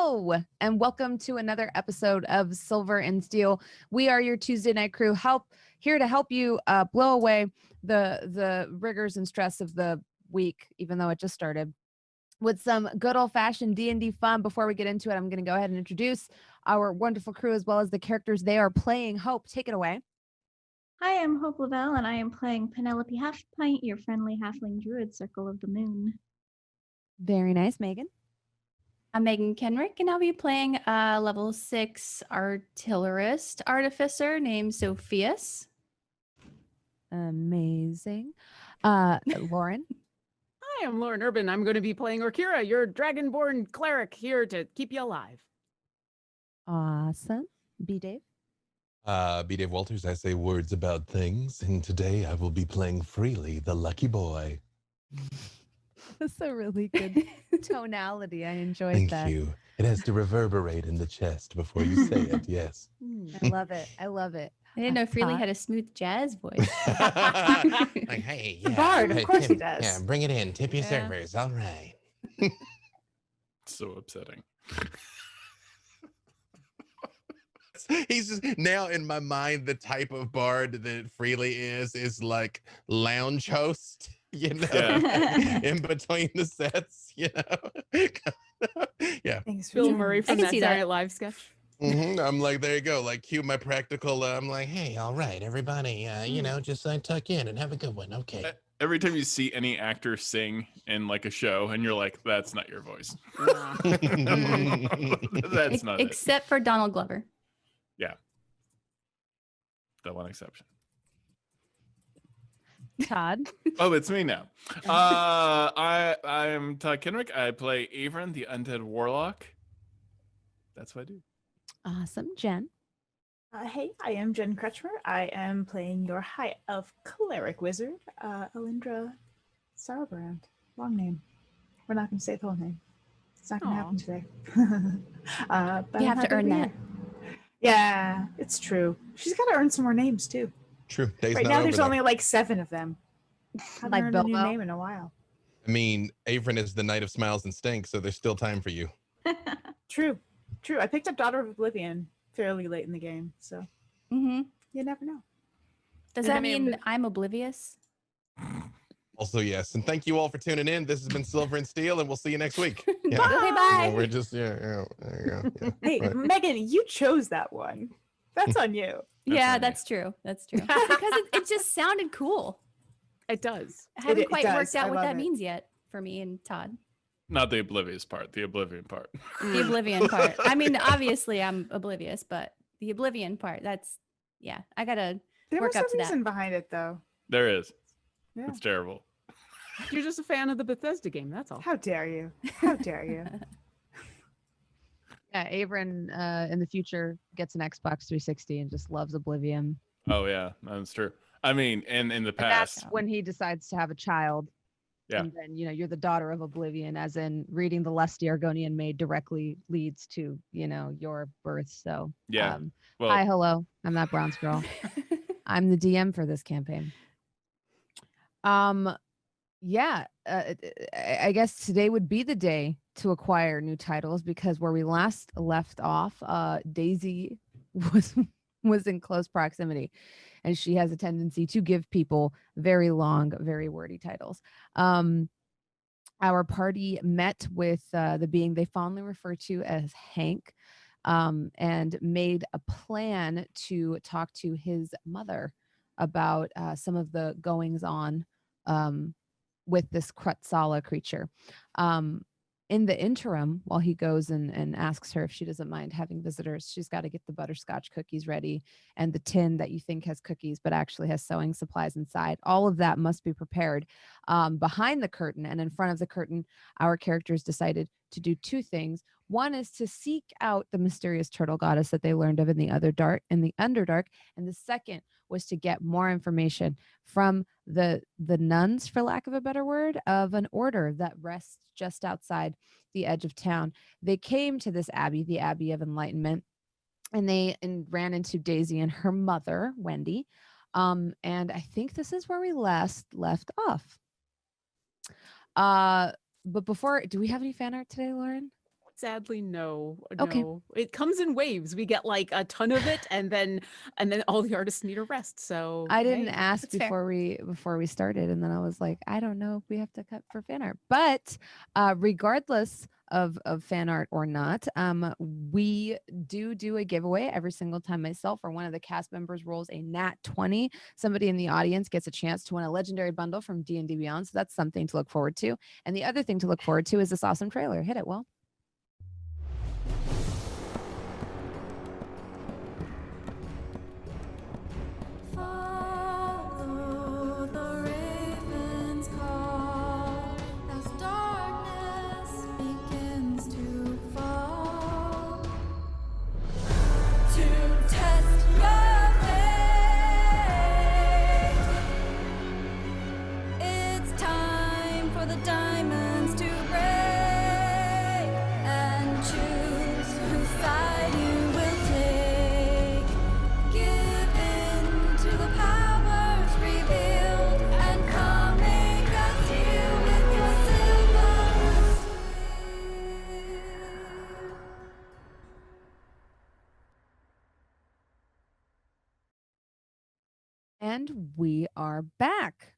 Hello, and welcome to another episode of Silver and Steel. We are your Tuesday night crew, here to help you blow away the rigors and stress of the week, even though it just started, with some good old-fashioned D&D fun. Before we get into it, I'm going to go ahead and introduce our wonderful crew as well as the characters they are playing. Hope, take it away. Hi, I'm Hope LaVelle, and I am playing Penelope Halfpint, your friendly halfling druid, Circle of the Moon. Very nice, Meagan. I'm Meagan Kenreck, and I'll be playing a level 6 artillerist artificer named Sofieus. Amazing. Lauren. Hi, I'm Lauren Urban. I'm going to be playing Orkira, your dragonborn cleric, here to keep you alive. Awesome. B-Dave. B-Dave Walters, I say words about things, and today I will be playing Freely, the lucky boy. That's a really good tonality. I enjoyed Thank that. you. It has to reverberate in the chest before you say it, yes. I love it. I love it. I didn't know Freely had a smooth jazz voice. Like, hey, yeah. Bard, of course he does. Yeah, bring it in. Tip your servers. All right. So upsetting. He's just now in my mind, the type of bard that Freely is like lounge host, you know, in between the sets, you know. Yeah. Thanks, Bill Murray from can that see Saturday that. Night Live sketch. I'm like, there you go. Like, cue my practical. I'm like, hey, all right, everybody, you know, just like tuck in and have a good one. Okay. Every time you see any actor sing in like a show and you're like, that's not your voice. That's not it. Except for Donald Glover. Yeah. The one exception. Todd. Oh, it's me now. I'm Todd Kenreck. I play Avren, the undead warlock. That's what I do. Awesome. Jen. Hey, I am Jen Kretchmer. I am playing your High Elf Cleric Wizard, Alyndra Sauerbrand. Long name. We're not going to say the whole name. It's not going to happen today. But You have to earn that. Yeah, it's true. She's got to earn some more names too. True. Day's Right not now, over there's there. only like 7 of them. Haven't Like earned a new Bilbo? name in a while. I mean, Avren is the Knight of Smiles and Stink, so there's still time for you. True. I picked up Daughter of Oblivion fairly late in the game, so Mm-hmm. you never know. Does And that I mean, mean I'm oblivious? Also, yes. And thank you all for tuning in. This has been Silver and Steel, and we'll see you next week. Yeah. Okay, Yeah, bye. we're just, there you go. Yeah, Hey, right. Megan, you chose that one. That's on you. Yeah, on me. that's true. That's true. Because it just sounded cool. It does. I haven't it quite does. worked out I what love that it. means yet for me and Todd. Not the oblivious part, the oblivion part. The oblivion part. I mean, obviously I'm oblivious, but the oblivion part, I gotta There work was up some to that. reason behind it, though. There is. Yeah. It's terrible. You're just a fan of the Bethesda game, that's all. How dare you? How dare you? Yeah, Avren in the future gets an Xbox 360 and just loves Oblivion. Oh yeah, that's true. I mean, and in the And that's past, when he decides to have a child. Yeah. And then, you're the daughter of Oblivion, as in reading the Lusty Argonian Maid directly leads to, your birth. So, yeah. Well, hi, hello. I'm that Browns girl. I'm the DM for this campaign. I guess today would be the day to acquire new titles, because where we last left off, Daisy was in close proximity, and she has a tendency to give people very long, very wordy titles. Our party met with the being they fondly refer to as Hank, and made a plan to talk to his mother about some of the goings on with this Krutzala creature. In the interim, while he goes and asks her if she doesn't mind having visitors, she's got to get the butterscotch cookies ready, and the tin that you think has cookies but actually has sewing supplies inside. All of that must be prepared behind the curtain. And in front of the curtain, our characters decided to do 2 things. One is to seek out the mysterious turtle goddess that they learned of in the Underdark, and the second was to get more information from the nuns, for lack of a better word, of an order that rests just outside the edge of town. They came to this abbey, the Abbey of Enlightenment, and they ran into Daisy and her mother, Wendy. And I think this is where we last left off. But before, do we have any fan art today, Lauren? Sadly, no. Okay. No. It comes in waves. We get like a ton of it, and then all the artists need a rest. So I didn't hey, ask that's fair. before we started, and then I was like, I don't know if we have to cut for fan art. But regardless of fan art or not, we do a giveaway every single time myself or one of the cast members rolls a nat 20. Somebody in the audience gets a chance to win a legendary bundle from D&D Beyond. So that's something to look forward to. And the other thing to look forward to is this awesome trailer. Hit it, Will. Follow the raven's call as darkness begins to fall. To test your fate, it's time for the diamonds to break and choose whose side you will take. Give in to the powers revealed and come make a deal with your silver shield. And we are back.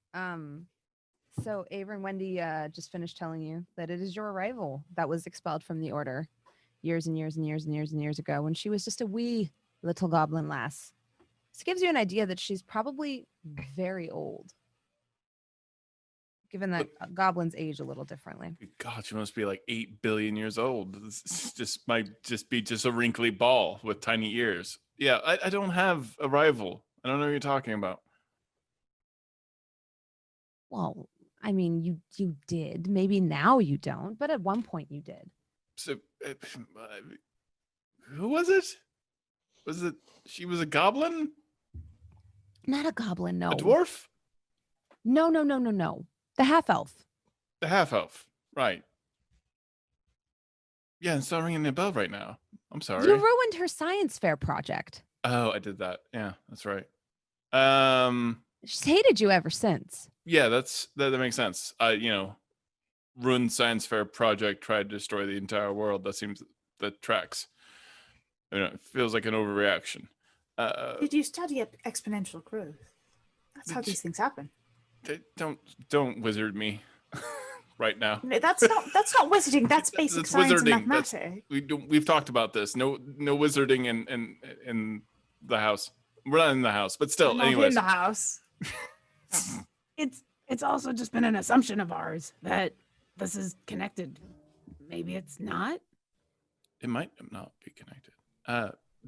So Avren, Wendy just finished telling you that it is your rival that was expelled from the order years and years and years and years and years ago when she was just a wee little goblin lass. This gives you an idea that she's probably very old, given that goblins age a little differently. God, she must be like 8 billion years old. This might just be a wrinkly ball with tiny ears. Yeah, I don't have a rival. I don't know what you're talking about. Well, I mean, you did. Maybe now you don't, but at one point you did. So, who was it? Was it she was a goblin? Not a goblin, no. A dwarf? No. The half elf. The half elf, right? Yeah, it's not ringing a bell right now. I'm sorry. You ruined her science fair project. Oh, I did that. Yeah, that's right. She's hated you ever since. Yeah, that makes sense. Ruined science fair project, tried to destroy the entire world. That tracks. It feels like an overreaction. Did you study exponential growth? That's how these things happen. Don't wizard me right now. No, that's not wizarding. That's basic science and mathematics. We've talked about this. No wizarding in the house. We're not in the house, but still. Not Anyways, in the house. it's also just been an assumption of ours that this is connected. Maybe it's not. it might not be connected.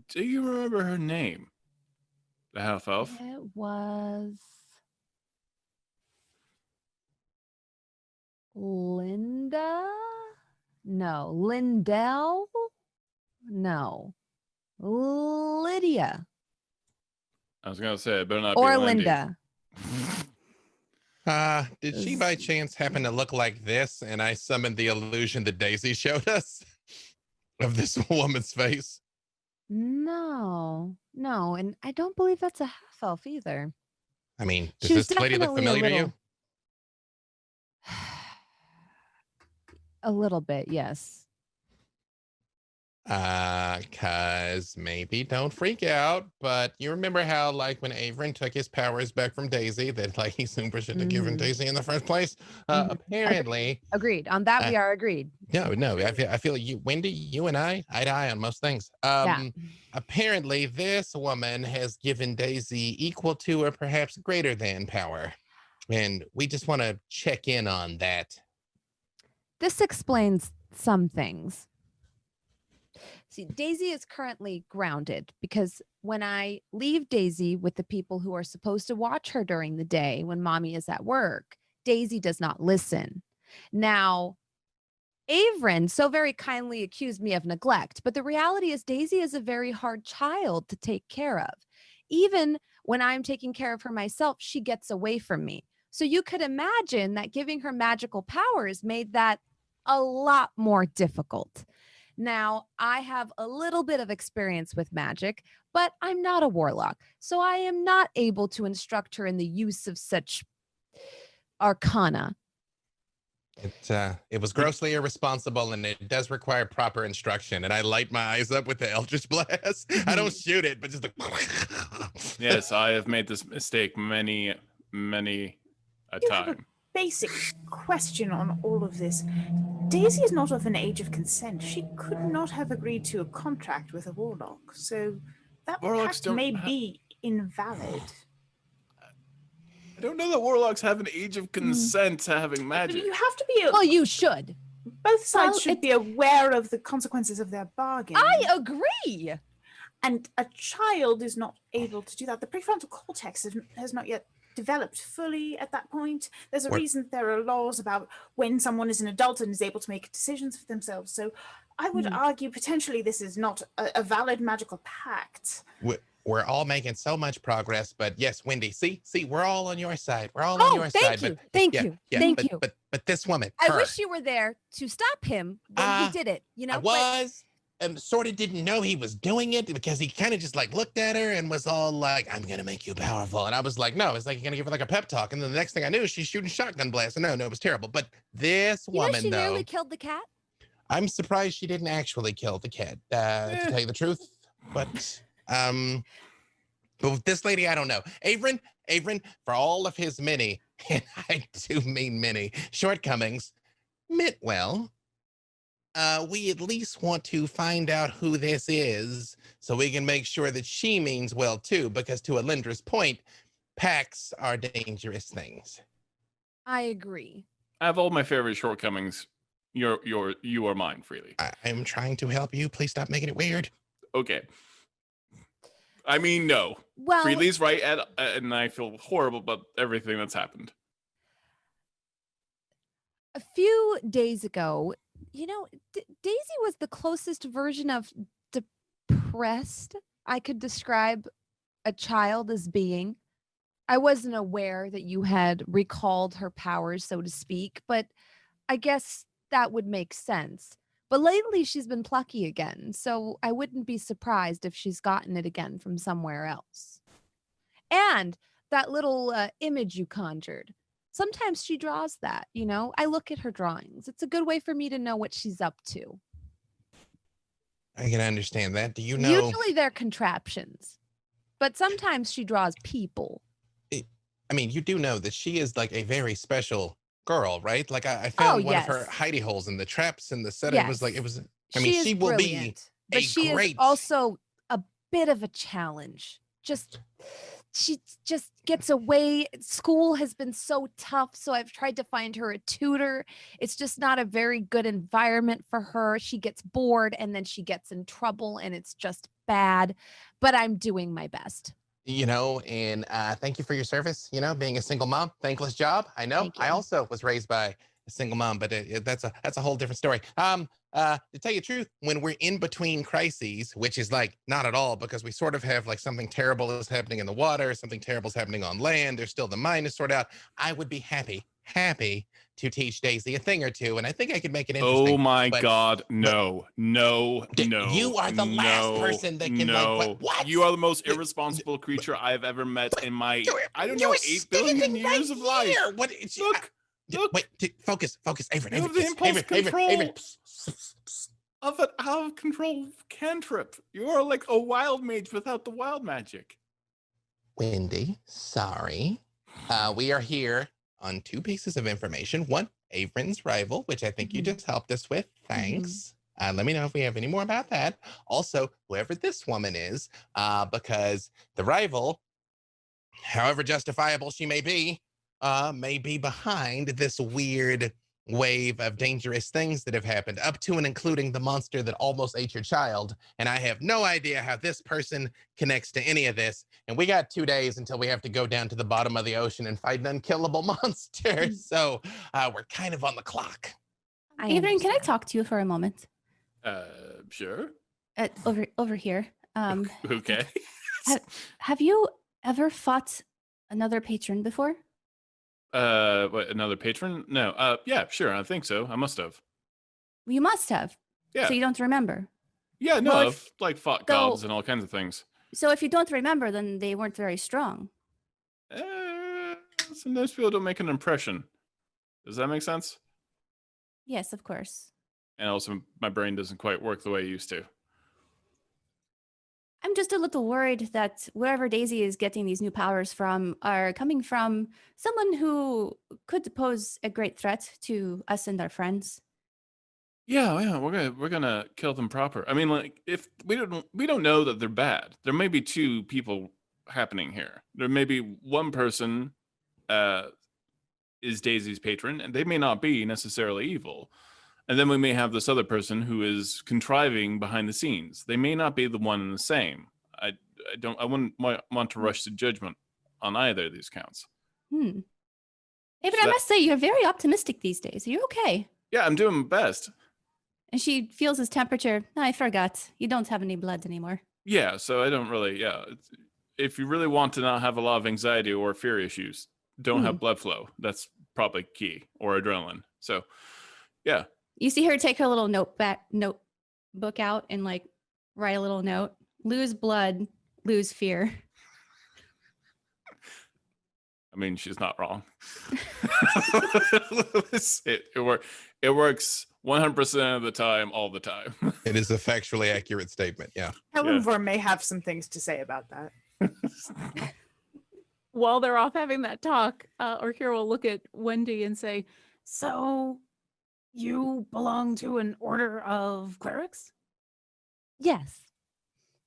Do you remember her name? The half elf. It was Linda? No. Lindell? No. Lydia. I was gonna say it better not Or be Lindy. Linda. Did she by chance happen to look like this? And I summoned the illusion that Daisy showed us of this woman's face. No. And I don't believe that's a half elf either. I mean, She does was this lady look definitely a familiar to you? little- A little bit, yes. Cause maybe don't freak out, but you remember how like when Avren took his powers back from Daisy that like he super should have given Daisy in the first place? Apparently. Agreed. On that, we are agreed. No, I feel you, Wendy, you and I eye to eye on most things. Apparently this woman has given Daisy equal to or perhaps greater than power. And we just want to check in on that. This explains some things. See, Daisy is currently grounded because when I leave Daisy with the people who are supposed to watch her during the day when mommy is at work, Daisy does not listen. Now, Avren so very kindly accused me of neglect, but the reality is Daisy is a very hard child to take care of. Even when I'm taking care of her myself, she gets away from me. So you could imagine that giving her magical powers made that a lot more difficult. Now, I have a little bit of experience with magic, but I'm not a warlock, so I am not able to instruct her in the use of such arcana. It was grossly irresponsible, and it does require proper instruction. And I light my eyes up with the Eldritch Blast. I don't shoot it, but just the. Yes, I have made this mistake many a You have a time. basic question on all of this. Daisy is not of an age of consent. She could not have agreed to a contract with a warlock, so that Warlocks pact don't may be invalid. I don't know that warlocks have an age of consent to having But magic. you have to be. Well, you should. Both sides Well, should be aware of the consequences of their bargain. I agree. And a child is not able to do that. The prefrontal cortex has not yet developed fully at that point. There's a reason there are laws about when someone is an adult and is able to make decisions for themselves. So I would argue potentially this is not a valid magical pact. We're all making so much progress, but yes, Wendy, see, we're all on your side. We're all on your side. Thank you. But this woman, I her, wish you were there to stop him when he did it. You know, I was, sort of didn't know he was doing it because he kind of just like looked at her and was all like, "I'm gonna make you powerful," and I was like, "No," it's like you're gonna give her like a pep talk, and then the next thing I knew, she's shooting shotgun blasts. And no, it was terrible. But this woman, she though, nearly killed the cat. I'm surprised she didn't actually kill the cat. To tell you the truth, but with this lady, I don't know. Avren, for all of his many, and I do mean many, shortcomings, meant well. We at least want to find out who this is so we can make sure that she means well too, because to Alyndra's point, pacts are dangerous things. I agree. I have all my favorite shortcomings. You are mine freely. I'm trying to help you. Please stop making it weird. Okay. I mean, no. Well, Freely's right, and I feel horrible about everything that's happened. a few days ago, you know, Daisy was the closest version of depressed I could describe a child as being. I wasn't aware that you had recalled her powers, so to speak, but I guess that would make sense. But lately she's been plucky again, so I wouldn't be surprised if she's gotten it again from somewhere else. And that little image you conjured, sometimes she draws that, you know? I look at her drawings. It's a good way for me to know what she's up to. I can understand that. Do you know? Usually they're contraptions, but sometimes she draws people. I mean, you do know that she is like a very special girl, right? Like I found one of her hidey holes in the traps and the setup was like, it was, I mean, she will be but she is also a bit of a challenge. She just gets away. School has been so tough, so I've tried to find her a tutor. It's just not a very good environment for her. She gets bored and then she gets in trouble and it's just bad, but I'm doing my best. You know, and thank you for your service, you know, being a single mom, thankless job. I know. I also was raised by a single mom, but that's a whole different story. To tell you the truth, when we're in between crises, which is like not at all, because we sort of have like something terrible is happening in the water, something terrible is happening on land, there's still the mine to sort out. I would be happy to teach Daisy a thing or two, and I think I could make it interesting. Oh my God, no. You are the last person that can like, what? You are the most irresponsible creature I've ever met in my, I don't know, 8 billion years of life. What? Look. Wait, focus, Avren. You have the impulse control of an out of control cantrip. You are like a wild mage without the wild magic. Wendy, sorry. We are here on 2 pieces of information. One, Avren's rival, which I think you just helped us with. Thanks. Let me know if we have any more about that. Also, whoever this woman is, because the rival, however justifiable she may be behind this weird wave of dangerous things that have happened, up to and including the monster that almost ate your child. And I have no idea how this person connects to any of this. And we got 2 days until we have to go down to the bottom of the ocean and fight an unkillable monster. So we're kind of on the clock. Avren, can I talk to you for a moment? Sure. Over here. Okay. Have you ever fought another patron before? What, another patron? No. Yeah, sure. I think so. I must have. You must have. Yeah. So you don't remember. Yeah, no, Well, I've like fought gods and all kinds of things. So if you don't remember, then they weren't very strong. Sometimes people don't make an impression. Does that make sense? Yes, of course. And also, my brain doesn't quite work the way it used to. I'm just a little worried that wherever Daisy is getting these new powers from are coming from someone who could pose a great threat to us and our friends. Yeah, we're gonna kill them proper. I mean, like, if we don't know that they're bad. There may be two people happening here. There may be one person is Daisy's patron, and they may not be necessarily evil. And then we may have this other person who is contriving behind the scenes. They may not be the one and the same. I wouldn't want to rush to judgment on either of these counts. Hey, but So I that- must say, you're very optimistic these days. Are you okay? Yeah, I'm doing my best. And she feels his temperature. I forgot. You don't have any blood anymore. Yeah, so I don't really. Yeah, if you really want to not have a lot of anxiety or fear issues, don't have blood flow. That's probably key, or adrenaline. So, yeah. You see her take her little notebook out and like write a little note. Lose blood, lose fear. I mean, she's not wrong. It works 100% of the time, all the time. It is a factually accurate statement. Yeah. However, may have some things to say about that. While they're off having that talk, Orkira will look at Wendy and say, "So, you belong to an order of clerics? Yes.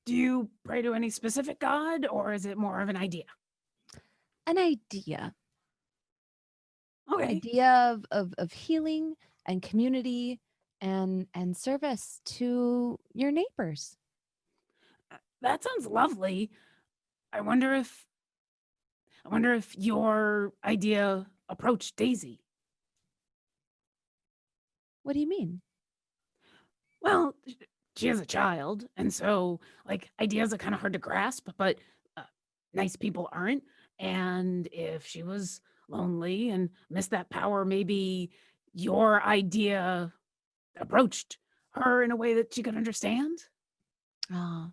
Do you pray to any specific god, or is it more of an idea?" An idea. Okay. Idea of healing and community and service to your neighbors. That sounds lovely. I wonder if your idea approached Daisy. What do you mean? Well, she is a child, and so like ideas are kind of hard to grasp, but nice people aren't. And if she was lonely and missed that power, maybe your idea approached her in a way that she could understand. Ah,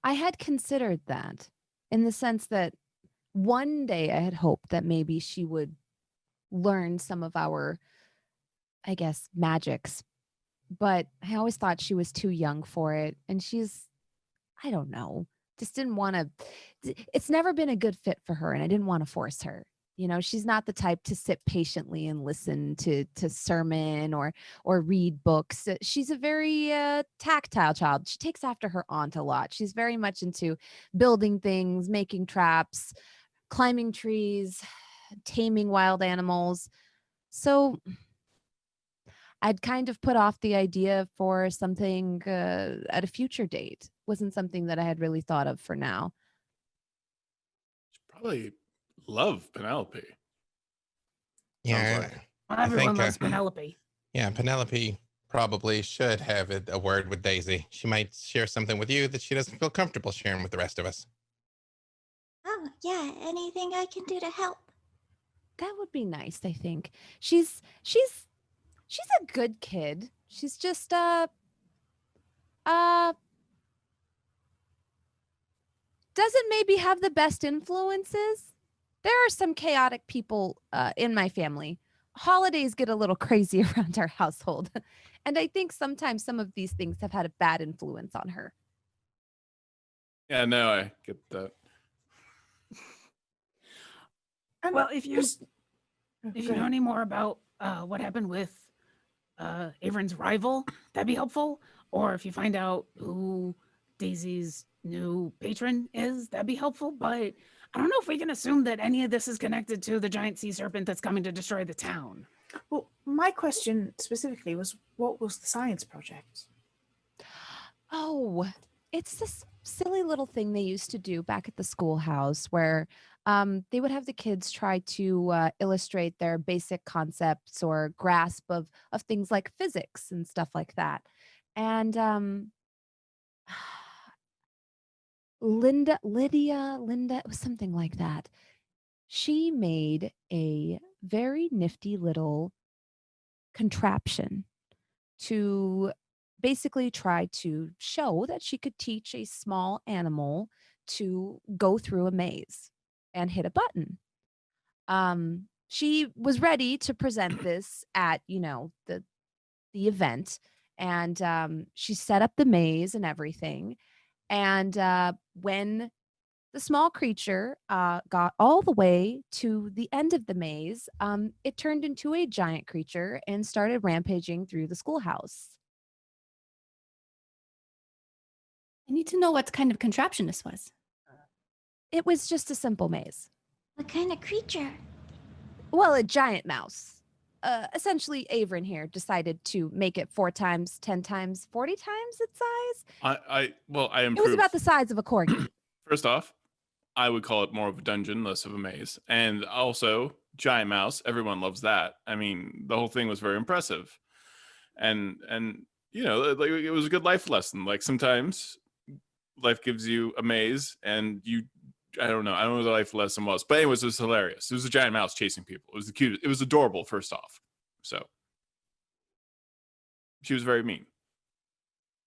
I had considered that in the sense that one day I had hoped that maybe she would learn some of our, I guess, magics. But I always thought she was too young for it. And she's, I don't know, just didn't want to, it's never been a good fit for her. And I didn't want to force her. You know, she's not the type to sit patiently and listen to sermon or read books. She's a very tactile child. She takes after her aunt a lot. She's very much into building things, making traps, climbing trees, taming wild animals. So I'd kind of put off the idea for something at a future date. Wasn't something that I had really thought of for now. Probably love Penelope. Yeah. like. Not I everyone think, loves Penelope. Yeah, Penelope probably should have a word with Daisy. She might share something with you that she doesn't feel comfortable sharing with the rest of us. Oh, yeah, anything I can do to help. That would be nice, I think. She's a good kid. She's just doesn't maybe have the best influences. There are some chaotic people in my family. Holidays get a little crazy around our household. And I think sometimes some of these things have had a bad influence on her. Yeah, no, I get that. Well, if you Go know ahead. any more about what happened with Avren's rival, that'd be helpful. Or if you find out who Daisy's new patron is, that'd be helpful. But I don't know if we can assume that any of this is connected to the giant sea serpent that's coming to destroy the town. Well, my question specifically was, what was the science project? Oh, it's this silly little thing they used to do back at the schoolhouse where they would have the kids try to illustrate their basic concepts or grasp of things like physics and stuff like that. And Lydia, it was something like that. She made a very nifty little contraption to basically try to show that she could teach a small animal to go through a maze and hit a button. She was ready to present this at, the the event, and she set up the maze and everything. And when the small creature got all the way to the end of the maze, it turned into a giant creature and started rampaging through the schoolhouse. I need to know what kind of contraption this was. It was just a simple maze. What kind of creature? Well, a giant mouse. Essentially, Avren here decided to make it 4 times, 10 times, 40 times its size. I improved. It was about the size of a corgi. First off, I would call it more of a dungeon, less of a maze. And also, giant mouse, everyone loves that. I mean, the whole thing was very impressive. And you know, like, it was a good life lesson. Like, sometimes life gives you a maze and I don't know what the life lesson was. But anyways, it was hilarious. It was a giant mouse chasing people. It was the cutest. It was adorable, first off. So she was very mean.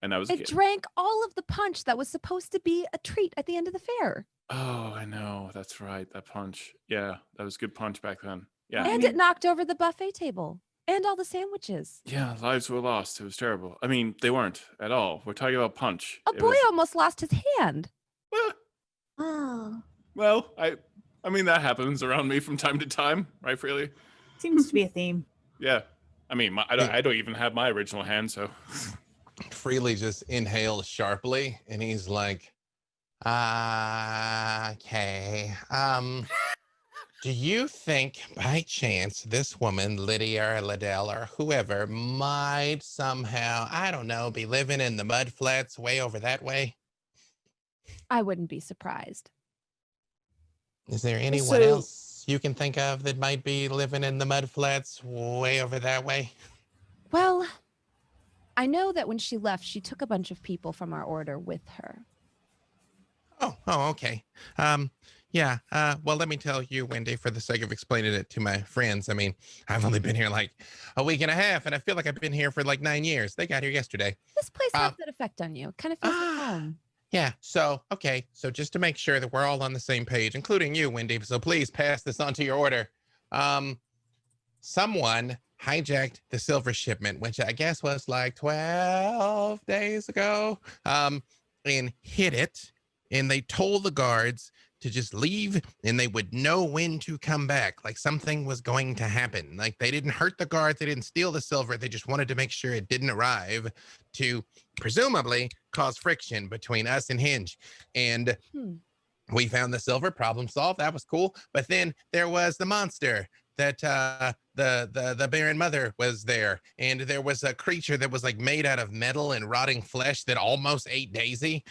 And I was a It kid. drank all of the punch that was supposed to be a treat at the end of the fair. Oh, I know. That's right. That punch. Yeah, that was good punch back then. Yeah. And it knocked over the buffet table and all the sandwiches. Yeah, lives were lost. It was terrible. I mean, they weren't at all. We're talking about punch. A It boy was- almost lost his hand. Oh. well, I mean, that happens around me from time to time, right, Freely? Seems to be a theme. Yeah. I mean, I don't even have my original hand, so. Freely just inhales sharply, and he's like, okay. Do you think by chance this woman, Lydia or Liddell or whoever, might somehow, I don't know, be living in the mud flats way over that way? I wouldn't be surprised. Is there anyone So- else you can think of that might be living in the mud flats way over that way? Well, I know that when she left, she took a bunch of people from our order with her. Oh, okay. Yeah. Well, let me tell you, Wendy, for the sake of explaining it to my friends. I mean, I've only been here like a week and a half, and I feel like I've been here for like 9 years. They got here yesterday. This place has that effect on you. Kind of feels like home. Yeah. So, okay. So just to make sure that we're all on the same page, including you, Wendy. So please pass this on to your order. Someone hijacked the silver shipment, which I guess was like 12 days ago, and hid it. And they told the guards to just leave and they would know when to come back. Like something was going to happen. Like they didn't hurt the guards. They didn't steal the silver. They just wanted to make sure it didn't arrive to presumably cause friction between us and Hinge. And we found the silver, problem solved. That was cool. But then there was the monster that the Baron Mother was there. And there was a creature that was like made out of metal and rotting flesh that almost ate Daisy.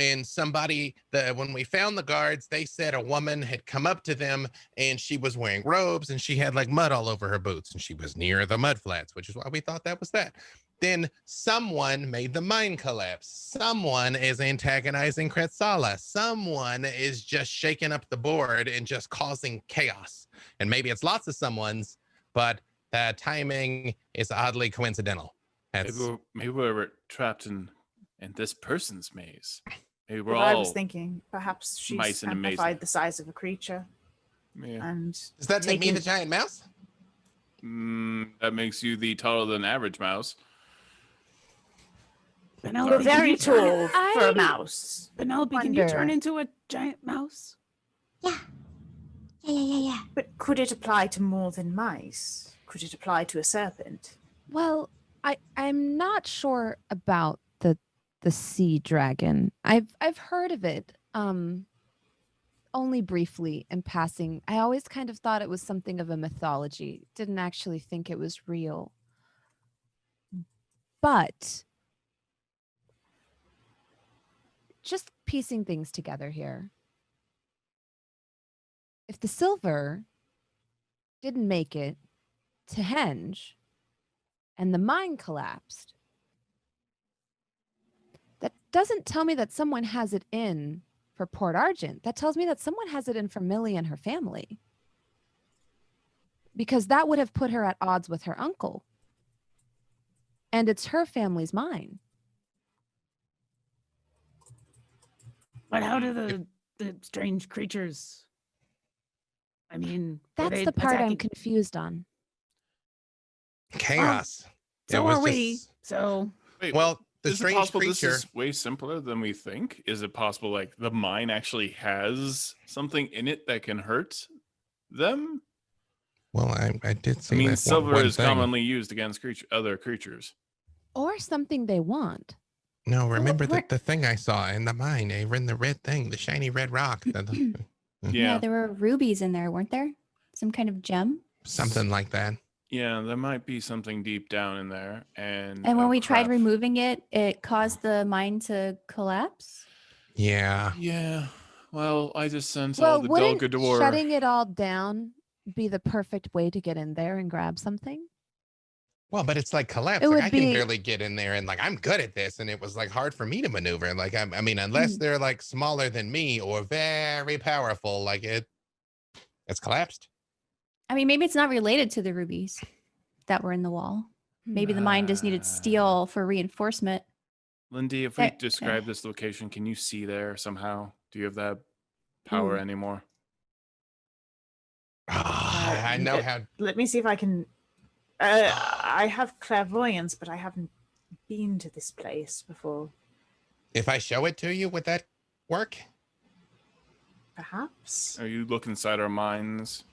And somebody, when we found the guards, they said a woman had come up to them and she was wearing robes and she had like mud all over her boots and she was near the mud flats, which is why we thought that was that. Then someone made the mine collapse. Someone is antagonizing Kretsala. Someone is just shaking up the board and just causing chaos. And maybe it's lots of someone's, but the timing is oddly coincidental. Maybe we're trapped in this person's maze. Maybe we're What all. I was thinking, perhaps she's mice in a maze. amplified the size of a creature, Yeah. and Does that make me taking- the giant mouse? That makes you the taller than average mouse. Penelope, you're very can you tall for I a mouse. Penelope, can you wonder. turn into a giant mouse? Yeah. But could it apply to more than mice? Could it apply to a serpent? Well, I'm not sure about the sea dragon. I've heard of it only briefly in passing. I always kind of thought it was something of a mythology. Didn't actually think it was real. But just piecing things together here. If the silver didn't make it to Henge and the mine collapsed, that doesn't tell me that someone has it in for Port Argent. That tells me that someone has it in for Millie and her family. Because that would have put her at odds with her uncle. And it's her family's mine. But how do the strange creatures? I mean, were That's they the part I'm attacking- confused on. Chaos. So was are we. just- So Wait, Well, the is it strange possible creature. this is way simpler than we think? Is it possible like the mine actually has something in it that can hurt them? Well, I did I say mean, that silver one is thing. commonly used against other creatures. Or something they want. No, remember we're- the thing I saw in the mine, Avren, the red thing, the shiny red rock, Yeah, there were rubies in there, weren't there? Some kind of gem. something like that. Yeah, there might be something deep down in there. And And when oh, we tried crap. removing it, it caused the mine to collapse. Yeah. Yeah. Well, I just sent all Well, the wouldn't Delgador. shutting it all down be the perfect way to get in there and grab something? Well, but it's like collapse. It Like would I can be- barely get in there, and like I'm good at this, and it was like hard for me to maneuver. Like I mean, unless they're like smaller than me or very powerful, like it's collapsed. I mean, maybe it's not related to the rubies that were in the wall. Maybe the mine just needed steel for reinforcement. Lindy, if we There- describe this location, can you see there somehow? Do you have that power Ooh. anymore? I know it- how. Let me see if I can. I have clairvoyance, but I haven't been to this place before. If I show it to you, would that work? Perhaps. Are you look inside our minds?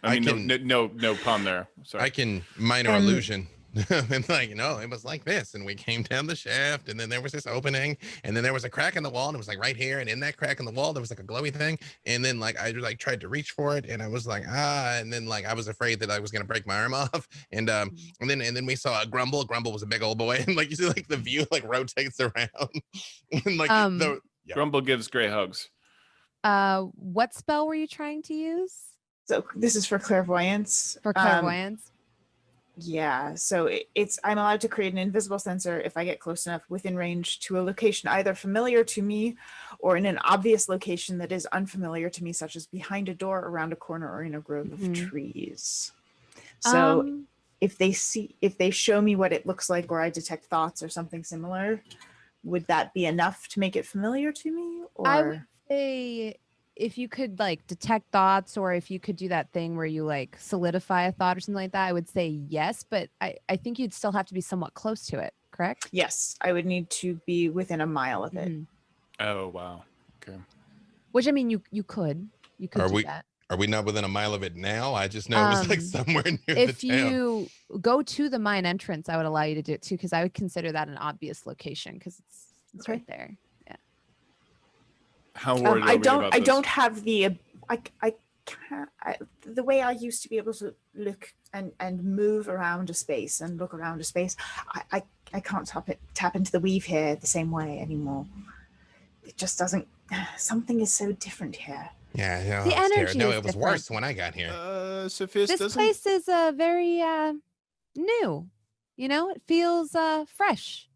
I I mean, can- no pun there. Sorry. I can minor illusion. And like, it was like this, and we came down the shaft, and then there was this opening, and then there was a crack in the wall, and it was like right here, and in that crack in the wall there was like a glowy thing, and then like I like tried to reach for it, and I was like and then like I was afraid that I was gonna break my arm off, and then we saw a Grumble. Grumble was a big old boy, and like you see like the view like rotates around, and like the yeah. Grumble gives great hugs. What spell were you trying to use So this is for clairvoyance. for clairvoyance? Yeah, so I'm allowed to create an invisible sensor if I get close enough within range to a location either familiar to me or in an obvious location that is unfamiliar to me, such as behind a door, around a corner, or in a grove of trees. So if they show me what it looks like, or I detect thoughts or something similar, would that be enough to make it familiar to me? Or I would say if you could like detect thoughts, or if you could do that thing where you like solidify a thought or something like that, I would say yes, but I think you'd still have to be somewhat close to it, correct? yes, I would need to be within a mile of it. Mhm. Oh wow. Okay. Which I mean, you could Are do we- that. Are we not within a mile of it now? I just know it was like somewhere near If the town. you go to the mine entrance, I would allow you to do it too, because I would consider that an obvious location because it's right there. How worried are I we don't. about I this? don't have the. I can't. The way I used to be able to look and move around a space and look around a space, I can't tap into the weave here the same way anymore. It just doesn't. Something is so different here. Yeah, yeah. The I was scared. energy No, is it was different. worse when I got here. Sofieus This doesn't. place is very new. You know, it feels fresh,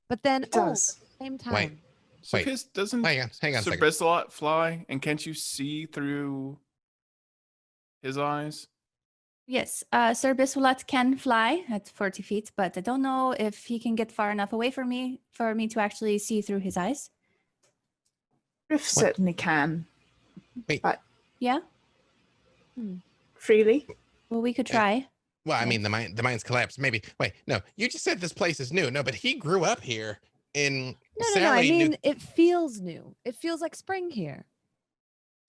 but then It old does. at the same time. Wait. Wait. Sofieus doesn't. Hang on a Sir second. Bissalot fly, and can't you see through his eyes? Yes, Sir Biswalat can fly at 40 feet, but I don't know if he can get far enough away from me for me to actually see through his eyes. Griff certainly can. Wait. But Yeah, freely. well, we could try. Well, I mean, the mine's collapsed. Maybe. Wait, no, you just said this place is new. No, but he grew up here in No, Sally. I knew- mean, it feels new. It feels like spring here.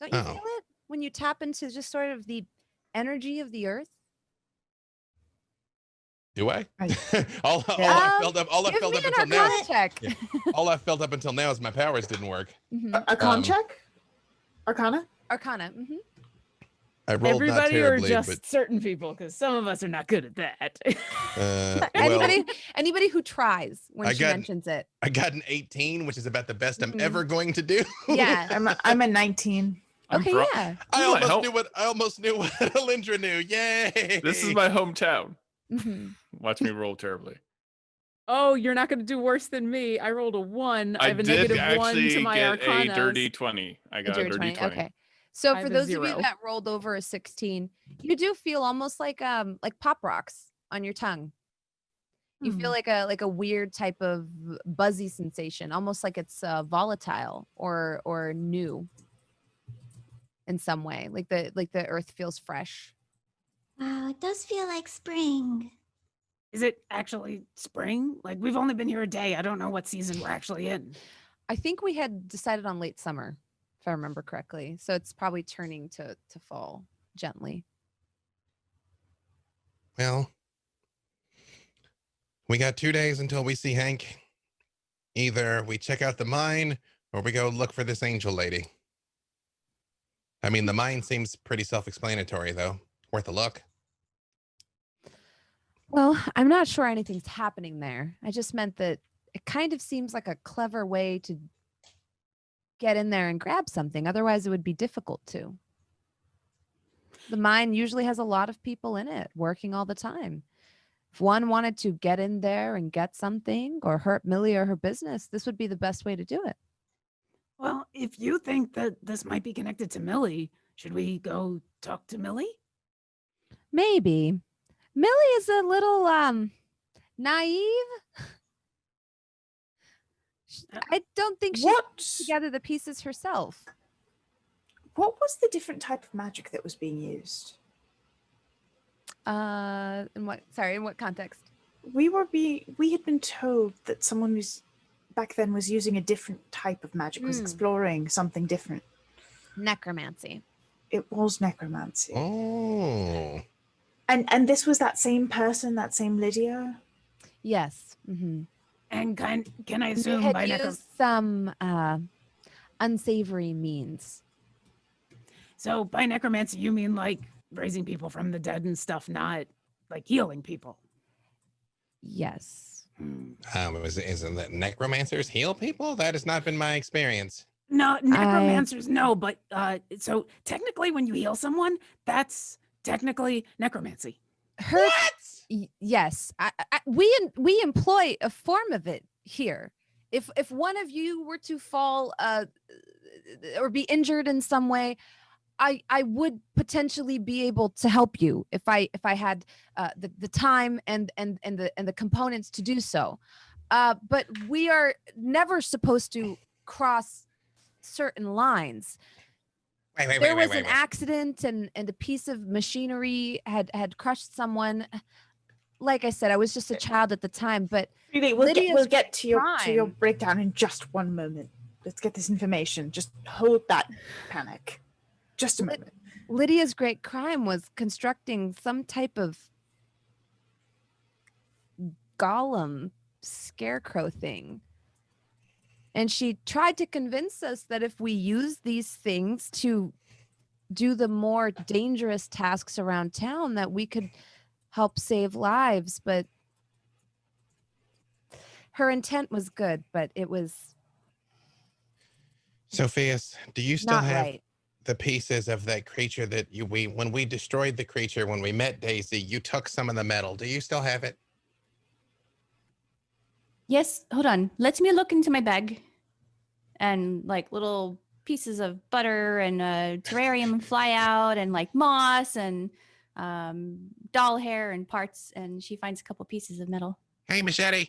Don't you Oh. feel it when you tap into just sort of the energy of the earth? Do I? I- all I felt up. All I Give felt me up an until now. Arcana check. Yeah. All I felt up until now is my powers didn't work. Mhm. A con Um, check? Arcana? Arcana. Mhm. I rolled not everybody or terribly, just but certain people, because some of us are not good at that. well, Anybody who tries when I she got- mentions it. I got an 18, which is about the best I'm Mhm. ever going to do. Yeah. I'm a 19. I'm Okay. drunk. Yeah. I This might help. almost knew what Alyndra knew. Yay! This is my hometown. Mhm. Watch me roll terribly. Oh, you're not going to do worse than me. I rolled a 1. I have a did negative 1 actually to my get arcana. a dirty 20. I got a Dirty dirty 20. Okay. So I for have a those of you 0. that rolled over a 16, you do feel almost like pop rocks on your tongue. You feel like a weird type of buzzy sensation, almost like it's volatile or new in some way. Like the earth feels fresh. Wow, it does feel like spring. Is it actually spring? Like, we've only been here a day. I don't know what season we're actually in. I think we had decided on late summer, if I remember correctly. So it's probably turning to fall gently. Well, we got 2 days until we see Hank. Either we check out the mine or we go look for this angel lady. I mean, the mine seems pretty self-explanatory, though. Worth a look. Well, I'm not sure anything's happening there. I just meant that it kind of seems like a clever way to get in there and grab something. Otherwise, it would be difficult to. The mine usually has a lot of people in it working all the time. If one wanted to get in there and get something or hurt Millie or her business, this would be the best way to do it. Well, if you think that this might be connected to Millie, should we go talk to Millie? Maybe. Millie is a little naive. I don't think she put together the pieces herself. What was the different type of magic that was being used? In what context? We had been told that someone was back then was using a different type of magic, was exploring something different. Necromancy. It was necromancy. Oh. And this was that same person, that same Lydia? Yes. Mm-hmm. And can I assume They by had used some unsavory means. So by necromancy, you mean like raising people from the dead and stuff, not like healing people? Yes. Isn't that necromancers heal people? That has not been my experience. No, necromancers, no. But so technically, when you heal someone, that's technically necromancy. Yes, we employ a form of it here. If one of you were to fall or be injured in some way, I would potentially be able to help you if I had the time and the components to do so. But we are never supposed to cross certain lines. There was an accident and a piece of machinery had crushed someone. Like I said, I was just a child at the time, but We'll get to your breakdown in just one moment. Let's get this information. Just hold that panic. Just a moment. Lydia's great crime was constructing some type of golem scarecrow thing. And she tried to convince us that if we use these things to do the more dangerous tasks around town, that we could help save lives. But her intent was good, but it was Sofieus, do you still not have right. the pieces of that creature that when we destroyed the creature, when we met Daisy, you took some of the metal. Do you still have it? Yes, hold on. Let me look into my bag. And like little pieces of butter and a terrarium fly out and like moss and doll hair and parts. And she finds a couple pieces of metal. Hey, Machete.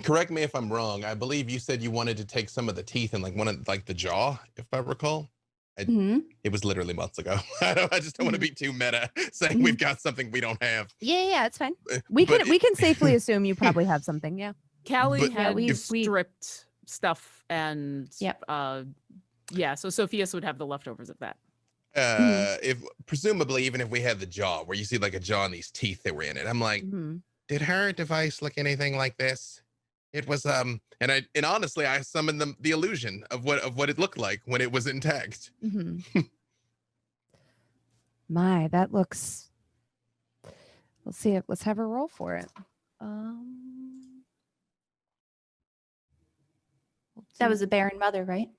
Correct me if I'm wrong. I believe you said you wanted to take some of the teeth and like one of like the jaw, if I recall. It was literally months ago. I just don't want to be too meta saying we've got something we don't have. Yeah, it's fine. We can safely assume you probably have something. Yeah. Callie had we stripped stuff and Yep. So Sofieus would have the leftovers of that. If presumably even if we had the jaw where you see like a jaw and these teeth that were in it, I'm like, did her device look anything like this? It was and honestly I summoned the illusion of what it looked like when it was intact. My, that looks. Let's see it. Let's have her roll for it. That was a barren mother, right?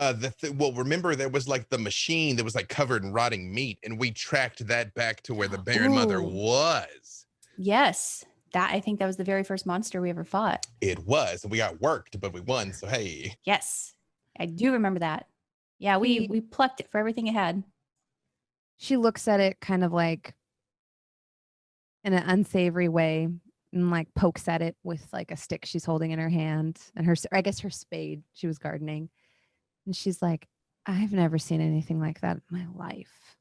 Well, remember there was like the machine that was like covered in rotting meat, and we tracked that back to where the barren mother was. Yes. I think that was the very first monster we ever fought. It was, and we got worked, but we won. So hey. Yes, I do remember that. Yeah, we plucked it for everything it had. She looks at it kind of like in an unsavory way and like pokes at it with like a stick she's holding in her hand and her spade. She was gardening. And she's like, I've never seen anything like that in my life.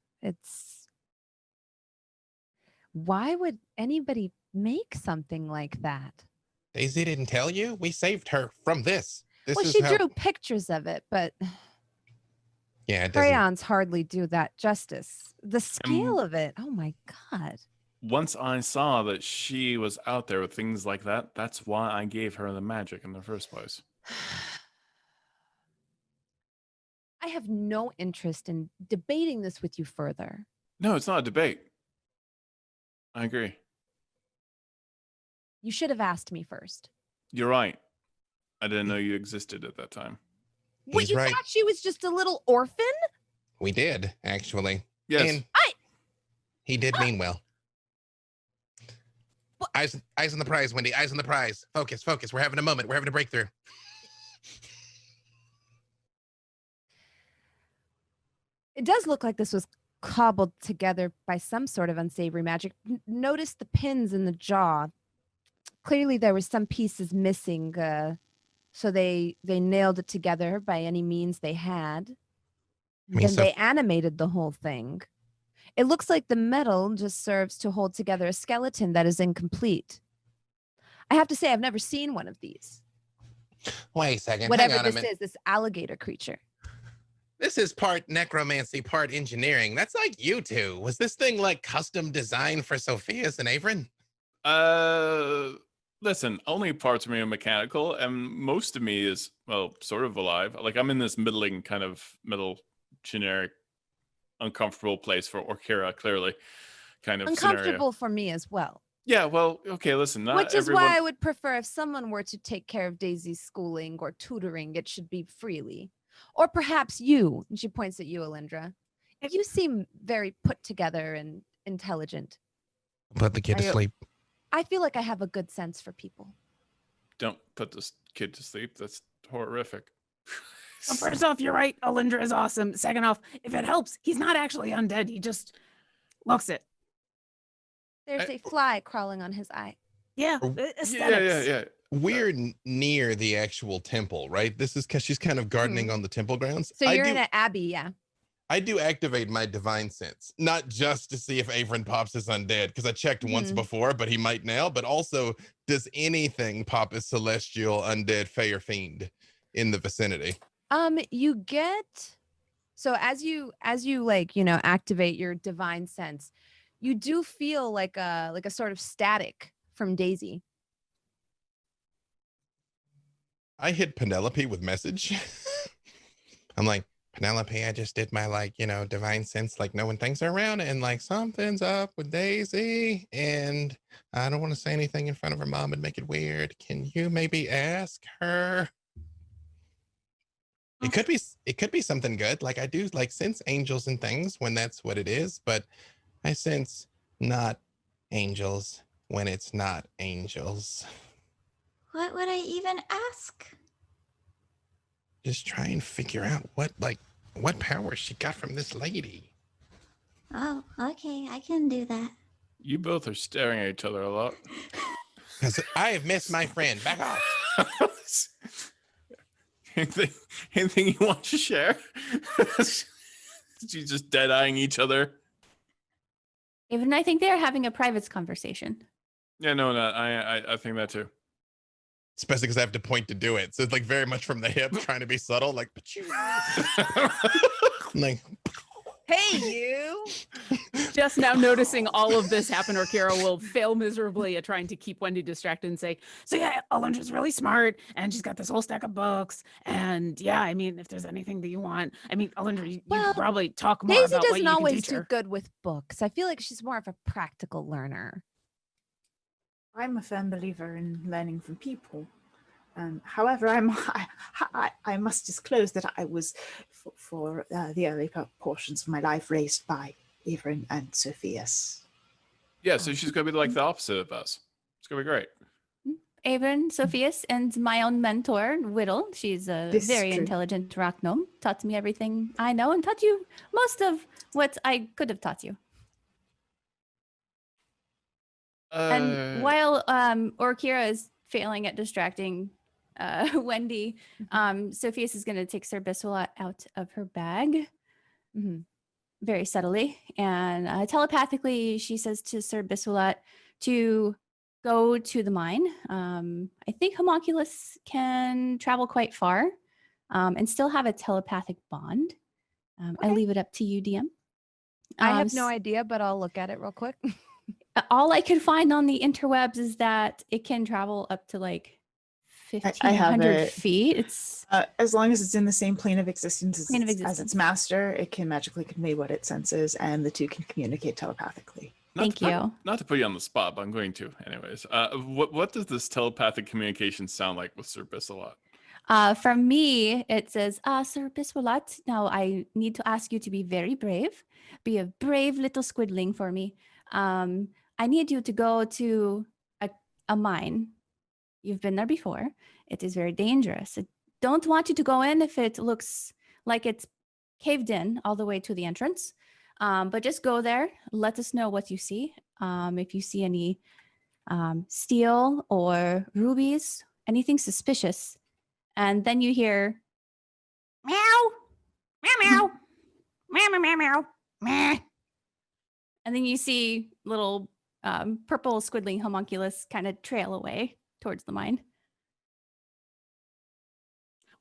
Why would anybody make something like that? Daisy didn't tell you? We saved her from this. This Well, is she how... drew pictures of it, but Yeah, it doesn't... crayons hardly do that justice. The scale of it, oh my God. Once I saw that she was out there with things like that, that's why I gave her the magic in the first place. I have no interest in debating this with you further. No, it's not a debate. I agree. You should have asked me first. You're right. I didn't know you existed at that time. What, He's you right. thought she was just a little orphan? We did, actually. Yes. And he did mean well. Eyes on the prize, Wendy. Eyes on the prize. Focus, focus. We're having a moment. We're having a breakthrough. It does look like this was cobbled together by some sort of unsavory magic. Notice the pins in the jaw. Clearly there were some pieces missing, so they nailed it together by any means they had. Then they animated the whole thing. It looks like the metal just serves to hold together a skeleton that is incomplete. I have to say, I've never seen one of these. Wait a second. Whatever Hang on a this minute. is, this alligator creature. This is part necromancy, part engineering. That's like you two. Was this thing like custom designed for Sofieus and Avren? Listen, only parts of me are mechanical, and most of me is, well, sort of alive. Like, I'm in this middling kind of middle generic uncomfortable place for Orkira, clearly, kind of Uncomfortable scenario. for me as well. Yeah, well, okay, listen, not Which is everyone... why I would prefer if someone were to take care of Daisy's schooling or tutoring, it should be freely. Or perhaps you, and she points at you, Alyndra. You seem very put together and intelligent. Put the kid to sleep. I feel like I have a good sense for people. Don't put this kid to sleep. That's horrific. Well, first off, you're right. Alyndra is awesome. Second off, if it helps, he's not actually undead. He just looks it. There's a fly crawling on his eye. Yeah, aesthetics. Yeah. We're near the actual temple, right? This is because she's kind of gardening on the temple grounds. So you're in an abbey, yeah. I do activate my divine sense, not just to see if Avren pops as undead, because I checked once before, but he might now. But also, does anything pop as celestial, undead, fey, or fiend in the vicinity? You get, so as you like, you know, activate your divine sense, you do feel like a sort of static from Daisy. I hit Penelope with message. I'm like, Penelope, I just did my, like, you know, divine sense, like knowing things are around, and like something's up with Daisy, and I don't want to say anything in front of her mom and make it weird. Can you maybe ask her? It could be something good. Like, I do like sense angels and things when that's what it is, but I sense not angels when it's not angels. What would I even ask? Just try and figure out what power she got from this lady. Oh, okay, I can do that. You both are staring at each other a lot. Because I have missed my friend. Back off. Anything you want to share? You just dead-eyeing each other. Even I think they're having a private conversation. Yeah, no, I think that too. Especially because I have to point to do it. So it's like very much from the hip, trying to be subtle, like, like, hey, you. Just now noticing all of this happen, Orkira will fail miserably at trying to keep Wendy distracted and say, so yeah, Alyndra's really smart, and she's got this whole stack of books, and yeah, I mean, if there's anything that you want, I mean, Alyndra, you could probably talk more Daisy about what doesn't you can always teach do her. good with books. I feel like she's more of a practical learner. I'm a firm believer in learning from people. However, I must disclose that I was, for the early portions of my life, raised by Avren and Sofieus. Yeah, so she's going to be like the opposite of us. It's going to be great. Avren, Sofieus, and my own mentor, Whittle. She's a This is very true. intelligent rock gnome. Taught me everything I know and taught you most of what I could have taught you. And while Orkira is failing at distracting Wendy, Sofieus is going to take Sir Biswala out of her bag. very subtly. And telepathically, she says to Sir Biswalat to go to the mine. I think homunculus can travel quite far and still have a telepathic bond. I Okay. leave it up to you, DM. I have no idea, but I'll look at it real quick. All I could find on the interwebs is that it can travel up to like I have 1,500 it. feet. It's As long as it's in the same plane of existence as, Plane of as its existence. master, it can magically convey what it senses, and the two can communicate telepathically. thank you. Not to put you on the spot, but I'm going to anyways. What does this telepathic communication sound like with Sir Biswalat? From me, it says, Sir Biswalat, now I need to ask you to be very brave. Be a brave little squidling for me. I need you to go to a mine. You've been there before. It is very dangerous. I don't want you to go in if it looks like it's caved in all the way to the entrance. But just go there. Let us know what you see. If you see any steel or rubies, anything suspicious. And then you hear meow, meow, meow, meow, meow, meow, meow, meh. And then you see little purple squiddling homunculus kind of trail away towards the mine.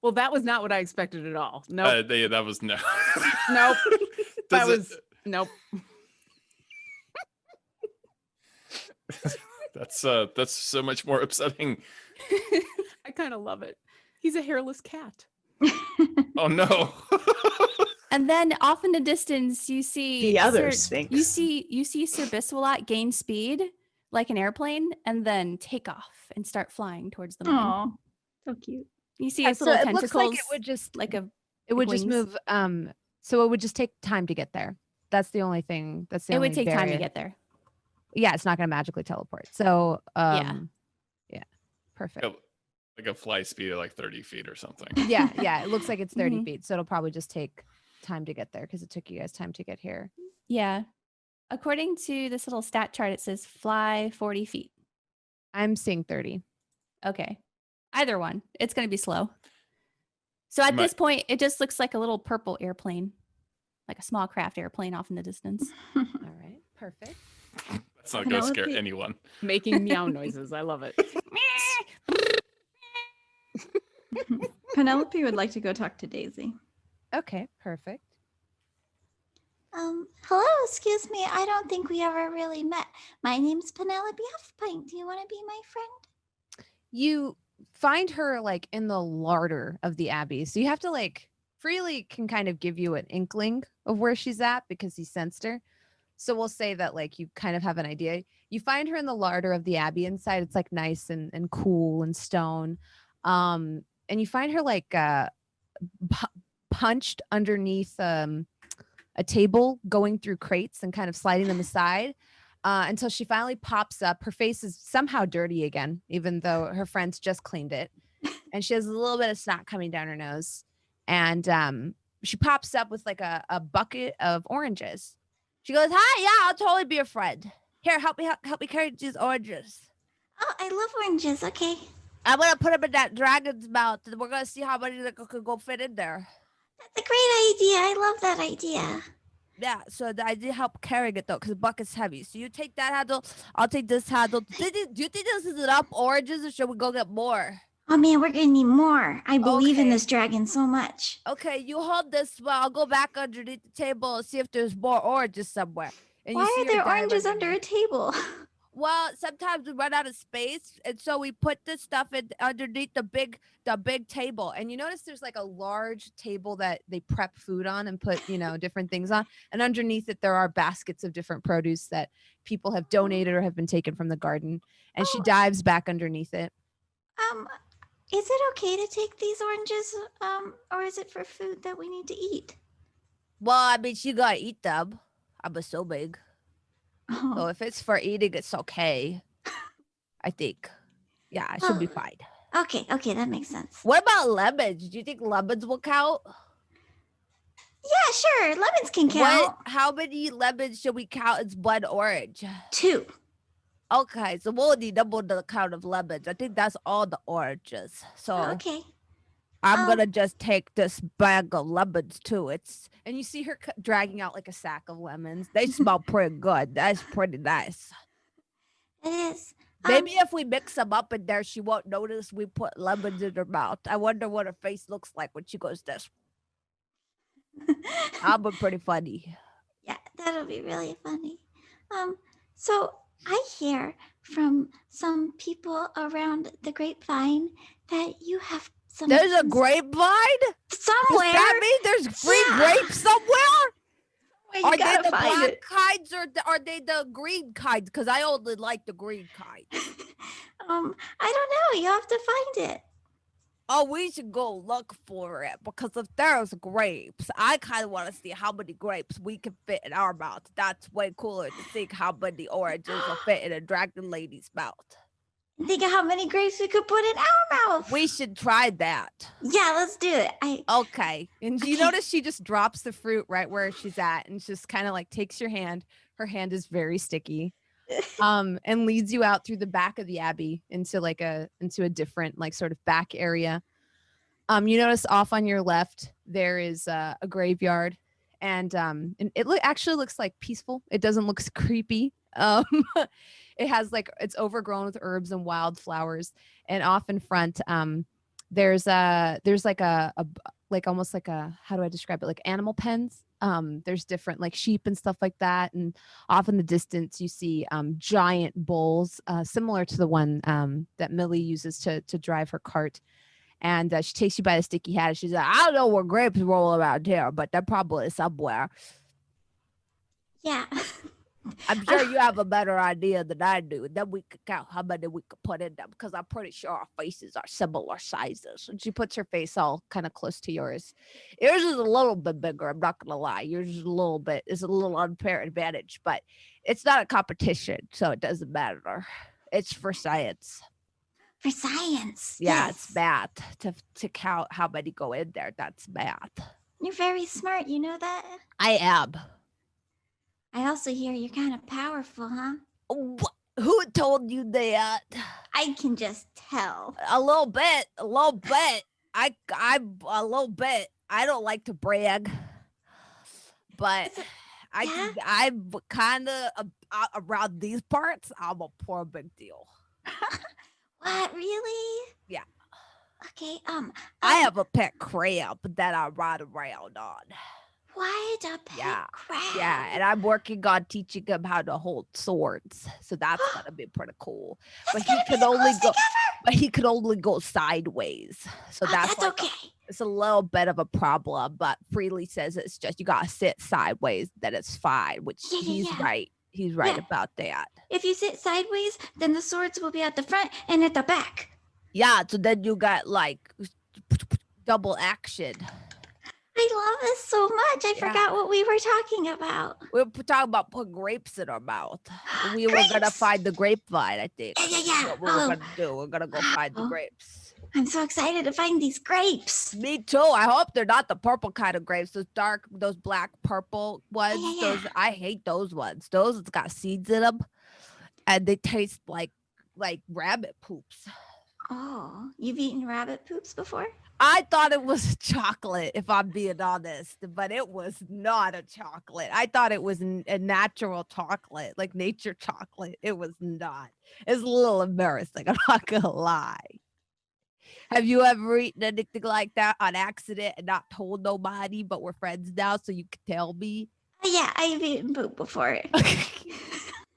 Well, that was not what I expected at all. No, That was no. nope. That Does was nope. That's so much more upsetting. I kind of love it. He's a hairless cat. Oh no. And then off in the distance, you see The other Sphinx. You see Sir Biswalat gain speed like an airplane, and then take off and start flying towards the mine. Aw, so cute. You see Yeah, his so little it tentacles, looks like it would just it would just wings. move. So it would just take time to get there. That's the only thing. That's the It only would take time to barrier. get there. Yeah, it's not going to magically teleport. So yeah, perfect. Like a fly speed of like 30 feet or something. Yeah, it looks like it's 30 Mhm. feet, so it'll probably just take time to get there because it took you guys time to get here. Yeah. According to this little stat chart, it says fly 40 feet. I'm seeing 30. Okay. Either one. It's going to be slow. So at this point, it just looks like a little purple airplane, like a small craft airplane off in the distance. All right, perfect. That's not going to scare Penelope- anyone. Making meow noises. I love it. Penelope would like to go talk to Daisy. Okay, perfect. Hello, excuse me. I don't think we ever really met. My name's Penelope Huffpint. Do you want to be my friend? You find her like in the larder of the Abbey, so you have to like Freely can kind of give you an inkling of where she's at because he sensed her. So we'll say that like you kind of have an idea. You find her in the larder of the Abbey. Inside it's like nice and cool and stone. And you find her like punched underneath a table, going through crates and kind of sliding them aside until she finally pops up. Her face is somehow dirty again, even though her friends just cleaned it. And she has a little bit of snot coming down her nose. And she pops up with like a bucket of oranges. She goes, "Hi, yeah, I'll totally be your friend. Here, help me carry these oranges. Oh, I love oranges. Okay. I'm gonna put them in that dragon's mouth, and we're gonna see how many that could go fit in there." That's a great idea. I love that idea. Yeah, so I did help carrying it though, because the bucket's heavy. So you take that handle, I'll take this handle. Do you think this is enough oranges, or should we go get more? Oh man, we're gonna need more. I believe in Okay. this dragon so much. Okay, you hold this while I'll go back underneath the table and see if there's more oranges somewhere. And you Why see are her there dive oranges under a underneath. table? Well, sometimes we run out of space, and so we put this stuff in underneath the big table. And you notice there's like a large table that they prep food on and put, different things on. And underneath it, there are baskets of different produce that people have donated or have been taken from the garden. And she Oh. dives back underneath it. Is it okay to take these oranges? Or is it for food that we need to eat? Well, I mean, she gotta eat them. I'm assuming. So Oh, if it's for eating, it's okay. I think. Yeah, it should be fine. okay, that makes sense. What about lemons? Do you think lemons will count? Yeah, sure. Lemons can count. How many lemons should we count as one orange? 2. Okay, so we'll need double the count of lemons. I think that's all the oranges. So Okay. I'm Um, gonna just take this bag of lemons too. And you see her dragging out like a sack of lemons. They smell pretty good. That's pretty nice. It is. Maybe if we mix them up in there, she won't notice we put lemons in her mouth. I wonder what her face looks like when she goes this. I'll be pretty funny. Yeah, that'll be really funny. So I hear from some people around the grapevine that you have some. There's a grapevine? somewhere. Does that mean there's free Yeah. grapes somewhere? Where Are you they gotta the find black it. kinds or are they the green kinds? Because I only like the green kind. I don't know. You have to find it. Oh, we should go look for it because if there's grapes, I kind of want to see how many grapes we can fit in our mouth. That's way cooler to think how many oranges will fit in a dragon lady's mouth. Think of how many grapes we could put in our mouth. We should try that. Yeah, let's do it. Okay. And you Okay. notice she just drops the fruit right where she's at and just kind of like takes your hand. Her hand is very sticky. And leads you out through the back of the abbey into a different like sort of back area. You notice off on your left there is a graveyard, and it actually looks like peaceful. It doesn't look creepy. It has it's overgrown with herbs and wildflowers, and off in front there's like almost like a, how do I describe it, like animal pens. There's different like sheep and stuff like that, and off in the distance you see giant bulls similar to the one that Millie uses to drive her cart. And she takes you by the sticky hat. And she's like, I don't know where grapes roll around here, but they're probably somewhere. Yeah. I'm sure you have a better idea than I do. Then we could count how many we could put in them, because I'm pretty sure our faces are similar sizes. And she puts her face all kind of close to yours. Yours is a little bit bigger, I'm not going to lie. Yours is a little unfair advantage, but it's not a competition, so it doesn't matter. It's for science. For science. Yeah, yes. it's math. To count how many go in there, that's math. You're very smart. You know that? I am. I also hear you're kind of powerful, huh? Who told you that? I can just tell. A little bit. I'm a little bit. I don't like to brag, but I'm kind of around these parts. I'm a poor big deal. What, really? Yeah. Okay, I have a pet crab that I ride around on. What? A pet crab? Yeah, and I'm working on teaching him how to hold swords, so that's gonna be pretty cool. But he could only go sideways, so that's okay. It's a little bit of a problem. But Freely says it's just you gotta sit sideways, then it's fine. Which he's right. He's right about that. If you sit sideways, then the swords will be at the front and at the back. Yeah, so then you got like double action. I love this so much. I forgot what we were talking about. We were talking about putting grapes in our mouth. We were gonna find the grapevine, I think. Yeah. That's what we were gonna do. We're gonna go find the grapes. I'm so excited to find these grapes. Me too. I hope they're not the purple kind of grapes. Those black purple ones. Those I hate those ones. Those got seeds in them, and they taste like rabbit poops. Oh, you've eaten rabbit poops before? I thought it was chocolate, if I'm being honest, but it was not a chocolate. I thought it was a natural chocolate, like nature chocolate. It was not. It's a little embarrassing. I'm not gonna lie. Have you ever eaten anything like that on accident and not told nobody, but we're friends now, so you can tell me? Yeah, I've eaten poop before.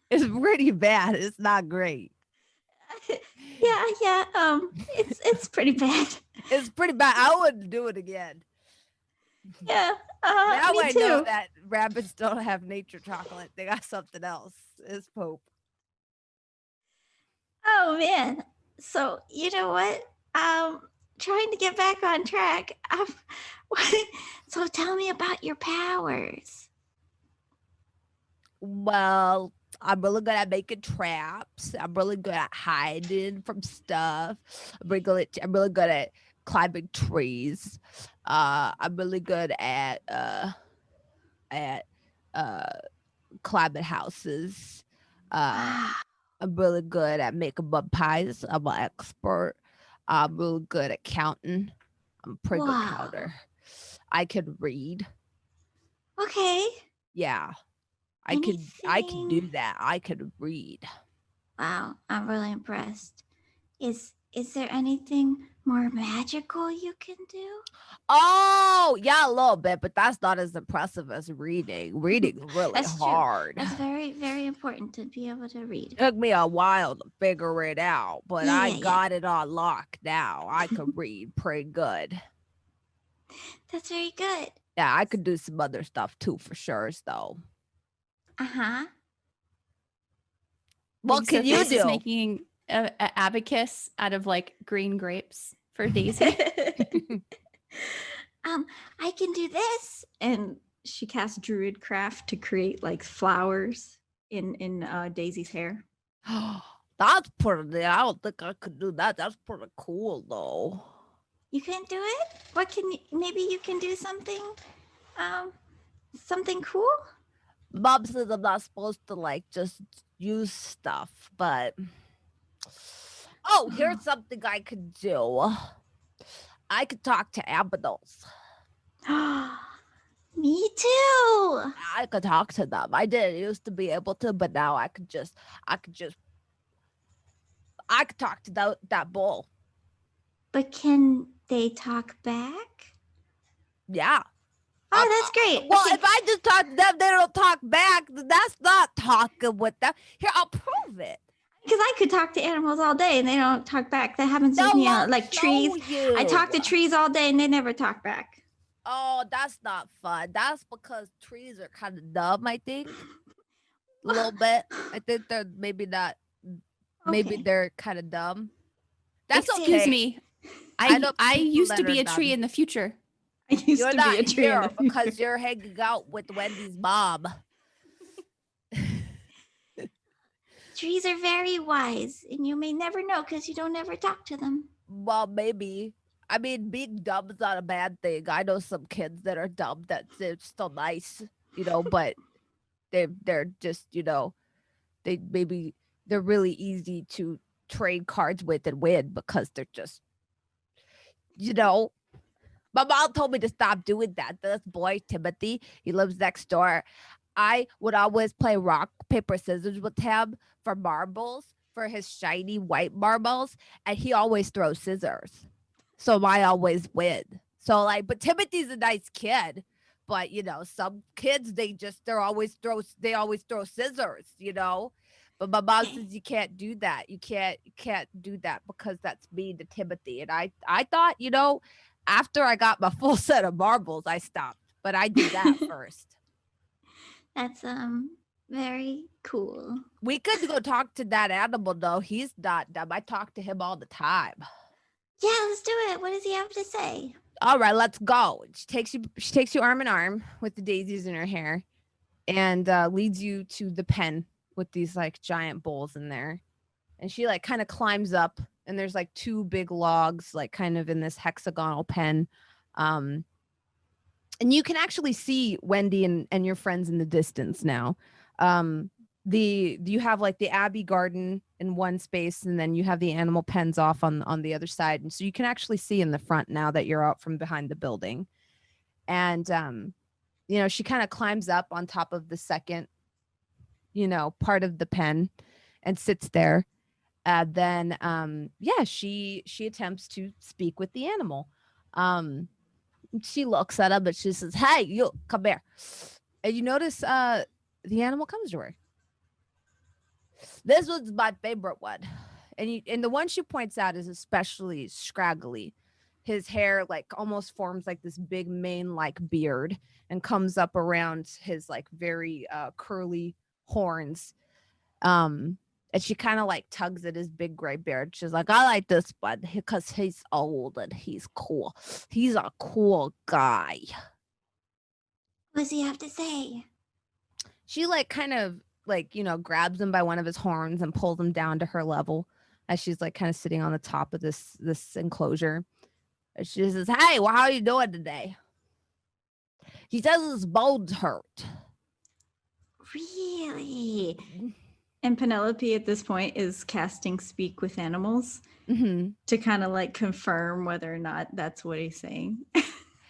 It's pretty bad. It's not great. Yeah. It's pretty bad. It's pretty bad. I wouldn't do it again. Yeah. Now me I too. know that rabbits don't have nature chocolate. They got something else. It's poop. Oh man. So you know what? Trying to get back on track. So tell me about your powers. Well, I'm really good at making traps. I'm really good at hiding from stuff. I'm really good at climbing trees. I'm really good at climbing houses. I'm really good at making mud pies. I'm an expert. I'm really good at counting. I'm a pretty good Wow. counter. I could read. Okay. Yeah. I could do Anything- that. I could read. Wow, I'm really impressed. Is there anything more magical you can do? Oh, yeah, a little bit, but that's not as impressive as reading. Reading is really That's true. hard. That's very, very important to be able to read. Took me a while to figure it out, but Yeah, I yeah, yeah. got it on lock now. I could read pretty good. That's very good. Yeah, I could do some other stuff too, for sure, though. Uh-huh. What can you Sophius is do? making an abacus out of like green grapes for Daisy. I can do this. And she casts Druidcraft to create like flowers in Daisy's hair. That's pretty. I don't think I could do that. That's pretty cool, though. You can do it? What can you, maybe you can do something something cool? Mom says I'm not supposed to like just use stuff, but oh, here's something I could do. I could talk to aminals. Me too. I could talk to them. I didn't used to be able to, but now I could talk to that bull. But can they talk back? Yeah. Oh, that's great. Well, Okay. if I just talk to them, they don't talk back. That's not talking with them. Here, I'll prove it. Because I could talk to animals all day and they don't talk back. That happens with me, I'll like show trees. I you. talk to trees all day and they never talk back. Oh, that's not fun. That's because trees are kind of dumb, I think. A little bit. I think they're maybe not. Maybe Okay. they're kind of dumb. That's Excuse okay. me. I know I people used to that be are a tree dumb. in the future. I used You're to not be a tree in here the future. because you're hanging out with Wendy's mom. Trees are very wise and you may never know because you don't ever talk to them. Well, maybe. I mean, being dumb is not a bad thing. I know some kids that are dumb that they're still nice, but they're just, they're really easy to trade cards with and win because they're just, My mom told me to stop doing that. This boy, Timothy, he lives next door. I would always play rock, paper, scissors with him for marbles, for his shiny white marbles, and he always throws scissors. So I always win. So but Timothy's a nice kid, but some kids they always throw scissors, But my mom says you can't do that. You can't do that because that's mean to Timothy. And I thought, after I got my full set of marbles, I stopped. But I did that first. That's very cool. We could go talk to that animal though. He's not dumb. I talk to him all the time. Yeah, let's do it. What does he have to say? All right, let's go. She takes you arm in arm with the daisies in her hair and leads you to the pen with these like giant bowls in there. And she like kind of climbs up and there's like two big logs like kind of in this hexagonal pen. And you can actually see Wendy and your friends in the distance now. You have like the Abbey garden in one space and then you have the animal pens off on the other side. And so you can actually see in the front now that you're out from behind the building. And, she kind of climbs up on top of the second, part of the pen and sits there. Then, she attempts to speak with the animal. She looks at him, but she says, "Hey, you come here." And you notice the animal comes to her. This was my favorite one. And the one she points out is especially scraggly. His hair like almost forms like this big mane like beard and comes up around his like very curly horns. And she kind of like tugs at his big gray beard. She's like, I like this one because he's old and he's cool. He's a cool guy. What does he have to say? She like kind of like, grabs him by one of his horns and pulls him down to her level as she's like kind of sitting on the top of this enclosure. And she says, "Hey, well, how are you doing today?" He says his bones hurt. Really? And Penelope at this point is casting Speak with Animals Mm-hmm. to kind of like confirm whether or not that's what he's saying.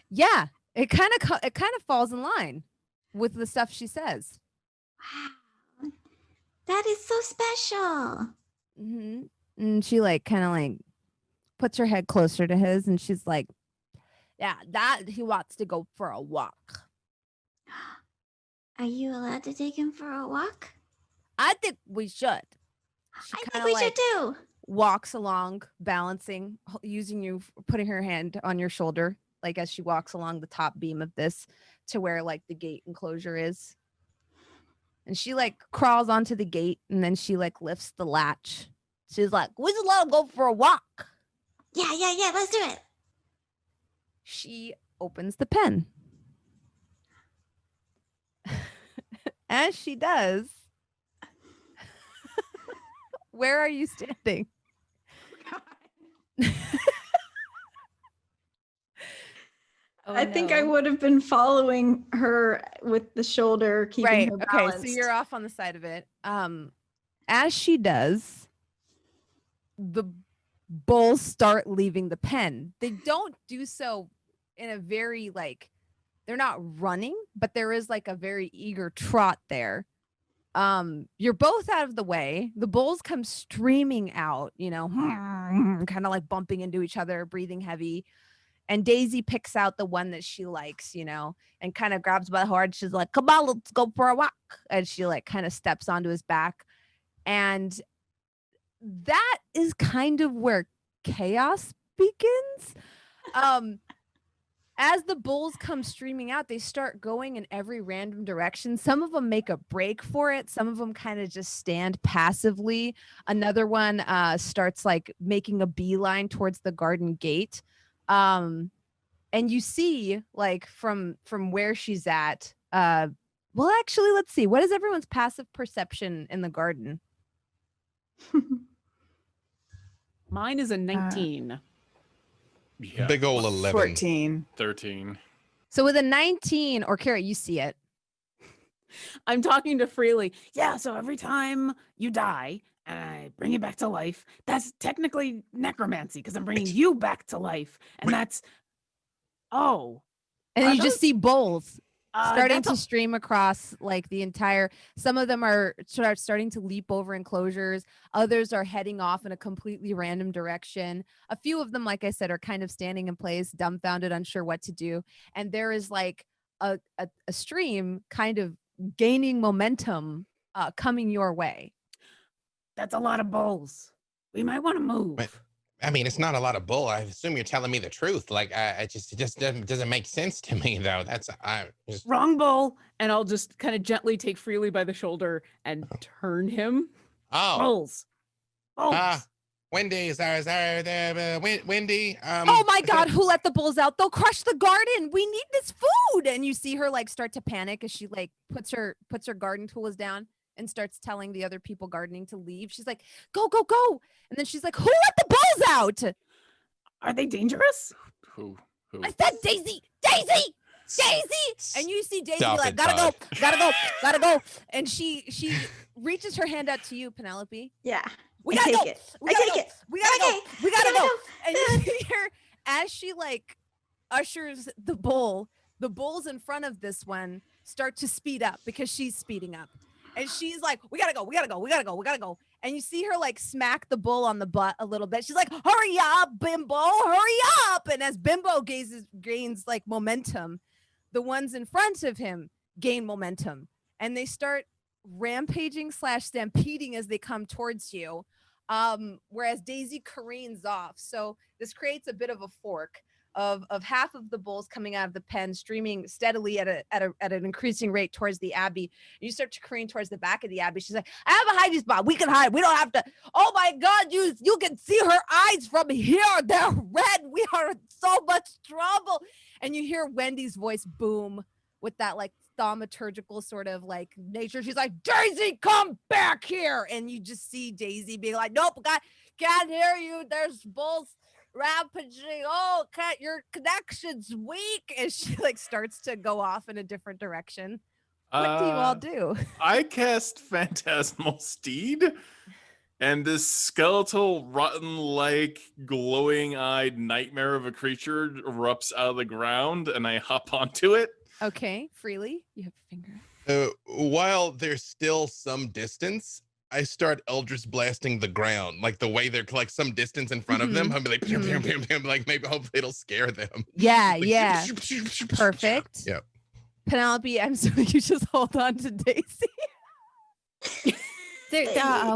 Yeah, it kind of falls in line with the stuff she says. Wow. That is so special. Mm-hmm. And she like kind of like puts her head closer to his, and she's like, "Yeah, that he wants to go for a walk. Are you allowed to take him for a walk? I think we should." She I think kinda, we like, should too. walks along, balancing, using you, putting her hand on your shoulder, like as she walks along the top beam of this to where like the gate enclosure is. And she like crawls onto the gate, and then she like lifts the latch. She's like, "We just let him go for a walk." Yeah. Let's do it. She opens the pen. As she does, where are you standing? Oh, I think I no. would have been following her with the shoulder, keeping Right. her Okay. balanced. So you're off on the side of it. As she does, the bulls start leaving the pen. They don't do so in a very like, they're not running, but there is like a very eager trot there. You're both out of the way. The bulls come streaming out, you know, kind of like bumping into each other, breathing heavy. And Daisy picks out the one that she likes, you know, and kind of grabs by the horn. She's like, "Come on, let's go for a walk." And she like kind of steps onto his back. And that is kind of where chaos begins. As the bulls come streaming out, they start going in every random direction. Some of them make a break for it. Some of them kind of just stand passively. Another one starts like making a beeline towards the garden gate. And you see like from where she's at, well, actually, let's see. What is everyone's passive perception in the garden? Mine is a 19. Yeah. Big ol' 11. 14. 13. So with a 19, or Kara, you see it. I'm talking to Freely. Yeah, so every time you die and I bring you back to life, that's technically necromancy because I'm bringing you back to life. And that's, And then Are you just those- see bulls starting that's to a- stream across like the entire, some of them are starting to leap over enclosures. Others are heading off in a completely random direction. A few of them, like I said, are kind of standing in place, dumbfounded, unsure what to do. And there is like a stream kind of gaining momentum coming your way. that's a lot of bulls. We might want to move. But- I mean, it's not a lot of bull. I assume you're telling me the truth. Like, it just doesn't make sense to me, though. That's I just Wrong bull. And I'll just kind of gently take Freely by the shoulder and turn him. oh. Bulls. Bulls. Wendy, is there Wendy? Oh my God, who let the bulls out? They'll crush the garden. We need this food. And you see her like start to panic as she like puts her garden tools down and starts telling the other people gardening to leave. She's like, "Go, go, go." And then she's like, "Who let the bulls out?" Are they dangerous? Who? I said Daisy. And you see Daisy Stop like, it, gotta go. And she reaches her hand out to you, Penelope. Yeah. We I gotta take go. it. We I gotta take go. it. We gotta go. Okay, We gotta gotta go. go. And you see her as she like ushers the bulls in front of this one start to speed up because she's speeding up. And she's like, we gotta go. And you see her like smack the bull on the butt a little bit. She's like, "Hurry up, Bimbo, hurry up." And as Bimbo gains like momentum, the ones in front of him gain momentum. And they start rampaging / stampeding as they come towards you. Whereas Daisy careens off. So this creates a bit of a fork of half of the bulls coming out of the pen, streaming steadily at an increasing rate towards the Abbey. You start to careen towards the back of the Abbey. She's like, "I have a hiding spot. We can hide. We don't have to." Oh my God, you can see her eyes from here. They're red. We are in so much trouble. And you hear Wendy's voice boom with that like thaumaturgical sort of like nature. She's like, "Daisy, come back here." And you just see Daisy being like, "Nope, God, can't hear you. There's bulls rampaging. Oh, your connection's weak." And she like starts to go off in a different direction. What do you all do? I cast Phantasmal Steed, and this skeletal, rotten-like, glowing-eyed nightmare of a creature erupts out of the ground, and I hop onto it. Okay, freely. You have your finger. While there's still some distance, I start Eldritch blasting the ground, like the way they're like some distance in front of them. I'll be like, pew, pew, pew, pew, like maybe hopefully it'll scare them. Yeah, Like, yeah. Perfect. Yep. Penelope, I'm sorry, you just hold on to Daisy.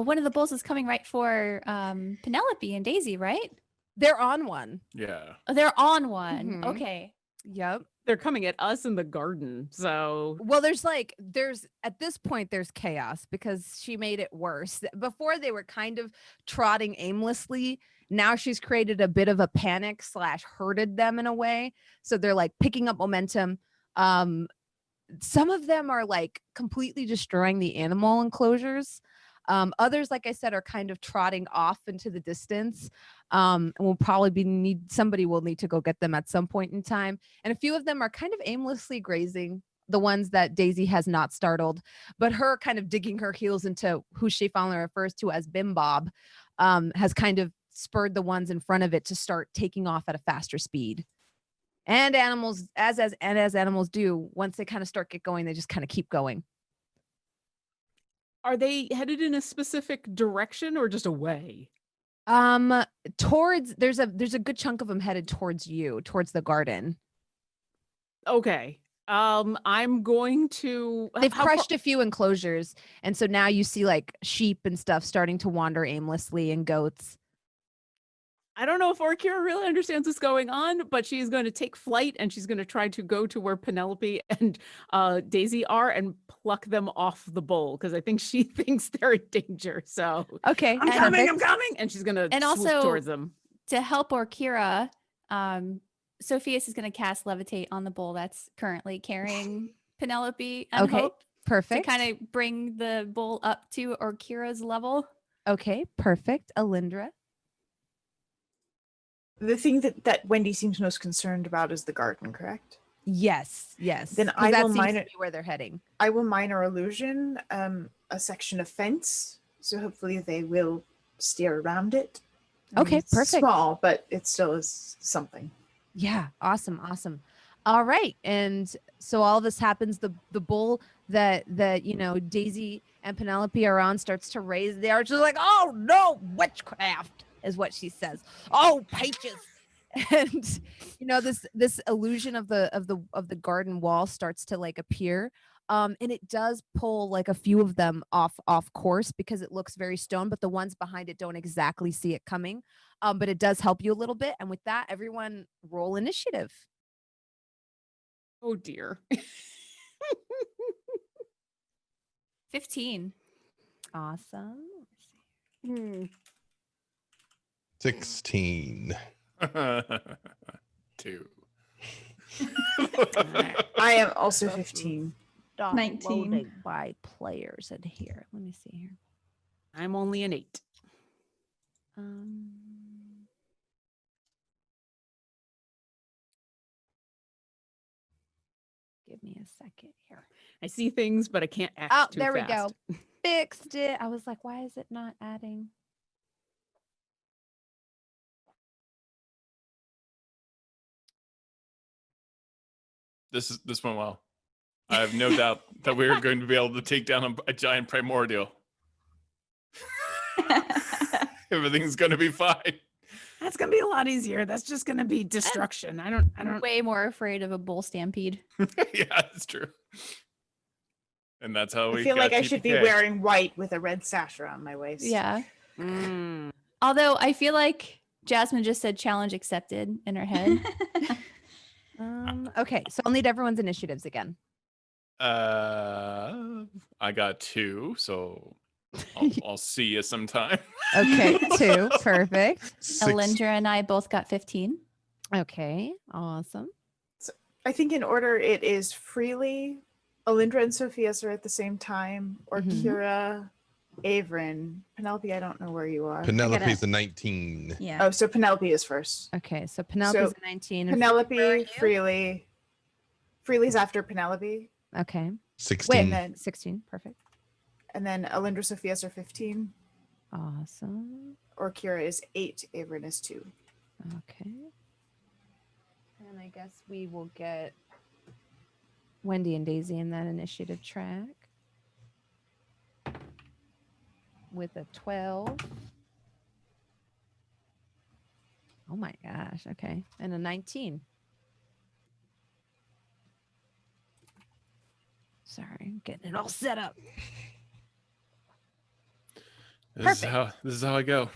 One of the bulls is coming right for Penelope and Daisy, right? They're on one. Yeah. Oh, they're on one. Mhm. Okay. Yep. They're coming at us in the garden. So Well, there's at this point there's chaos because she made it worse. Before they were kind of trotting aimlessly. Now she's created a bit of a panic / herded them in a way. So they're like picking up momentum. Some of them are like completely destroying the animal enclosures. Others, like I said, are kind of trotting off into the distance. And somebody will need to go get them at some point in time. And a few of them are kind of aimlessly grazing, the ones that Daisy has not startled, but her kind of digging her heels into who she finally refers to as Bim Bob, has kind of spurred the ones in front of it to start taking off at a faster speed. And animals, as animals do, once they kind of get going, they just kind of keep going. are they headed in a specific direction or just away? There's a good chunk of them headed towards you, towards the garden. Okay. I'm going to. They've crushed a few enclosures, and so now you see like sheep and stuff starting to wander aimlessly, and goats. I don't know if Orkira really understands what's going on, but she's going to take flight and she's going to try to go to where Penelope and Daisy are and pluck them off the bowl because I think she thinks they're in danger. So Okay, I'm coming, and she's going to also towards them. To help Orkira, Sofieus is going to cast Levitate on the bull that's currently carrying Penelope and Okay, Hope perfect. to kind of bring the bull up to Orkira's level. Okay, perfect. Alyndra. The thing that Wendy seems most concerned about is the garden, correct? Yes. Then 'Cause I that will seems to minor- be where they're heading. I will minor illusion a section of fence, so hopefully they will steer around it. I mean, Okay, it's perfect. small, but it still is something. Yeah, awesome. All right, and so all this happens. The bull that Daisy and Penelope are on starts to raise the arches, like, oh no, witchcraft is what she says. Oh, pages. And this illusion of the garden wall starts to like appear. And it does pull like a few of them off course because it looks very stone, but the ones behind it don't exactly see it coming. But it does help you a little bit. And with that, everyone roll initiative. Oh dear. 15. Awesome. 16. 2. I am also 15. 19. Loading by players in here. Let me see here. I'm only an 8. Give me a second here. I see things, but I can't act Oh, too there we fast. go. Fixed it. I was like, why is it not adding? This went well. I have no doubt that we're going to be able to take down a giant primordial. Everything's going to be fine. That's gonna be a lot easier. That's just gonna be destruction. I don't. I'm way more afraid of a bull stampede. Yeah, that's true. And that's how we I feel like I should be TPK. wearing white with a red sash around my waist. Yeah. Mm. Although I feel like Jasmine just said challenge accepted in her head. Okay, so I'll need everyone's initiatives again. I got 2, so I'll see you sometime. Okay, 2. Perfect. Alyndra and I both got 15. Okay, awesome. I think in order it is freely. Alyndra and Sofieus are at the same time. Orkira, Avren, Penelope. I don't know where you are. Penelope's a 19. Yeah. Oh, so Penelope is first. Okay, so Penelope's So, a 19. and Penelope, where are you? Freely's after Penelope. Okay. 16. And then 16. Perfect. Alyndra, Sofieus are 15. Awesome. Orkira is 8. Avren is 2. Okay. And I guess we will get Wendy and Daisy in that initiative track with a 12. Oh my gosh. Okay. And a 19. Sorry, I'm getting it all set up. This is how I go.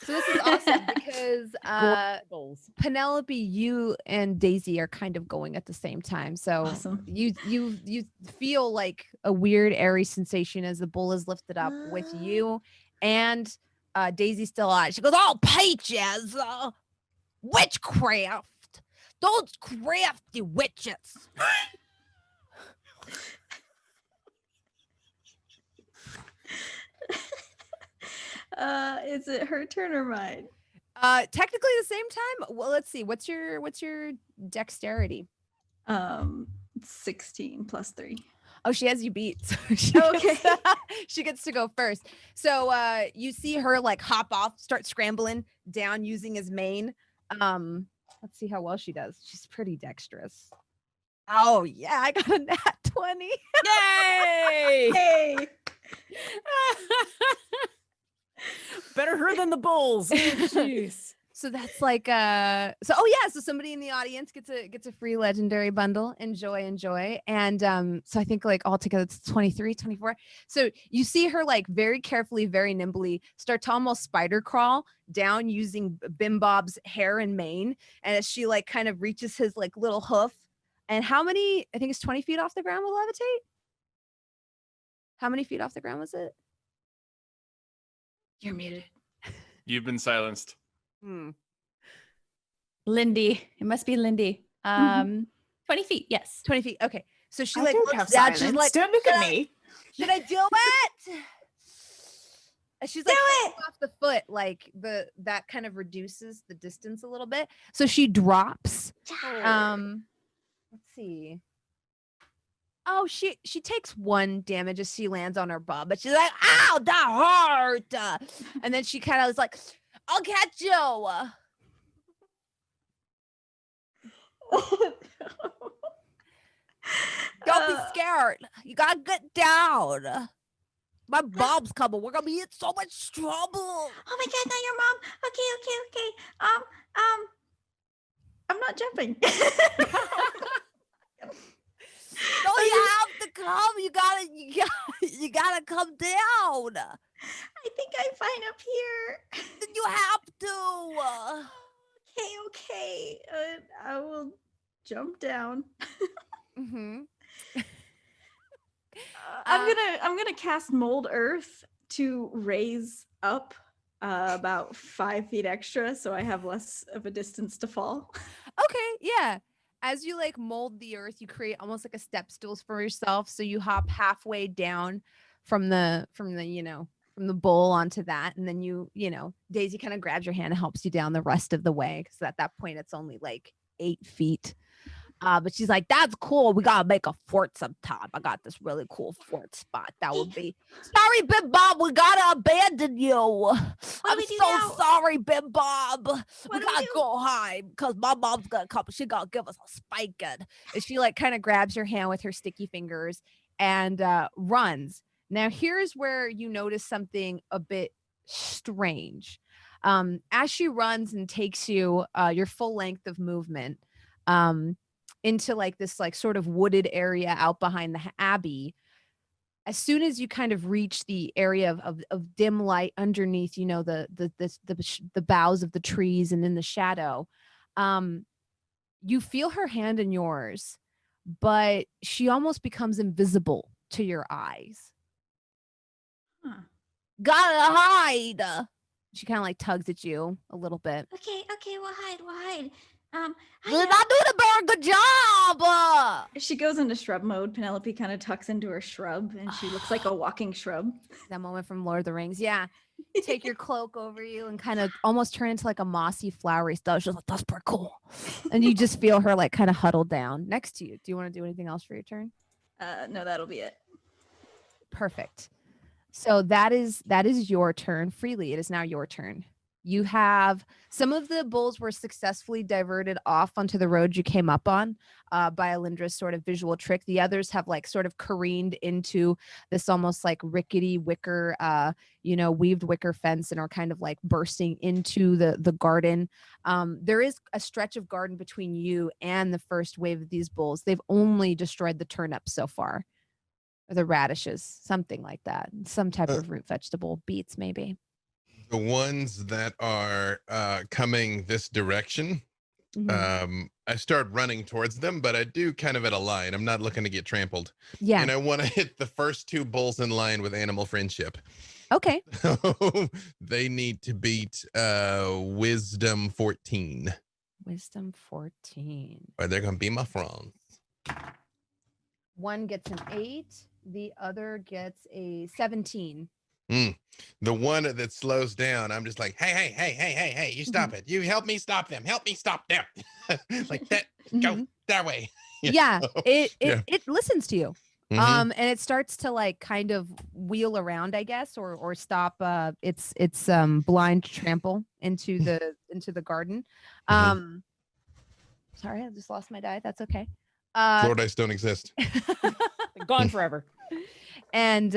So this is awesome because Penelope, you and Daisy are kind of going at the same time. So Awesome. you feel like a weird airy sensation as the bull is lifted up with you, and Daisy's still on. She goes, "Oh, pages, witchcraft, those crafty witches." Is it her turn or mine? Technically the same time. Well, let's see. What's your dexterity? 16 plus 3. Oh, she has you beat. So she gets to go first. So you see her like hop off, start scrambling down using his mane. Let's see how well she does. She's pretty dexterous. Oh yeah, I got a nat 20. Yay! Hey! Better her than the bulls. Oh, jeez. So that's like so somebody in the audience gets a free legendary bundle. Enjoy. And so I think like altogether it's 23, 24. So you see her like very carefully, very nimbly start to almost spider crawl down using Bim Bob's hair and mane. And as she like kind of reaches his like little hoof, and how many, I think it's 20 feet off the ground will levitate? How many feet off the ground was it? You're muted. You've been silenced. Lindy. It must be Lindy. 20 feet. Yes. 20 feet. Okay. So she I like don't have looks down. She's silence. like, Don't look at me. should I do it? And she's like Do it! off the foot, like that kind of reduces the distance a little bit. So she drops. Let's see. Oh, she takes 1 damage as she lands on her bum, but she's like, "Ow, that hurt!" And then she kind of is like, "I'll catch you." Don't be scared. You gotta get down. My mom's coming. We're gonna be in so much trouble. Oh my god, not your mom. Okay. I'm not jumping. No, you have to come. You gotta come down. I think I'm fine up here. You have to. Okay. I will jump down. Mm-hmm. I'm gonna cast Mold Earth to raise up about 5 feet extra, so I have less of a distance to fall. Okay, yeah. As you like mold the earth, you create almost like a step stools for yourself. So you hop halfway down from the bowl onto that, and then you Daisy kind of grabs your hand and helps you down the rest of the way, because at that point it's only like 8 feet. But she's like, "That's cool. We gotta make a fort sometime. I got this really cool fort spot. That would be sorry, Bim Bob. We gotta abandon you. I'm so sorry, Bim Bob. We gotta go hide because my mom's gonna come. She gonna give us a spanking." And she like kind of grabs your hand with her sticky fingers and runs. Now here's where you notice something a bit strange. As she runs and takes you your full length of movement, into like this like sort of wooded area out behind the abbey. As soon as you kind of reach the area of dim light underneath, the boughs of the trees and in the shadow, you feel her hand in yours, but she almost becomes invisible to your eyes. Huh. Gotta hide. She kind of like tugs at you a little bit. Okay, we'll hide. You're not doing a very good job. She goes into shrub mode. Penelope kind of tucks into her shrub, and she looks like a walking shrub. That moment from Lord of the Rings. Yeah. Take your cloak over you and kind of almost turn into like a mossy, flowery stuff. She's like, "That's pretty cool." And you just feel her like kind of huddled down next to you. Do you want to do anything else for your turn? No, that'll be it. Perfect. So that is your turn. Freely, it is now your turn. You have some of the bulls were successfully diverted off onto the road you came up on by Alyndra's sort of visual trick. The others have like sort of careened into this almost like rickety wicker, weaved wicker fence and are kind of like bursting into the garden. There is a stretch of garden between you and the first wave of these bulls. They've only destroyed the turnips so far, or the radishes, something like that. Some type of root vegetable, beets maybe. The ones that are coming this direction, I start running towards them, but I do kind of at a line. I'm not looking to get trampled. Yeah. And I want to hit the first two bulls in line with animal friendship. Okay. They need to beat wisdom 14. Wisdom 14. Or they're going to be my friends. One gets an 8. The other gets a 17. The one that slows down, I'm just like, hey, you stop it. You help me stop them. Help me stop them. Like that. Go that way. Yeah. It listens to you. Mhm. And it starts to like kind of wheel around, I guess, or stop its blind trample into the garden. Sorry, I just lost my die. That's okay. Floor dice don't exist. Gone forever. And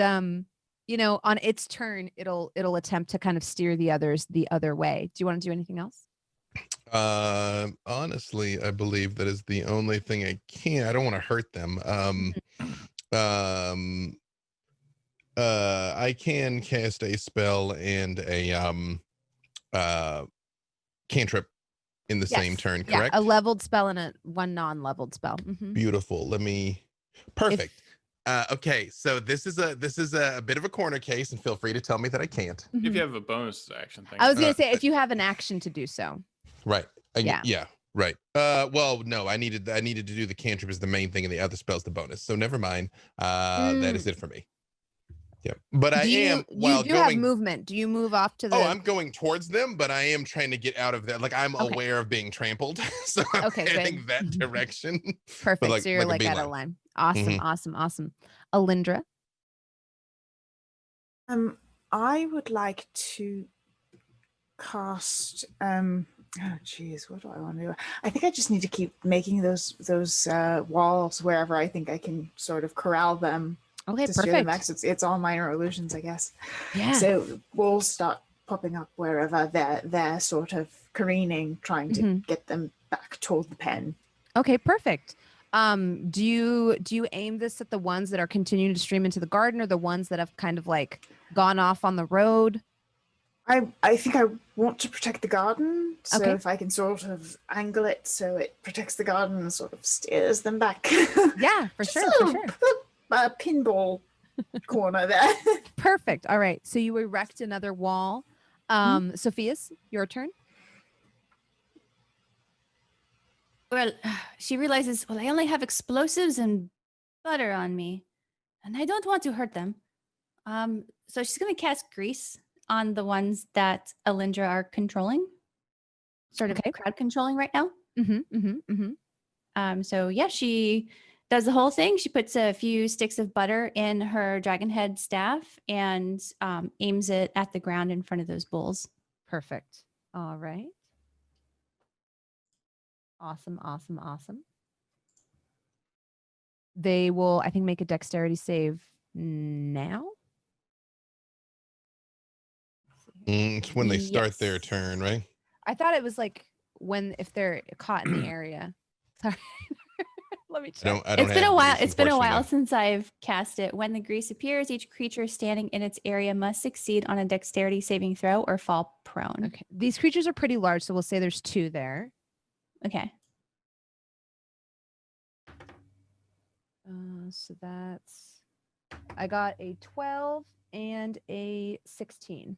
on its turn, it'll attempt to kind of steer the others the other way. Do you want to do anything else? Honestly, I believe that is the only thing I can. I don't want to hurt them. I can cast a spell and a cantrip in the same turn, correct? Yeah, a leveled spell and one non-leveled spell. Beautiful. Perfect. Okay, so this is a bit of a corner case, and feel free to tell me that I can't. If you have a bonus action thing. I was gonna say if you have an action to do so. Right. Yeah. Right. Well, no, I needed to do the cantrip as the main thing, and the other spell's the bonus. So never mind. That is it for me. Yeah. But You have movement. Do you move off to the? Oh, I'm going towards them, but I am trying to get out of that. Like I'm aware of being trampled, so I'm heading that direction. Perfect. So you're like at a line. Awesome. Awesome. Alyndra. I would like to cast. Oh, geez, what do I want to do? I think I just need to keep making those walls wherever I think I can sort of corral them. Okay, to steer them back. So it's all minor illusions, I guess. Yeah. So walls start popping up wherever they're sort of careening, trying to get them back toward the pen. Okay, perfect. Do you aim this at the ones that are continuing to stream into the garden, or the ones that have kind of like gone off on the road? I think I want to protect the garden, so Okay. if I can sort of angle it so it protects the garden and sort of steers them back. Yeah, for Just sure. a little pinball corner there. Perfect. All right. So you erect another wall. Sofieus, your turn. Well, she realizes, I only have explosives and butter on me, and I don't want to hurt them. So she's going to cast grease on the ones that Alyndra are controlling, sort of crowd controlling right now. So yeah, she does the whole thing. She puts a few sticks of butter in her dragon head staff and aims it at the ground in front of those bulls. Perfect. All right. Awesome. They will, I think, make a dexterity save now. It's when they start their turn, right? I thought it was like if they're caught in the area. Sorry. Let me check. It's been a while. It's been a while since I've cast it. When the grease appears, each creature standing in its area must succeed on a dexterity saving throw or fall prone. Okay. These creatures are pretty large, so we'll say there's 2 there. Okay. So that's, I got a 12 and a 16.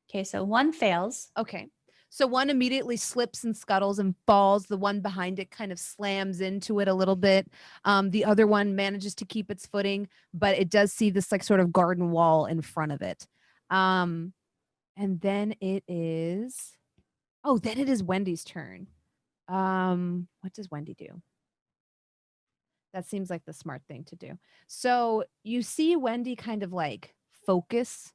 Okay, so one fails. Okay. So one immediately slips and scuttles and falls. The one behind it kind of slams into it a little bit. The other one manages to keep its footing, but it does see this like sort of garden wall in front of it. And then it is Wendy's turn. What does Wendy do? That seems like the smart thing to do. So you see Wendy kind of like focus.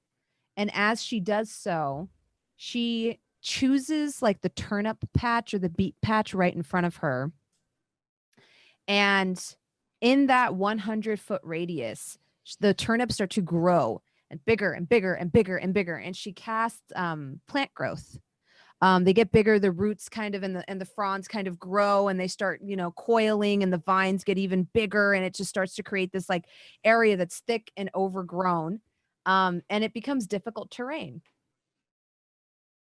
And as she does so, she chooses like the turnip patch or the beet patch right in front of her. And in that 100-foot radius, the turnips start to grow and bigger and bigger and bigger and bigger. And she casts plant growth. They get bigger, the roots kind of and the fronds kind of grow, and they start, coiling, and the vines get even bigger, and it just starts to create this like area that's thick and overgrown. And it becomes difficult terrain.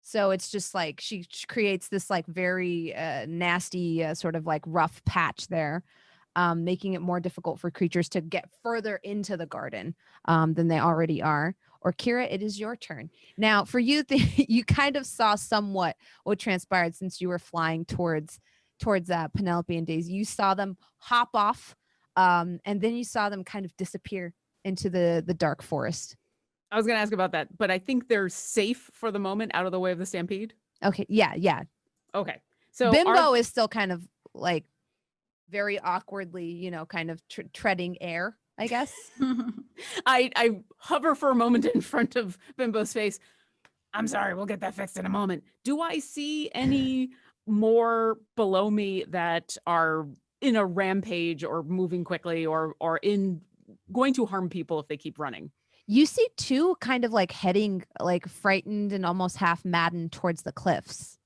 So it's just like she creates this like very nasty sort of like rough patch there, making it more difficult for creatures to get further into the garden than they already are. Orkira, it is your turn. Now, for you, you kind of saw somewhat what transpired since you were flying towards Penelope and Daisy. You saw them hop off, and then you saw them kind of disappear into the dark forest. I was going to ask about that, but I think they're safe for the moment, out of the way of the stampede. Okay, yeah. Okay, so Bimbo is still kind of like very awkwardly, kind of treading air, I guess. I hover for a moment in front of Bimbo's face. I'm sorry, we'll get that fixed in a moment. Do I see any more below me that are in a rampage or moving quickly or in going to harm people if they keep running? You see two kind of like heading like frightened and almost half maddened towards the cliffs.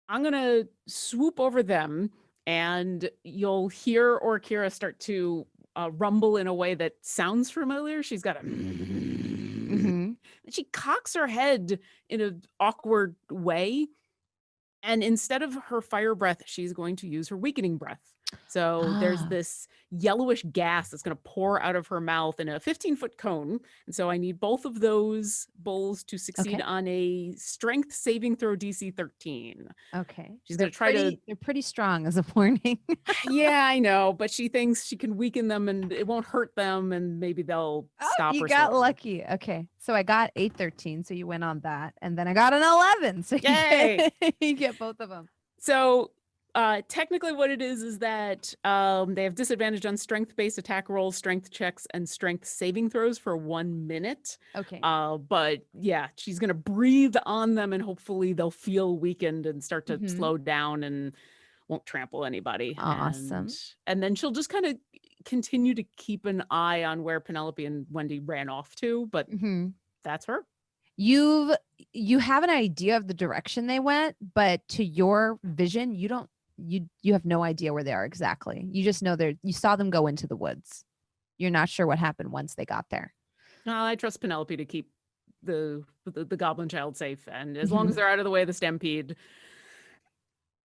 I'm going to swoop over them, and you'll hear Orkira start to rumble in a way that sounds familiar. She's got a... Mm-hmm. She cocks her head in an awkward way. And instead of her fire breath, she's going to use her weakening breath. So there's this yellowish gas that's going to pour out of her mouth in a 15-foot cone. And so I need both of those bulls to succeed on a strength saving throw DC 13. Okay. She's going to try to... They're pretty strong as a warning. Yeah, I know. But she thinks she can weaken them and it won't hurt them. And maybe they'll stop her. You got lucky. Okay. So I got 813. So you went on that. And then I got an 11. So you get both of them. So... technically what it is that they have disadvantage on strength-based attack rolls, strength checks, and strength saving throws for 1 minute. Okay. But yeah, she's going to breathe on them and hopefully they'll feel weakened and start to slow down and won't trample anybody. Awesome. And then she'll just kind of continue to keep an eye on where Penelope and Wendy ran off to, but that's her. You have an idea of the direction they went, but to your vision, you have no idea where they are exactly. You just know you saw them go into the woods. You're not sure what happened once they got there. I trust Penelope to keep the goblin child safe. And as long as they're out of the way of the stampede,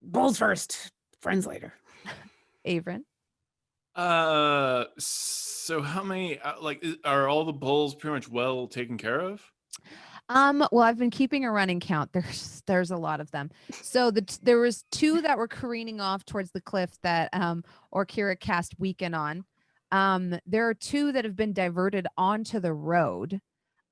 bulls first, friends later. Avren. So how many, are all the bulls pretty much well taken care of? Well, I've been keeping a running count. There's a lot of them. So there was 2 that were careening off towards the cliff that Orkira cast weaken on. There are 2 that have been diverted onto the road.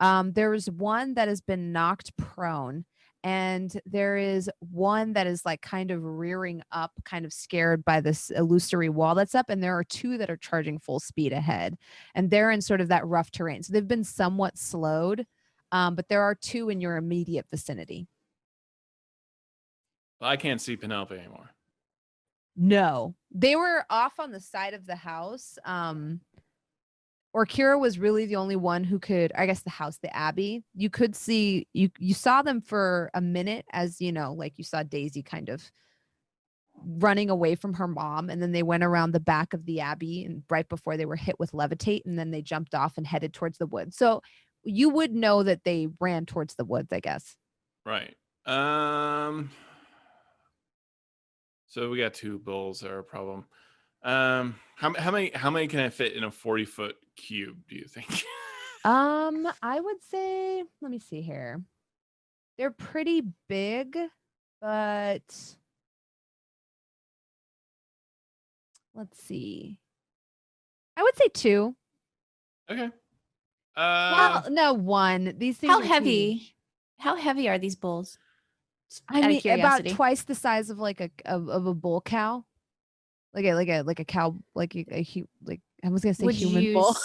There is 1 that has been knocked prone, and there is 1 that is like kind of rearing up, kind of scared by this illusory wall that's up, and there are 2 that are charging full speed ahead, and they're in sort of that rough terrain. So they've been somewhat slowed. But there are 2 in your immediate vicinity. I can't see Penelope anymore. No, they were off on the side of the house. Orkira was really the only one who could, I guess, the Abbey. You could see, you saw them for a minute as, like you saw Daisy kind of running away from her mom. And then they went around the back of the Abbey and right before they were hit with levitate. And then they jumped off and headed towards the woods. So you would know that they ran towards the woods, I guess. Right. So we got 2 bulls that are a problem. How many can I fit in a 40-foot cube, do you think? I would say, let me see here. They're pretty big, but let's see. I would say 2. Okay. Well, no, 1. These things. How heavy? How heavy are these bulls? I mean, about twice the size of like a bull cow. like a cow, like I was gonna say Would human you bull.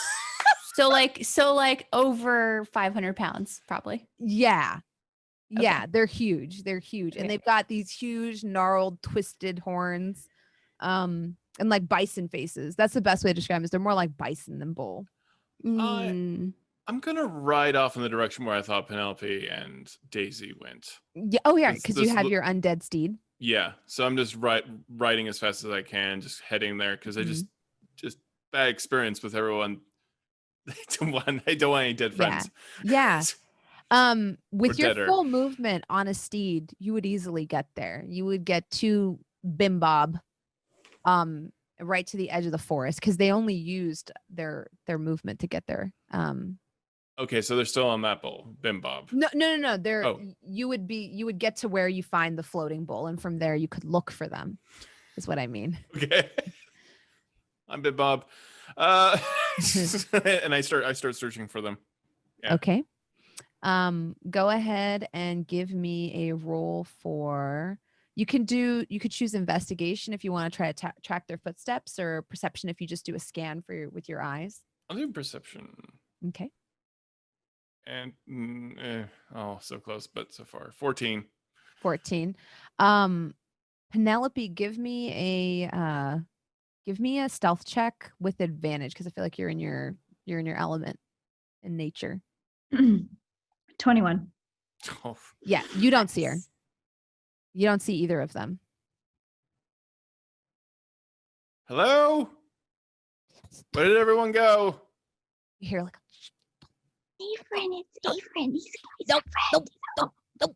so like over 500 pounds, probably. Yeah. Yeah, Okay. they're huge. They're huge. And Okay. they've got these huge, gnarled, twisted horns. And like bison faces. That's the best way to describe them, is they're more like bison than bull. Mm. I'm gonna ride off in the direction where I thought Penelope and Daisy went. Yeah. Oh yeah, It's because you this have lo- your undead steed. Yeah, so I'm just riding as fast as I can, just heading there because I just bad experience with everyone. I don't want any dead friends. Yeah. With your deader. full movement on a steed, you would easily get there. You would get to Bimbob, right to the edge of the forest, because they only used their movement to get there. Okay, so they're still on that bull, Bimbob. No. They're Oh. you would get to where you find the floating bull, and from there you could look for them. Is what I mean. Okay. I'm Bimbob. And I start searching for them. Yeah. Okay. Go ahead and give me a roll for. You could choose investigation if you want to try to track their footsteps, or perception if you just do a scan with your eyes. I'll do perception. Okay. And so close, but so far 14. 14. Penelope, give me a stealth check with advantage, because I feel like you're in your element in nature. 21. Oh, Yeah, you don't see her. You don't see either of them. hello? Where did everyone go? You hear like, Avren, it's Avren. He's our friend. nope.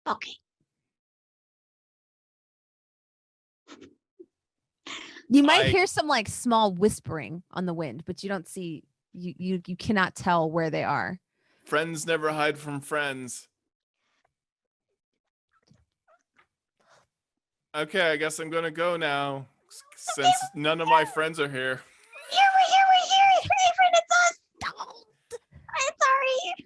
Okay. You might I- hear some like small whispering on the wind, but you don't see. You cannot tell where they are. Friends never hide from friends. Okay, I guess I'm gonna go now, since none of my friends are here. We're here. Avren, it's us. Don't. I'm sorry.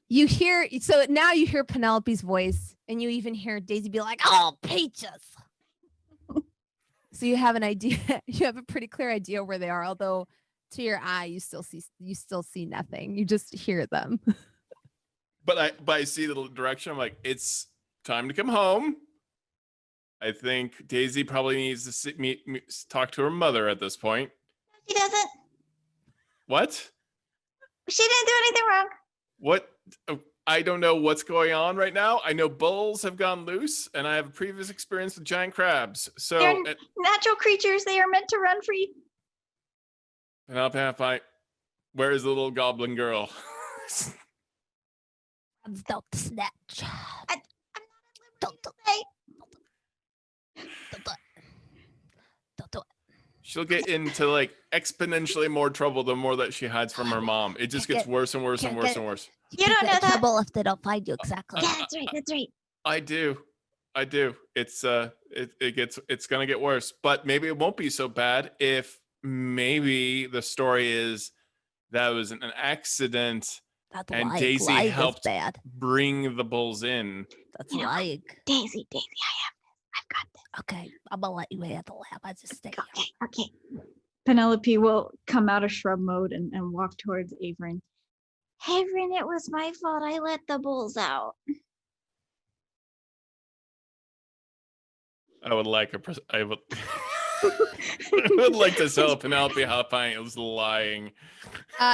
You hear, so now you hear Penelope's voice, and you even hear Daisy be like, "Oh, peaches." So you have an idea. You have a pretty clear idea where they are, although to your eye, you still see nothing. You just hear them. But I see the direction. I'm like, it's time to come home. I think Daisy probably needs to talk to her mother at this point. She doesn't. What? She didn't do anything wrong. What? I don't know what's going on right now. I know bulls have gone loose, and I have a previous experience with giant crabs. So, They're natural creatures. They are meant to run free. Penelope, where is the little goblin girl? Don't snatch. I'm not at liberty to say. Don't do it. She'll get into like exponentially more trouble the more that she hides from her mom. It just gets worse and worse and worse and worse. You don't know that. Trouble if they don't find you exactly. Yeah, that's right. That's right. I do. It's it's gonna get worse, but maybe it won't be so bad if maybe the story is that it was an accident and Daisy helped bring the bulls in. That's You know, lying. Daisy, I have this. I've got this. Okay, I'm gonna let you handle it. I just stay. Okay. Penelope will come out of shrub mode and walk towards Avren. Avren, it was my fault. I let the bulls out. I would like I would I would like to tell Penelope how I was lying.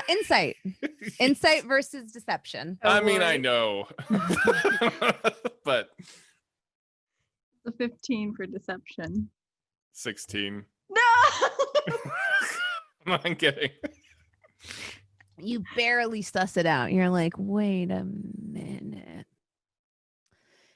Insight. Insight versus deception. I mean, I know. But The 15 for deception. 16. No. I'm kidding. You barely suss it out. You're like, wait a minute.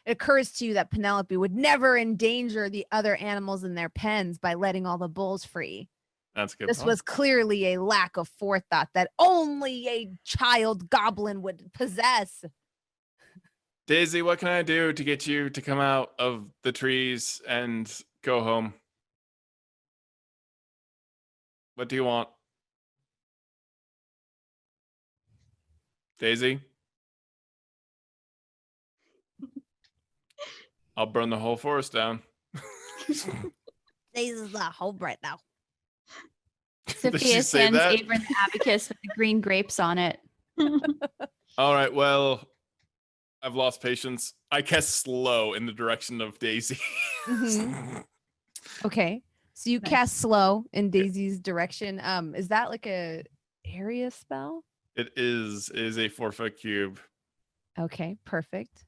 It occurs to you that Penelope would never endanger the other animals in their pens by letting all the bulls free. That's a good. This point. was clearly a lack of forethought that only a child goblin would possess. Daisy, what can I do to get you to come out of the trees and go home? What do you want? Daisy? I'll burn the whole forest down. This is the whole right now. Did she Sofieus say hands that? Avren the abacus with the green grapes on it. All right, well, I've lost patience. I cast slow in the direction of Daisy. Mhm. Okay. So you Nice. cast slow in Daisy's direction. Is that like a area spell? It is a 4-foot cube. Okay, perfect.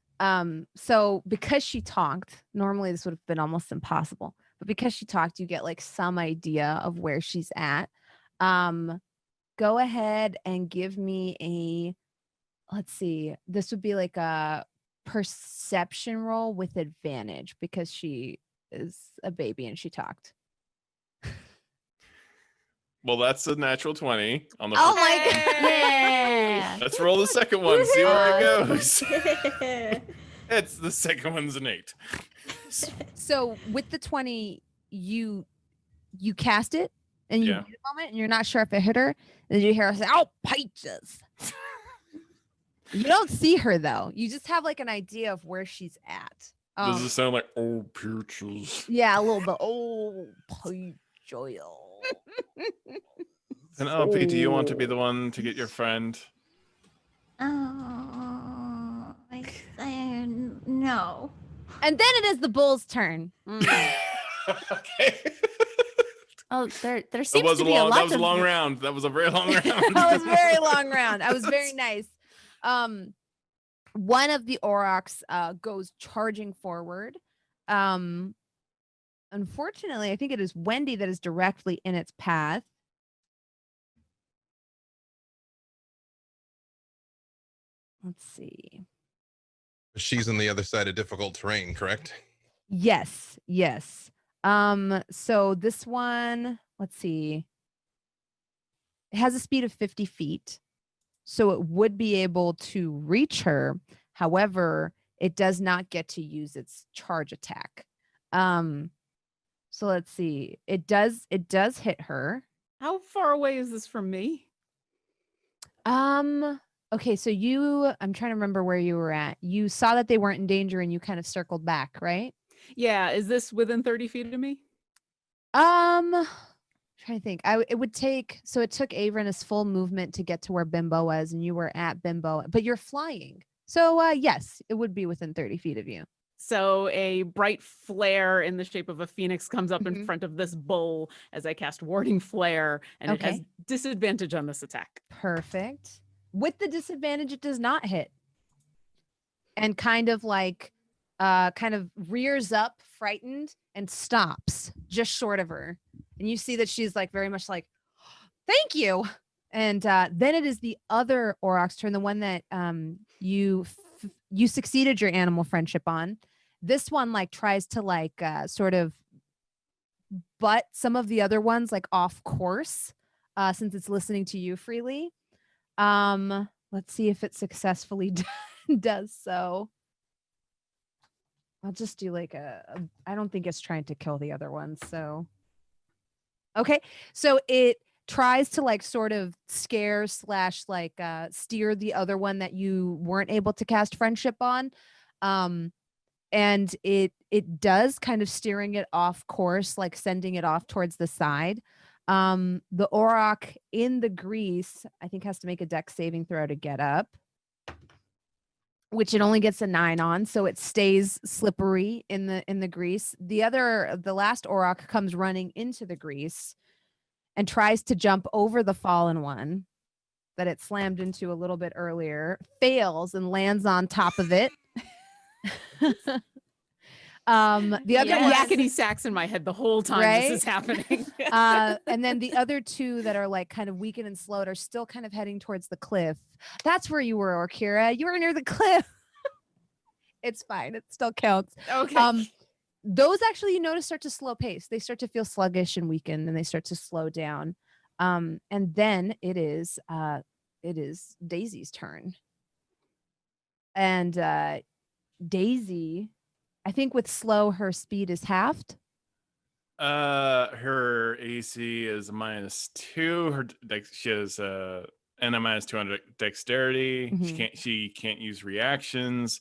So because she talked, normally this would have been almost impossible, but because she talked, you get like some idea of where she's at. Go ahead and give me let's see, this would be like a perception roll with advantage because she is a baby and she talked. Well, that's a natural 20 on the Oh first my one. god! Yeah. Let's roll the second one, see where it goes. Yeah. It's the second one's an 8. So with the 20, you cast it and you Yeah. wait a moment and you're not sure if it hit her. And then you hear her say, "Oh, peaches." You don't see her though. You just have like an idea of where she's at. Does it sound like, oh, peaches? Yeah, a little bit. Oh, peach oil. Penelope, do you want to be the one to get your friend? Oh, no. And then it is the bull's turn. Okay. Oh, there That seems was to a be long. a lot That was a of long round. That was a very long round. That was a very long round. That was very nice. One of the aurochs goes charging forward. Unfortunately, I think it is Wendy that is directly in its path. Let's see. She's on the other side of difficult terrain, correct? Yes, yes. So this one, let's see. It has a speed of 50 feet. So it would be able to reach her. However, it does not get to use its charge attack. So let's see. It does hit her. How far away is this from me? Okay, so I'm trying to remember where you were at. You saw that they weren't in danger and you kind of circled back, right? Yeah, is this within 30 feet of me? Trying to think. It would take, so it took Avren his full movement to get to where Bimbo was, and you were at Bimbo, but you're flying. So yes, it would be within 30 feet of you. So a bright flare in the shape of a phoenix comes up in Mhm. front of this bull as I cast Warding Flare, and it has Okay. disadvantage on this attack. Perfect. With the disadvantage, it does not hit. And kind of rears up, frightened, and stops just short of her. And you see that she's like very much like, "Thank you." And then it is the other auroch's turn, the one that you succeeded your animal friendship on. This one like tries to sort of butt some of the other ones like off course since it's listening to you freely. Let's see if it successfully does so. I'll just do like I don't think it's trying to kill the other ones. So, okay. So it tries to like sort of scare / steer the other one that you weren't able to cast friendship on. And it does, kind of steering it off course, like sending it off towards the side. The auroch in the grease, I think, has to make a dex saving throw to get up, which it only gets a 9 on, so it stays slippery in the grease. The last auroch comes running into the grease and tries to jump over the fallen one that it slammed into a little bit earlier, fails and lands on top of it. The other one, Yakety sax in my head the whole time Right? this is happening. and then the other two that are like kind of weakened and slowed are still kind of heading towards the cliff. That's where you were, Orkira. You were near the cliff. It's fine. It still counts. Okay. Those actually, you notice, start to slow pace. They start to feel sluggish and weakened, and they start to slow down. And then it is Daisy's turn. And Daisy, I think with slow, her speed is halved. Her AC is -2. She has and a -200 dexterity. Mhm. She can't use reactions.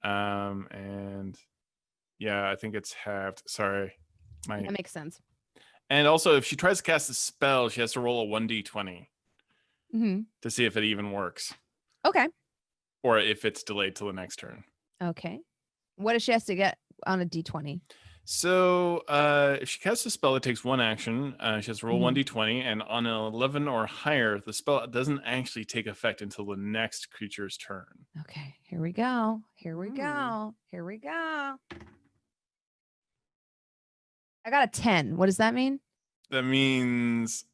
And yeah, I think it's halved. Sorry. That makes sense. And also, if she tries to cast a spell, she has to roll a 1d20 to see if it even works. Okay. Or if it's delayed till the next turn. Okay. What does she has to get on a d20? So if she casts a spell, it takes one action. She has to roll 1d20, and on an 11 or higher, the spell doesn't actually take effect until the next creature's turn. Okay, here we go. Here we go. Here we go. I got a 10. What does that mean? That means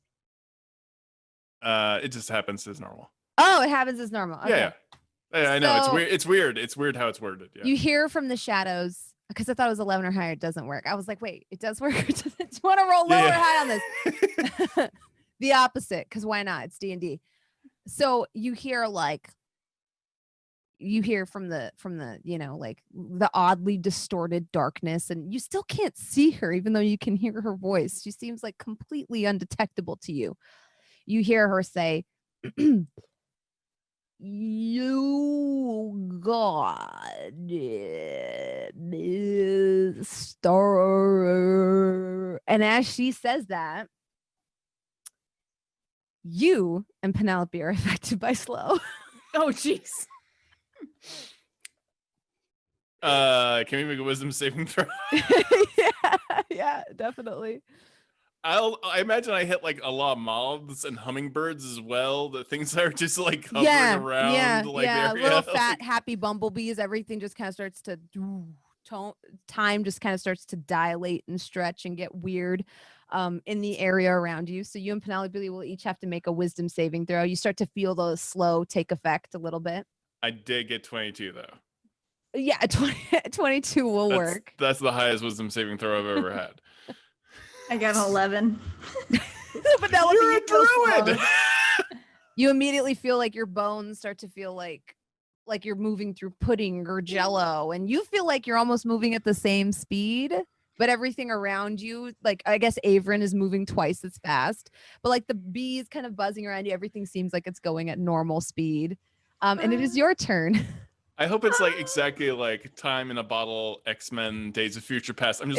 it just happens as normal. Oh, it happens as normal. Okay. Yeah, I know. It's So- weird. It's weird. It's weird how it's worded. Yeah. You hear from the shadows, because I thought it was 11 or higher. It doesn't work. I was like, wait, it does work. Do you want to roll low or high on this? The opposite, because why not? It's D&D. So you hear from the like the oddly distorted darkness, and you still can't see her, even though you can hear her voice. She seems like completely undetectable to you. You hear her say, "You God, Star," and as she says that, you and Penelope are affected by slow. Oh, jeez. Can we make a wisdom saving throw? yeah, definitely. I imagine I hit like a lot of moths and hummingbirds as well. The things that are just like hovering around the area. Little fat happy bumblebees. Everything just kind of starts to time just kind of starts to dilate and stretch and get weird in the area around you. So you and Penelope will each have to make a wisdom saving throw. You start to feel the slow take effect a little bit. I did get 22 though. Yeah, 22 will work. That's the highest wisdom saving throw I've ever had. I got an 11. Penelope, You're you a feel druid! slow. You immediately feel like your bones start to feel like you're moving through pudding or jello, and you feel like you're almost moving at the same speed, but everything around you, like I guess Avren is moving twice as fast, but like the bees kind of buzzing around you, everything seems like it's going at normal speed. And it is your turn. I hope it's like exactly like Time in a Bottle, X-Men, Days of Future Past. I'm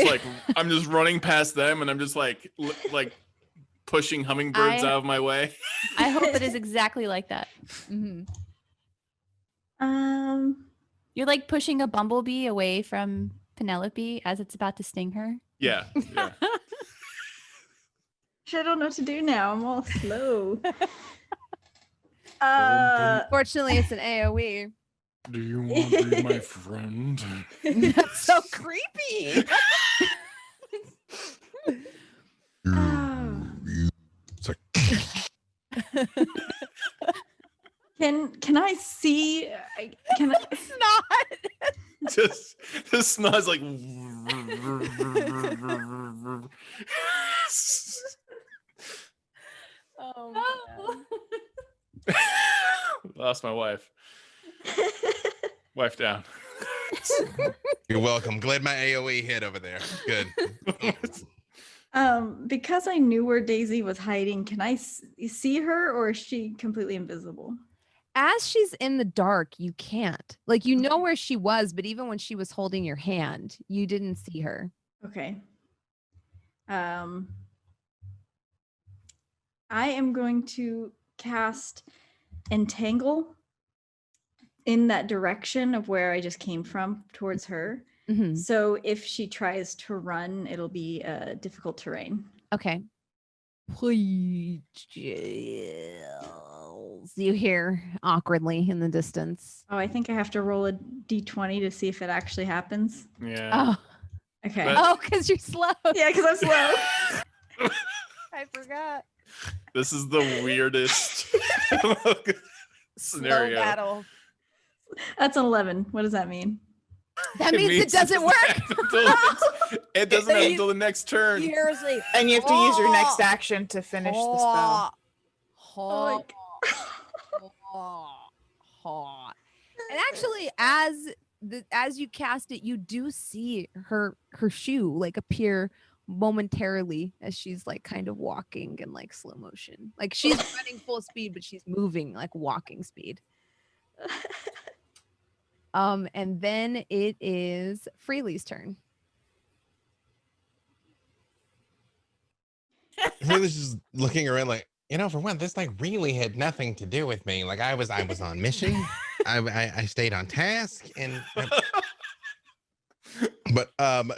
just running past them, and I'm just like pushing hummingbirds out of my way. I hope it is exactly like that. You're like pushing a bumblebee away from Penelope as it's about to sting her. Yeah. I don't know what to do now. I'm all slow. Fortunately, it's an AoE. Do you want to be my friend? That's so creepy. Can I see? Can I? Snot. Just the snot's like. Oh my God. Lost my wife. Wife down. You're welcome. Glad my AoE hit over there. Good. Because I knew where Daisy was hiding, can I see her, or is she completely invisible? As she's in the dark, you can't. Like, you know where she was, but even when she was holding your hand, you didn't see her. Okay. I am going to cast Entangle in that direction of where I just came from towards her. So if she tries to run, it'll be difficult terrain. Okay. Please. You hear awkwardly in the distance. Oh, I think I have to roll a d20 to see if it actually happens. Yeah. Oh. Okay. Oh, because you're slow. Yeah, because I'm slow. I forgot. This is the weirdest scenario. Slow battle. That's an 11. What does that mean? That means it doesn't work. It doesn't have until the next turn. Seriously. And you have to use your next action to finish the spell. And actually, as you cast it, you do see her shoe like appear momentarily as she's like kind of walking in like slow motion. Like she's running full speed, but she's moving like walking speed. And then it is Freely's turn. Freely's just looking around like, for one, this like really had nothing to do with me. Like I was on mission. I stayed on task and but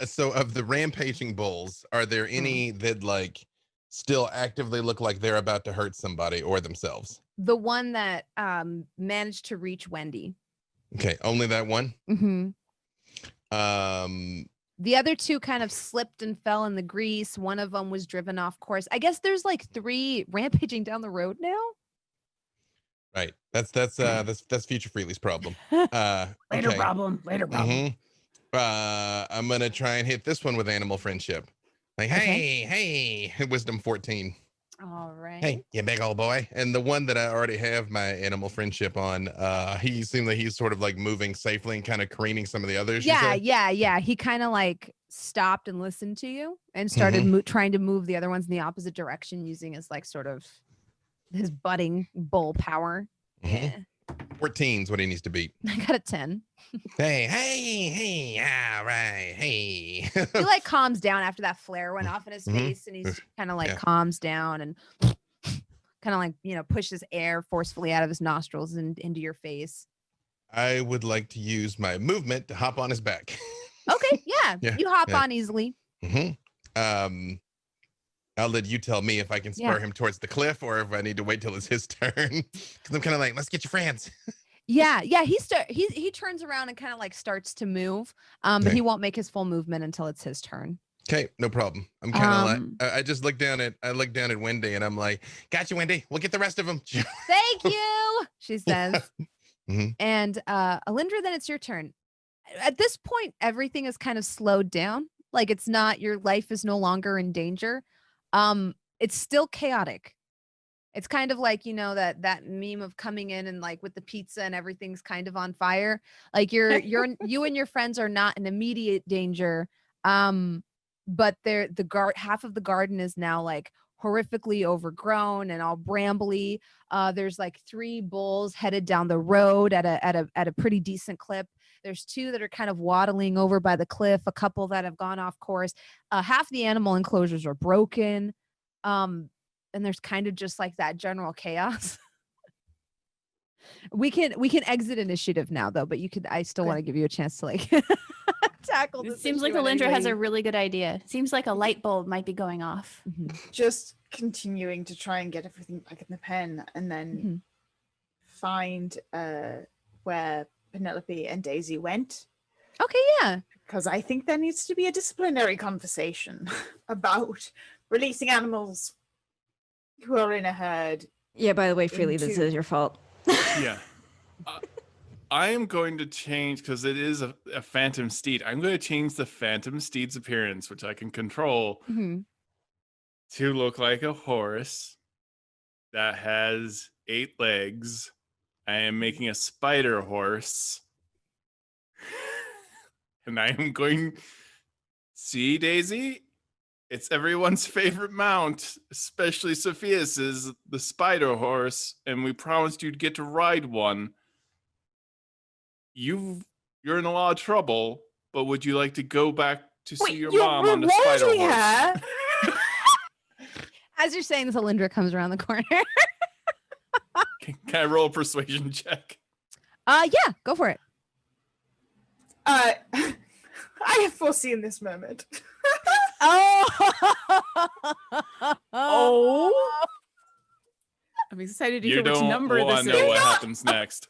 so of the rampaging bulls, are there any that like still actively look like they're about to hurt somebody or themselves? The one that managed to reach Wendy. Okay, only that one. The other two kind of slipped and fell in the grease. One of them was driven off course. I guess there's like 3 rampaging down the road now. Right. That's future Freely's problem. Later problem. I'm gonna try and hit this one with animal friendship. Like, hey, wisdom 14. All right. Hey, you big old boy. And the one that I already have my animal friendship on, he seemed like he's sort of like moving safely and kind of careening some of the others. Yeah. He kind of like stopped and listened to you and started trying to move the other ones in the opposite direction using his like sort of his budding bull power. Yeah. 14's what he needs to beat. I got a 10. Hey, all right, hey. He like calms down after that flare went off in his face, and he's kind of like calms down and kind of like, pushes air forcefully out of his nostrils and into your face. I would like to use my movement to hop on his back. Okay, yeah. You hop on easily. I'll let you tell me if I can spur him towards the cliff or if I need to wait till it's his turn. Because I'm kind of like, let's get your friends. Yeah. He turns around and kind of like starts to move, but he won't make his full movement until it's his turn. Okay, no problem. I'm kind of like, I just look down at Wendy and I'm like, got you, Wendy. We'll get the rest of them. Thank you, she says. And Alyndra, then it's your turn. At this point, everything is kind of slowed down. Like it's not, your life is no longer in danger. It's still chaotic. It's kind of like, that meme of coming in and like with the pizza and everything's kind of on fire. Like you and your friends are not in immediate danger. But half of the garden is now like horrifically overgrown and all brambly. There's like 3 bulls headed down the road at a pretty decent clip. There's 2 that are kind of waddling over by the cliff, a couple that have gone off course. Half the animal enclosures are broken. And there's kind of just like that general chaos. We can exit initiative now though, but I still want to give you a chance to like tackle this. It seems like Alyndra has a really good idea. Seems like a light bulb might be going off. Just continuing to try and get everything back in the pen and then find where Penelope and Daisy went. Okay, yeah. Because I think there needs to be a disciplinary conversation about releasing animals who are in a herd. Yeah, by the way, Freely, this is your fault. Yeah. I am going to change, because it is a phantom steed. I'm going to change the phantom steed's appearance, which I can control, to look like a horse that has 8 legs. I am making a spider horse. And I am going, see, Daisy? It's everyone's favorite mount, especially Sofieus's, the spider horse, and we promised you'd get to ride one. You're in a lot of trouble, but would you like to go back to see your mom on the spider horse? As you're saying this, Alyndra comes around the corner. Can I roll a persuasion check? Yeah, go for it. I have foreseen this moment. Oh. I'm excited to hear which number this is. You don't want to know what happens next.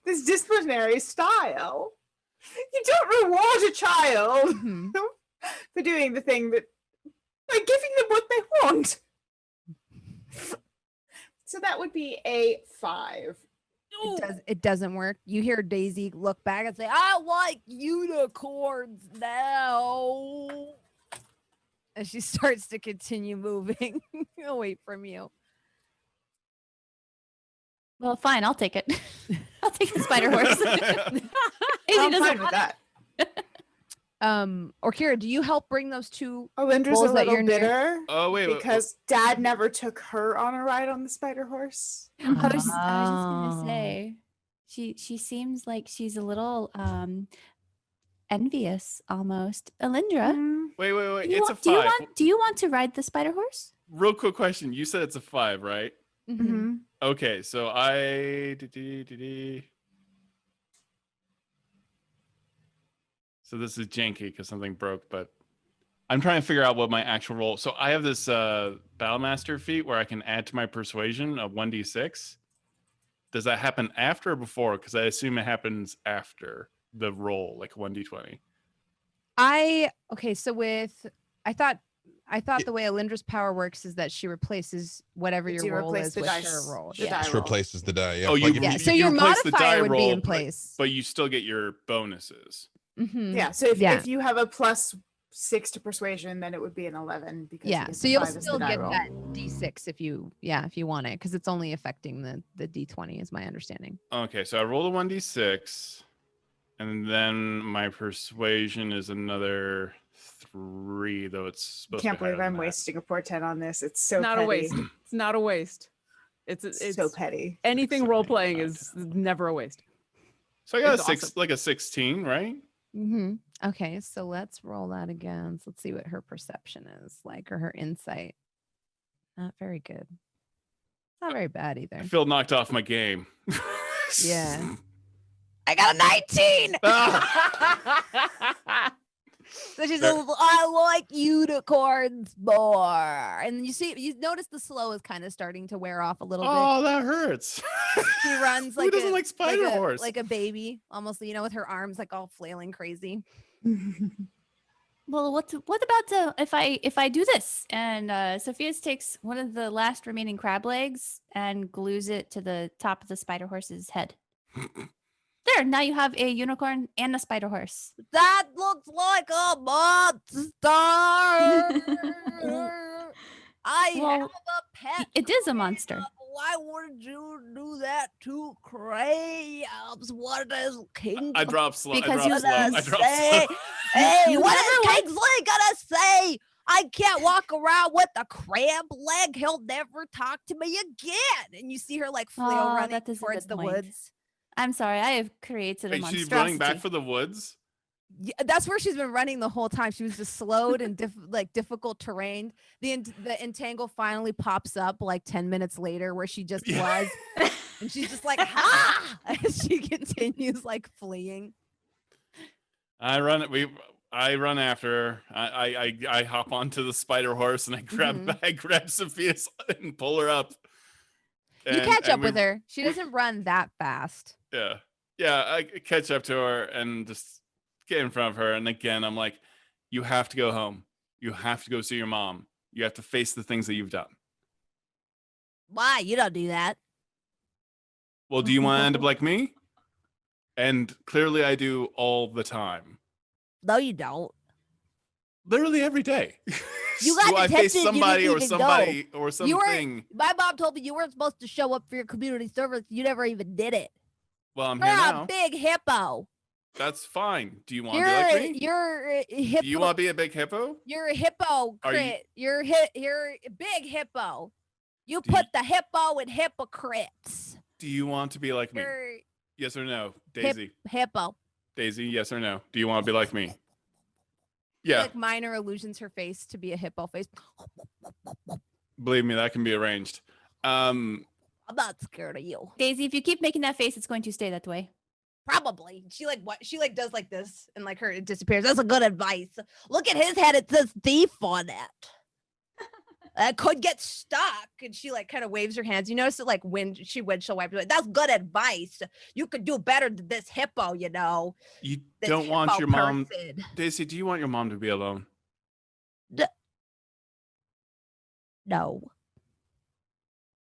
This disciplinary style. You don't reward a child for doing the thing that by giving them what they want. So that would be a 5. It doesn't work. You hear Daisy look back and say, I like unicorns now. And she starts to continue moving away from you. Well, fine, I'll take it. I'll take the spider horse. I'm fine with that. Orkira, do you help bring those 2 Alyndra's bulls a that little you're near? bitter wait, because Dad never took her on a ride on the spider horse. I was just gonna say, she seems like she's a little envious almost. Alyndra, Wait. You It's want- a do you 5. want do you want to ride the spider horse? Real quick question. You said it's a 5, right? Mhm. Okay, so So this is janky because something broke, but I'm trying to figure out what my actual role. So I have this Battlemaster feat where I can add to my persuasion a 1d6. Does that happen after or before? Because I assume it happens after the roll, like 1d20. So with I thought the way Alyndra's power works is that she replaces whatever You your roll replace is the with dice. her roll. The Yeah. die It roll. replaces the die. Yeah. Oh, Like you- if Yeah. you- So you your replace the die modifier would be roll, in place. But you still get your bonuses. Mhm. Yeah. So if, Yeah. if you have a +6 to persuasion, then it would be an 11 because you Yeah. get So the you'll 5 as the still die get roll. that D6 if you want it, because it's only affecting the D20 is my understanding. Okay, so I rolled a 1d6, and then my persuasion is another 3, though it's supposed Can't to be higher believe I'm than that. wasting a portent on this. It's so Not petty. a waste. It's not a waste. It's So petty. anything 6, role 7, 8, playing 9, is 10. never a waste. So I got a It's 6, awesome. like a 16, right? Mm-hmm. Okay, so let's roll that again. So let's see what her perception is like, or her insight. Not very good. Not very bad either. I feel knocked off my game. Yeah. I got a 19. Ah! So she There- says, I like unicorns more. And you notice the slow is kind of starting to wear off a little Oh, that hurts. bit. She runs Who like doesn't like spider horse? like a baby, almost, with her arms like all flailing crazy. Well, what about if I do this? And Sofieus takes one of the last remaining crab legs and glues it to the top of the spider horse's head. There, now you have a unicorn and a spider horse. That looks like a monster. I Well, have a pet. It is a monster. Why would you do that to crabs? What is Kingsley I dropped slow. Because I dropped slow. gonna I dropped say? slow. Hey, You what never is liked- Kingsley gonna say? I can't walk around with a crab leg. He'll never talk to me again. And you see her like flail Oh, running that is a towards good the point. woods. I'm sorry, I have created a Wait, monstrosity. she's running back for the woods? Yeah, that's where she's been running the whole time. She was just slowed and difficult terrain. The entangle finally pops up like 10 minutes later where she just was. And she's just like, ha! As she continues like fleeing. I run after her. I hop onto the spider horse and I grab Sophia's and pull her up. You catch up with we- her. She doesn't run that fast. Yeah. Yeah, I catch up to her and just get in front of her. And again, I'm like, you have to go home. You have to go see your mom. You have to face the things that you've done. Why? You don't do that. Well, do you want to end up like me? And clearly I do all the time. No, you don't. Literally every day. You got Do I face detected, you somebody didn't or even somebody or You were- something? My mom told me you weren't supposed to show up for your community service. You never even did it. Well, I'm You're here a now. big hippo. That's fine. Do you want to be like me? You're a hippo. Do you want to be a big hippo? You're a hippo Are you- crit. You're a big hippo. You Do you- put the hippo in hypocrites. Do you want to be like me? You're Yes or no? Daisy. hippo. Daisy, yes or no? Do you want to be like me? Yeah, Like minor illusions her face to be a hippo face. believe me, that can be arranged. I'm not scared of you. Daisy, if you keep making that face, it's going to stay that way. Probably. She does like this and like it disappears. That's a good advice. Look at his head. It says thief on it. That could get stuck. And she like kind of waves her hands. You notice it like when she'll wipe it. That's good advice. You could do better than this hippo, You This don't want hippo your mom. person. Daisy, do you want your mom to be alone? No.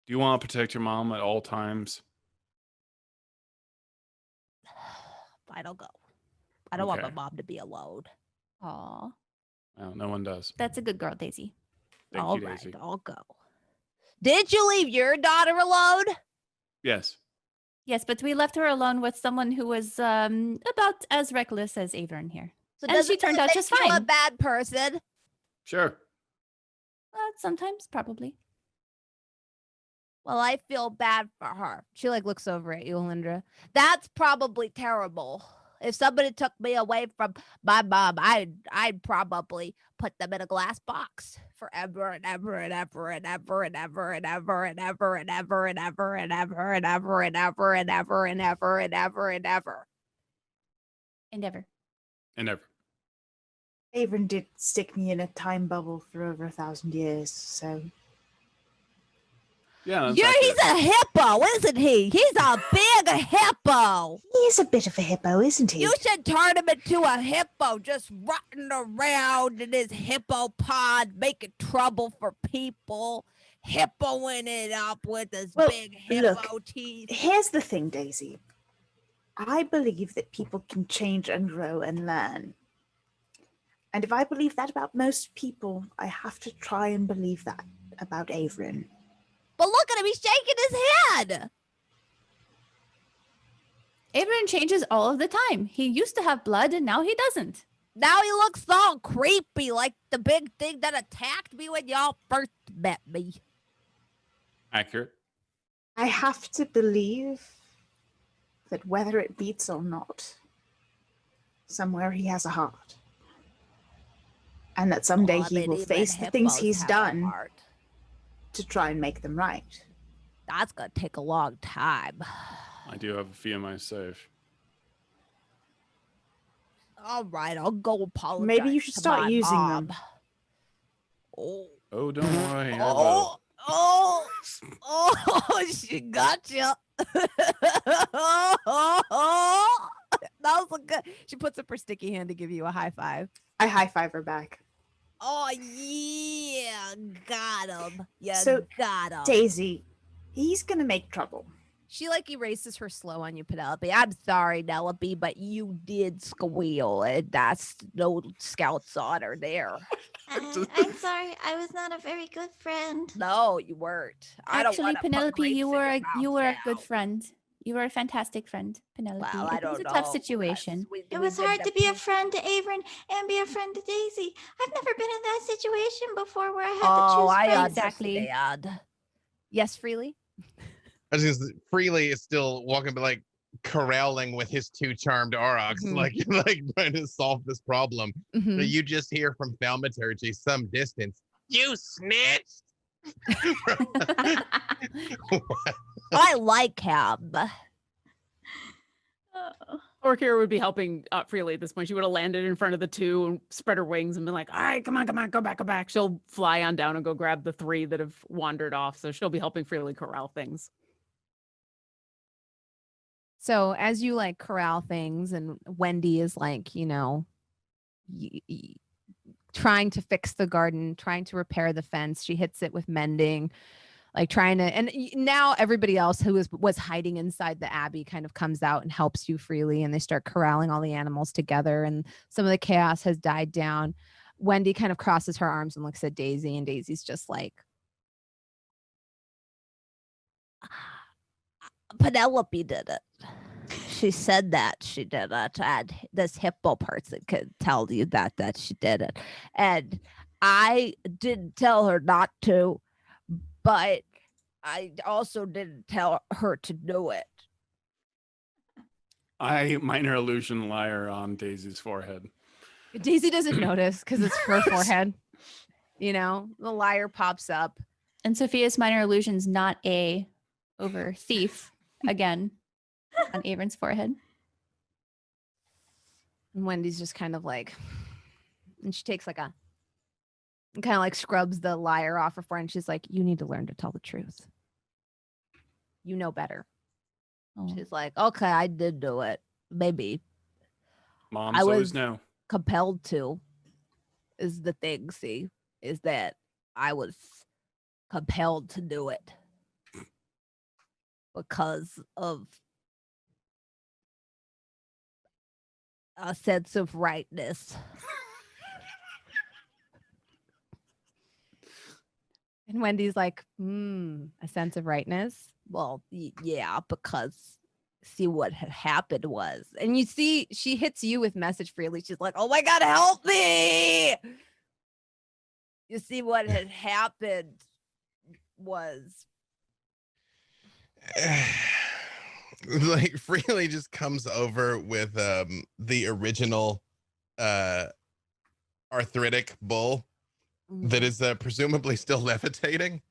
Do you want to protect your mom at all times? I don't go. I don't want my Okay. mom to be alone. Aw, No, no one does. that's a good girl, Daisy. Thank All you, right, Daisy. I'll go. Did you leave your daughter alone? Yes. Yes, but we left her alone with someone who was about as reckless as Avren here. So And does she it turned really out make just you a fine. bad person. Sure. Sometimes, probably. Well, I feel bad for her. She like looks over at you, Alyndra. That's probably terrible. if somebody took me away from my mom, I'd probably put them in a glass box forever and ever and ever and ever and ever and ever and ever and ever and ever and ever and ever and ever and ever and ever and ever and ever. Endeavor. And ever. Avren did stick me in a time bubble for over 1,000 years, so Yeah, that's Yeah, he's accurate. a hippo, isn't he? He's a big hippo. he is a bit of a hippo, isn't he? You should turn him into a hippo, just rotting around in his hippo pod, making trouble for people, hippoing it up with his Well, big hippo look, teeth. Here's the thing, Daisy. I believe that people can change and grow and learn. And if I believe that about most people, I have to try and believe that about Avren. But look at him, he's shaking his head. Avren changes all of the time. He used to have blood and now he doesn't. Now he looks all creepy, like the big thing that attacked me when y'all first met me. Accurate. I have to believe that whether it beats or not, somewhere he has a heart. And that someday Well, I he mean, will even face the things hippos he's have a done heart. to try and make them right. That's gonna take a long time. I do have a few in my safe. All right, I'll go apologize. Maybe you should to start my using mom. them. Oh, Oh, don't worry. I will. oh, she got you. That was a good. She puts up her sticky hand to give you a high five. I high five her back. Oh yeah, got him. Yeah, So, got him. Daisy, he's gonna make trouble. She like erases her slow on you, Penelope. I'm sorry, Penelope, but you did squeal, and that's no Scout's honor there. I'm sorry. I was not a very good friend. No, you weren't. I don't Actually, wanna put Penelope, grapes you in were your a mouth good now. friend. You were a fantastic friend, Penelope. Well, I It don't was a know. tough situation. It was hard to be a friend to Avren and be a friend to Daisy. I've never been in that situation before where I had to choose I friends. Exactly. understand. Yes, Freely? I was just Freely is still walking, but like corralling with his two charmed aurochs, Mhm. like trying to solve this problem. Mhm. So you just hear from thaumaturgy some distance. You snitched. I like him. Orkira would be helping Freely at this point. She would have landed in front of the two and spread her wings and been like, all right, come on, go back. She'll fly on down and go grab the three that have wandered off. So she'll be helping Freely corral things. So as you like corral things, and Wendy is like, you know, trying to fix the garden, trying to repair the fence. She hits it with mending, like trying to, and now everybody else who was hiding inside the abbey kind of comes out and helps you freely, and they start corralling all the animals together, and some of the chaos has died down. Wendy kind of crosses her arms and looks at Daisy, and Daisy's just like, Penelope did it. She said that she did it, and this hippo person could tell you that she did it. And I didn't tell her not to, but I also didn't tell her to do it. I minor illusion liar on Daisy's forehead. Daisy doesn't notice because it's her forehead. You know, the liar pops up. And Sophia's minor illusion's not A over thief again on Avren's forehead. And Wendy's just kind of like, and she takes like a, kind of like scrubs the liar off her forehead. And she's like, you need to learn to tell the truth. You know better. Oh. She's like, okay, I did do it. Maybe. Moms I always was- know. Compelled to is the thing, see, is that I was compelled to do it because of a sense of rightness. And Wendy's like, a sense of rightness? Well, yeah, because see what had happened was, and you see she hits you with message freely. She's like, oh my God, help me. You see what had happened was like Freely just comes over with the original arthritic bull that is presumably still levitating.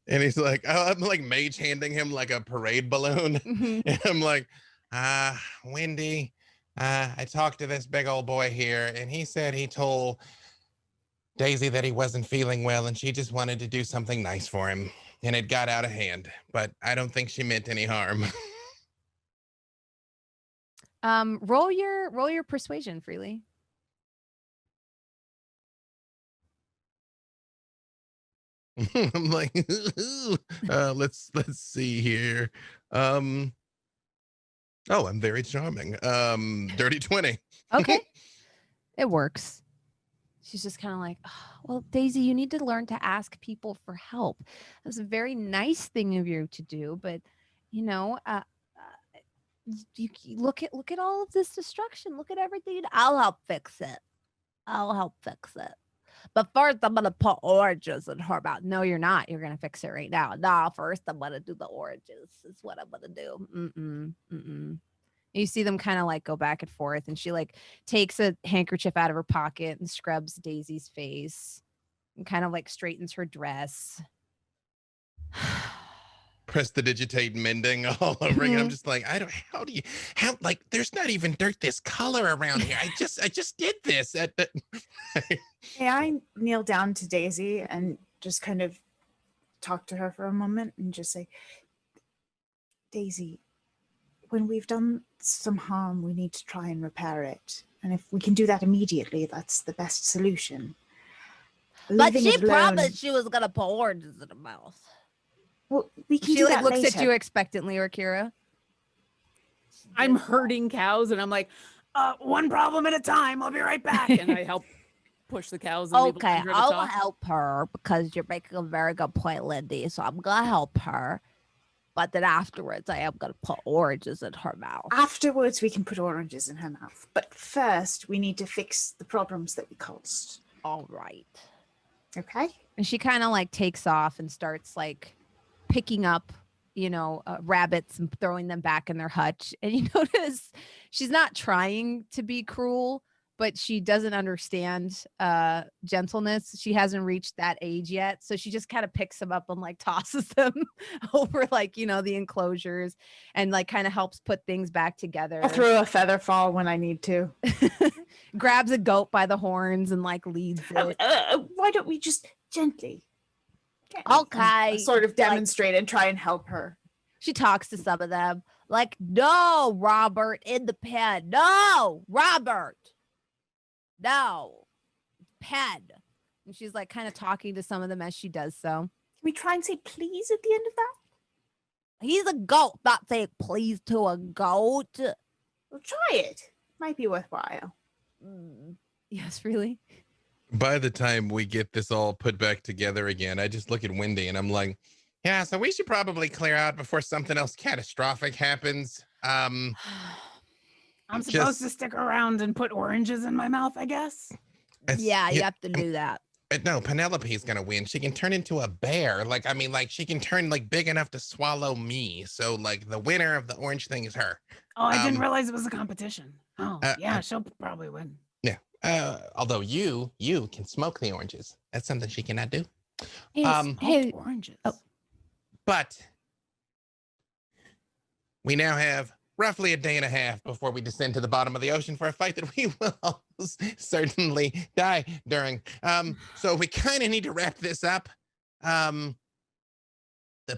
And he's like, oh, I'm like mage handing him like a parade balloon. And I'm like, Wendy, I talked to this big old boy here, and he said he told Daisy that he wasn't feeling well, and she just wanted to do something nice for him. And it got out of hand, but I don't think she meant any harm. Roll your persuasion, Freely. I'm like, let's see here. Oh, I'm very charming. Dirty 20. Okay. It works. She's just kind of like, oh, well, Daisy, you need to learn to ask people for help. That's a very nice thing of you to do, but you know, you look at all of this destruction. Look at everything. I'll help fix it. But first, I'm gonna put oranges in her mouth. No, you're not. You're gonna fix it right now. No, first I'm gonna do the oranges. Is what I'm gonna do. You see them kind of like go back and forth, and she like takes a handkerchief out of her pocket and scrubs Daisy's face, and kind of like straightens her dress. Prestidigitate mending all over again. I'm just like, how like there's not even dirt this color around here. I just did this. Hey, I kneel down to Daisy and just kind of talk to her for a moment and just say, Daisy, when we've done some harm, we need to try and repair it. And if we can do that immediately, that's the best solution. But she promised she was gonna put oranges in her mouth. Well, we can she do like that looks later. at you expectantly, Orkira. I'm herding cows, and I'm like, one problem at a time. I'll be right back. And I help push the cows. And Okay, I'll help her because you're making a very good point, Lindy. So I'm gonna help her. But then afterwards, I am gonna put oranges in her mouth. Afterwards, we can put oranges in her mouth. But first, we need to fix the problems that we caused. All right. Okay. And she kind of like takes off and starts like picking up, rabbits and throwing them back in their hutch. And you notice she's not trying to be cruel, but she doesn't understand gentleness. She hasn't reached that age yet. So she just kind of picks them up and like tosses them over like, the enclosures and like kind of helps put things back together. I'll throw a feather fall when I need to. Grabs a goat by the horns and like leads it. Why don't we just gently? Okay. Sort of demonstrate and try and help her. She talks to some of them like, no, Robert, in the pen. No, Robert. No, pen. And she's like kind of talking to some of them as she does so. Can we try and say please at the end of that? He's a goat, not saying please to a goat. Well, try it. Might be worthwhile. Yes, really? By the time we get this all put back together again, I just look at Wendy and I'm like, yeah, so we should probably clear out before something else catastrophic happens. I'm supposed to stick around and put oranges in my mouth, I guess. Yeah, you have to do that. No, Penelope's gonna win. She can turn into a bear. She can turn like big enough to swallow me. So like the winner of the orange thing is her. Oh, I didn't realize it was a competition. Oh, yeah, she'll probably win. Yeah. Although you can smoke the oranges. That's something she cannot do. Hey, oranges. Oh. But we now have roughly a day and a half before we descend to the bottom of the ocean for a fight that we will certainly die during. So we kind of need to wrap this up. The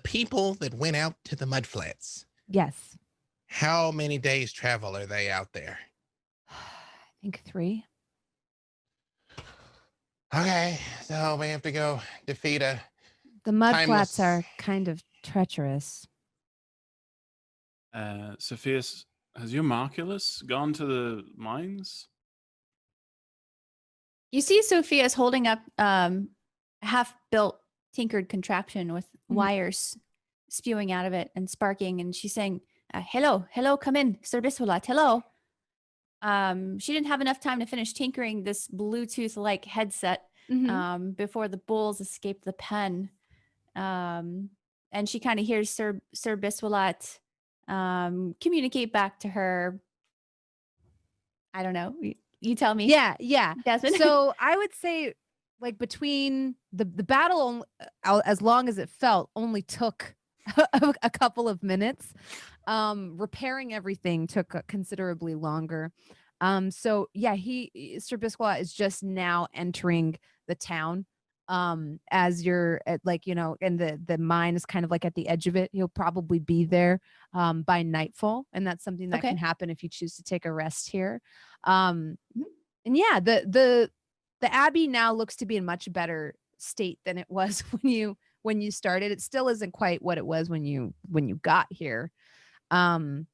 people that went out to the mudflats. Yes. How many days travel are they out there? I think 3. Okay, so we have to go defeat a... The mudflats are kind of treacherous. Sofieus, has your Marculus gone to the mines? You see Sofieus holding up half-built, tinkered contraption with wires spewing out of it and sparking, and she's saying, hello, come in, Servisulat, hello. She didn't have enough time to finish tinkering this Bluetooth-like headset before the bulls escaped the pen. and she kind of hears Sir Biswalat communicate back to her. I don't know. You tell me. Yeah. Jasmine. So I would say, like, between the battle, as long as it felt, only took a couple of minutes. Repairing everything took considerably longer. So yeah, Sir Biswalat is just now entering the town. As you're at, like, and the mine is kind of like at the edge of it. He'll probably be there by nightfall, and that's something that can happen if you choose to take a rest here. And yeah, the Abbey now looks to be in much better state than it was when you started. It still isn't quite what it was when you got here. And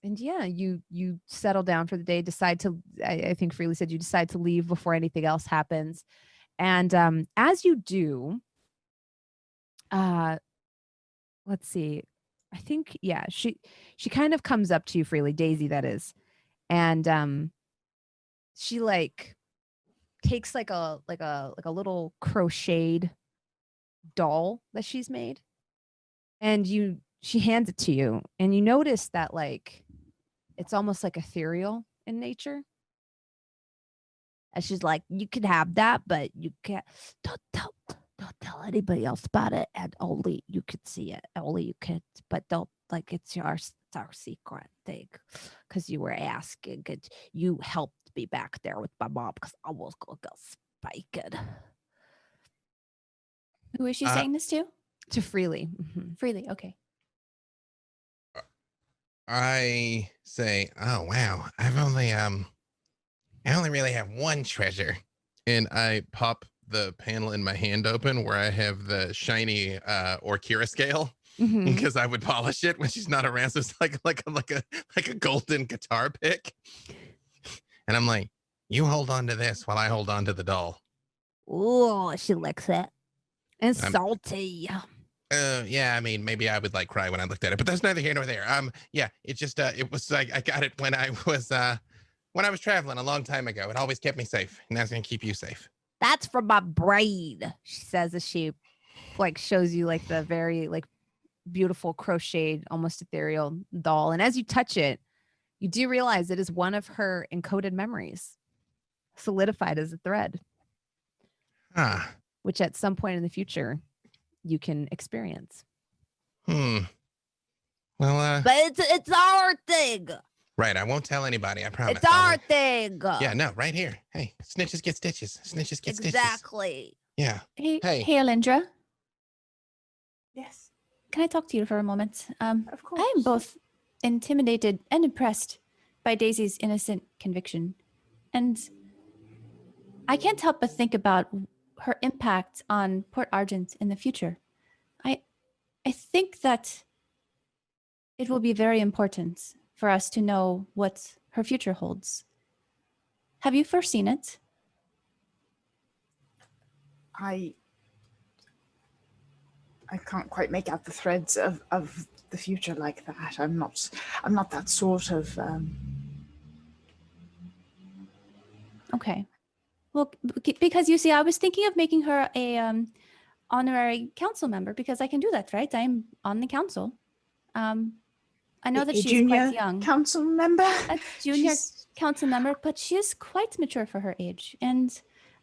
yeah, you settle down for the day, decide to, I think Freely said you decide to leave before anything else happens. And as you do, let's see, I think, yeah, she kind of comes up to you, Freely, Daisy, that is. And she like takes like a little crocheted doll that she's made, and she hands it to you, and you notice that, like, it's almost like ethereal in nature. And she's like, you can have that, but you can't, don't tell anybody else about it, and only you could see it, only you could, but don't, like, it's our secret thing, because you were asking, and you helped me back there with my mom, because I was gonna go spiking. Who is she saying this to? To Freely. Freely, okay. I say, oh wow, I only really have one treasure, and I pop the panel in my hand open where I have the shiny Orkira scale, because I would polish it when she's not around. So it's like a golden guitar pick, and I'm like, you hold on to this while I hold on to the doll. Oh, she licks it. And salty. Yeah, I mean, maybe I would like cry when I looked at it, but that's neither here nor there. Yeah, it just it was like I got it when I was traveling a long time ago. It always kept me safe, and that's gonna keep you safe. That's from my brain, she says as she like shows you like the very like beautiful crocheted, almost ethereal doll. And as you touch it, you do realize it is one of her encoded memories, solidified as a thread. Which at some point in the future you can experience. Well, but it's our thing. Right, I won't tell anybody, I promise. It's our thing. Yeah, no, right here. Hey, snitches get stitches. Snitches get stitches. Exactly. Yeah. Hey, Alyndra. Yes. Can I talk to you for a moment? Of course. I am both intimidated and impressed by Daisy's innocent conviction. And I can't help but think about her impact on Port Argent in the future. I think that it will be very important for us to know what her future holds. Have you foreseen it? I can't quite make out the threads of the future like that. I'm not that sort of Okay. Well, because you see, I was thinking of making her a honorary council member, because I can do that, right? I'm on the council. I know that she's quite young. Council member? A junior council member, but she is quite mature for her age. And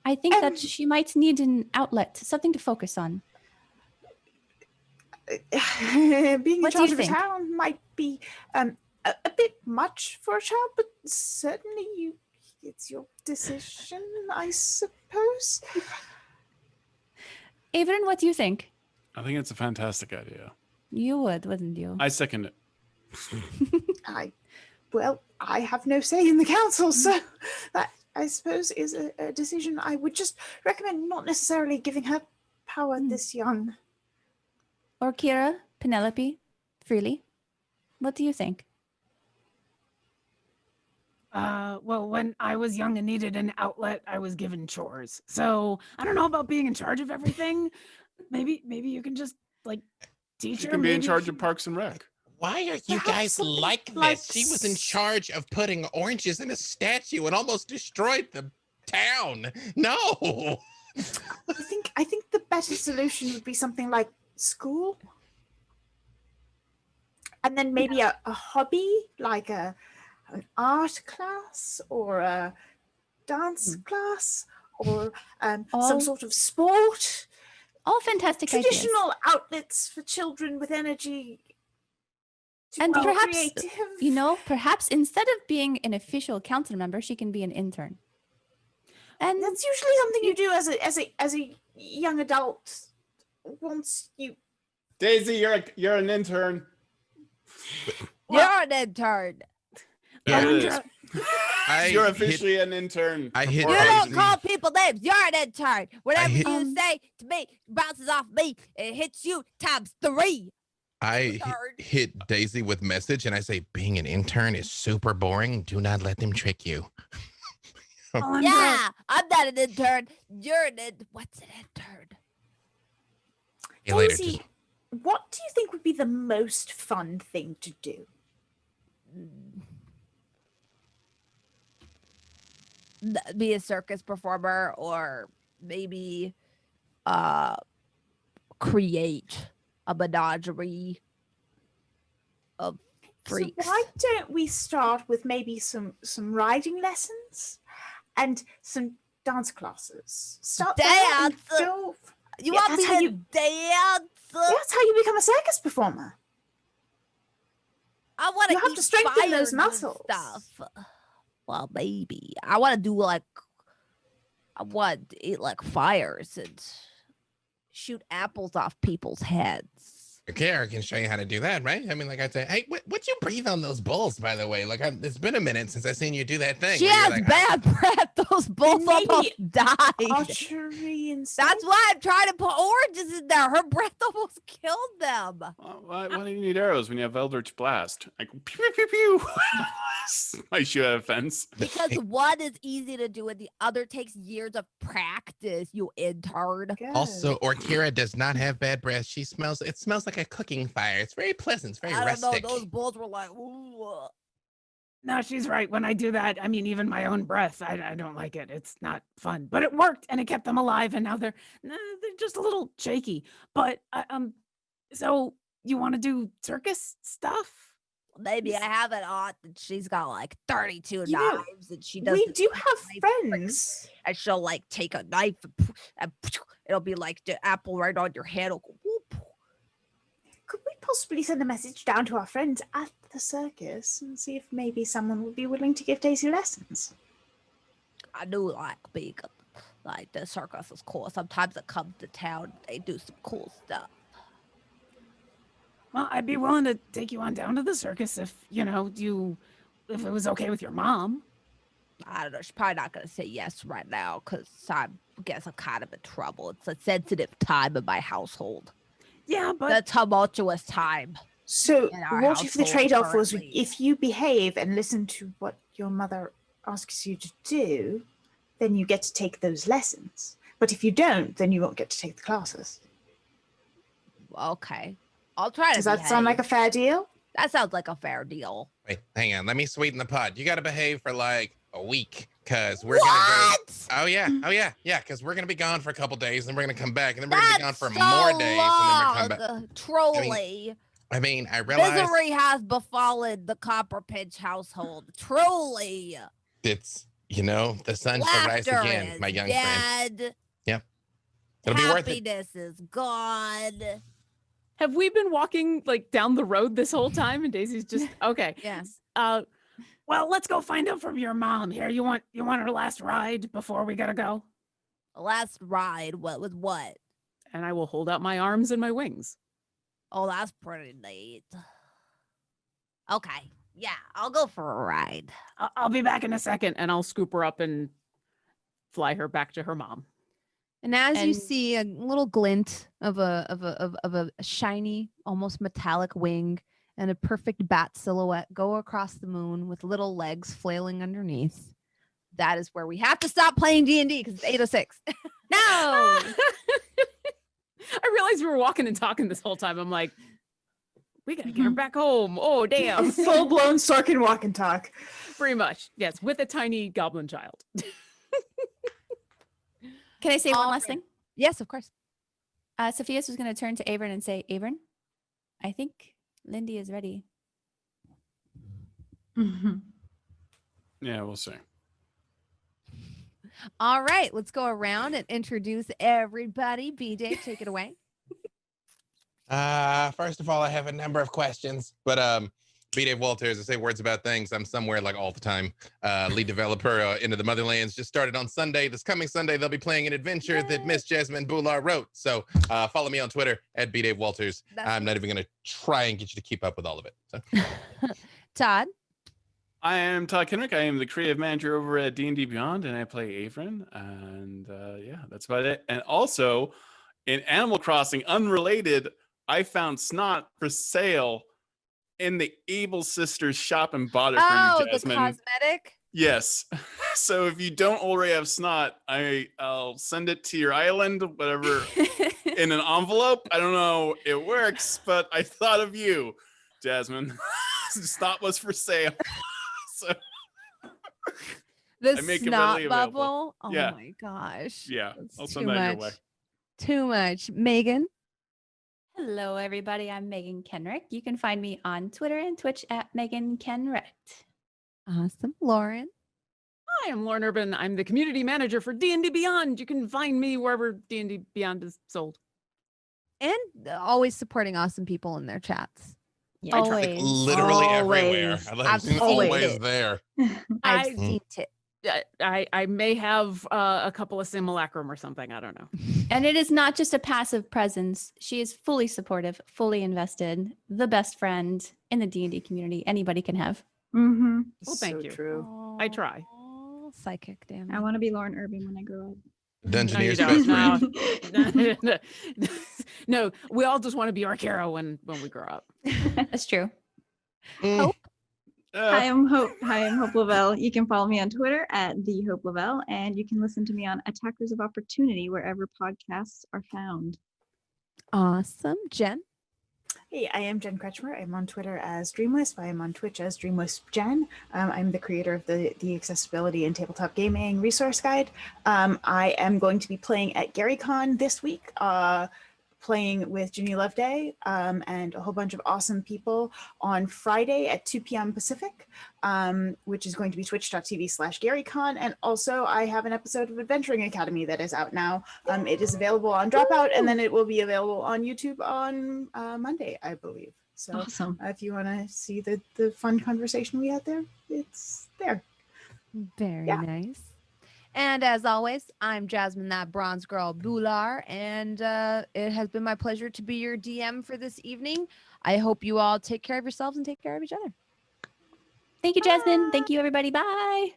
I think that she might need an outlet, something to focus on. Being in charge of a town might be a bit much for a child, but certainly it's your decision, I suppose. Avren, what do you think? I think it's a fantastic idea. You would, wouldn't you? I second it. I have no say in the council, so that, I suppose, is a decision I would just recommend not necessarily giving her power this young. Orkira, Penelope, Freely, what do you think? Well, when I was young and needed an outlet, I was given chores. So I don't know about being in charge of everything. Maybe you can just like teach her. You can be in charge of Parks and Rec. Why are you guys like this? She was in charge of putting oranges in a statue and almost destroyed the town. No. I think the better solution would be something like school. And then maybe a hobby, like an art class or a dance class or some sort of sport. All fantastic Traditional ideas. outlets for children with energy. And perhaps, creative. perhaps instead of being an official council member, she can be an intern. And that's usually something you do as a young adult. Once you, Daisy, you're an intern. You're an intern. Yeah, You're officially an intern. You don't call people names. You're an intern. Whatever you say to me bounces off me. It hits you times 3. I hit Daisy with message and I say, being an intern is super boring. Do not let them trick you. Yeah, I'm not an intern. You're an intern. What's an intern? Daisy, what do you think would be the most fun thing to do? Be a circus performer, or maybe create a menagerie of freaks. So why don't we start with maybe some riding lessons and some dance classes? Start dance. You want me to dance? That's how you become a circus performer. I want to. You have to strengthen those muscles. Stuff. Well, maybe I want to do I want to eat fires and shoot apples off people's heads. Kara can show you how to do that, right? I mean, I'd say, hey, what'd you breathe on those bulls, by the way? It's been a minute since I've seen you do that thing. She has bad breath. Those bulls almost died. Archery and that's why I'm trying to put oranges in there. Her breath almost killed them. Why do you need arrows when you have Eldritch Blast? Like, pew, pew, pew, pew. I shoot at a fence. Because one is easy to do and the other takes years of practice, you intern. Also, Orkira does not have bad breath. It smells like a cooking fire. It's very pleasant. It's very rustic. I don't know. Those bulls were like, ooh. No, she's right. When I do that, I mean, even my own breath, I don't like it. It's not fun, but it worked and it kept them alive. And now they're just a little shaky. But so you want to do circus stuff? Maybe I have an aunt that she's got 32 knives and she does. We do have friends. And she'll take a knife and it'll be like the apple right on your head. It'll go, whoop. Could we possibly send a message down to our friends at the circus and see if maybe someone would be willing to give Daisy lessons? I do being the circus is cool. Sometimes it comes to town. They do some cool stuff. Well, I'd be willing to take you on down to the circus if if it was okay with your mom. I don't know. She's probably not going to say yes right now because I guess I'm kind of in trouble. It's a sensitive time in my household. Yeah, but the tumultuous time. So what if the trade-off was if you behave and listen to what your mother asks you to do, then you get to take those lessons. But if you don't, then you won't get to take the classes. Okay. I'll try to Does that sound like a fair deal? That sounds like a fair deal. Wait, hang on. Let me sweeten the pot. You got to behave for a week because we're going to go. Oh, yeah. Because we're going to be gone for a couple days and we're going to come back and then we're going to be gone for more days and then we're come back. Truly. I realize. Misery has befallen the Copperpinch household. Truly. It's, the sun shall rise again, my young friend. Yep. It'll be worth it. Happiness is gone. Have we been walking down the road this whole time? And Daisy's just okay. Yes. Well, let's go find out from your mom here. You want her last ride before we gotta go? Last ride? What with what? And I will hold out my arms and my wings. Oh, that's pretty neat. Okay. Yeah, I'll go for a ride. I'll be back in a second, and I'll scoop her up and fly her back to her mom. And as you see a little glint of a shiny, almost metallic wing and a perfect bat silhouette go across the moon with little legs flailing underneath, that is where we have to stop playing D&D because it's 8:06. No! I realized we were walking and talking this whole time. I'm like, we gotta get her back home. Oh, damn. Full-blown Sorkin walk and talk. Pretty much. Yes, with a tiny goblin child. Can I say one last thing? Yes, of course. Sofieus was going to turn to Avren and say, Avren, I think Lindy is ready Yeah, we'll see. All right, let's go around and introduce everybody. B-Dave, take it away. First of all, I have a number of questions, but B-Dave Walters, I say words about things. I'm somewhere like all the time. Lead developer Into the Motherlands just started on Sunday. This coming Sunday, they'll be playing an adventure that Miss Jasmine Bhullar wrote. So follow me on Twitter at B-Dave Walters. I'm not even going to try and get you to keep up with all of it. So. Todd. I am Todd Kenreck. I am the creative manager over at D&D Beyond, and I play Avren. And yeah, that's about it. And also, in Animal Crossing, unrelated, I found snot for sale in the Able Sisters shop and bought it for you, Jasmine. The cosmetic? Yes. So if you don't already have snot, I'll send it to your island, whatever, in an envelope. I don't know. It works, but I thought of you, Jasmine. Snot was for sale. So the snot bubble. Oh yeah. My gosh. Yeah. That's I'll send that your way. Too much. Meagan. Hello, everybody. I'm Meagan Kenreck. You can find me on Twitter and Twitch at Meagan Kenreck. Awesome. Lauren. Hi, I'm Lauren Urban. I'm the community manager for D&D Beyond. You can find me wherever D&D Beyond is sold. And always supporting awesome people in their chats. Yeah, always. Like literally everywhere. I've seen always it. There. I've seen it. I may have a couple of simulacrum or something. I don't know. And it is not just a passive presence. She is fully supportive, fully invested, the best friend in the D&D community anybody can have. Mm-hmm. Well, thank you. True. I try. Psychic, damn it. I want to be Lauren Urban when I grow up. Dungeoneer's No, you best don't. friend. No, we all just want to be Orkira when we grow up. That's true. Hope. Hi, I'm Hope. LaVelle. You can follow me on Twitter at the Hope LaVelle, and you can listen to me on Attackers of Opportunity wherever podcasts are found. Awesome. Jen. Hey, I am Jen Kretchmer. I'm on Twitter as Dreamwisp. I am on Twitch as DreamWispJen. I'm the creator of the Accessibility and Tabletop Gaming Resource Guide. I am going to be playing at GaryCon this week, playing with Ginny Loveday and a whole bunch of awesome people on Friday at 2 p.m. Pacific, which is going to be twitch.tv/GaryCon. And also I have an episode of Adventuring Academy that is out now. It is available on Dropout, and then it will be available on YouTube on Monday, I believe. So Awesome. If you want to see the fun conversation we had there, it's there. Very Yeah. nice. And as always, I'm Jasmine, that bronze girl, Bhullar, and it has been my pleasure to be your DM for this evening. I hope you all take care of yourselves and take care of each other. Thank you, Jasmine. Thank you, everybody. Bye.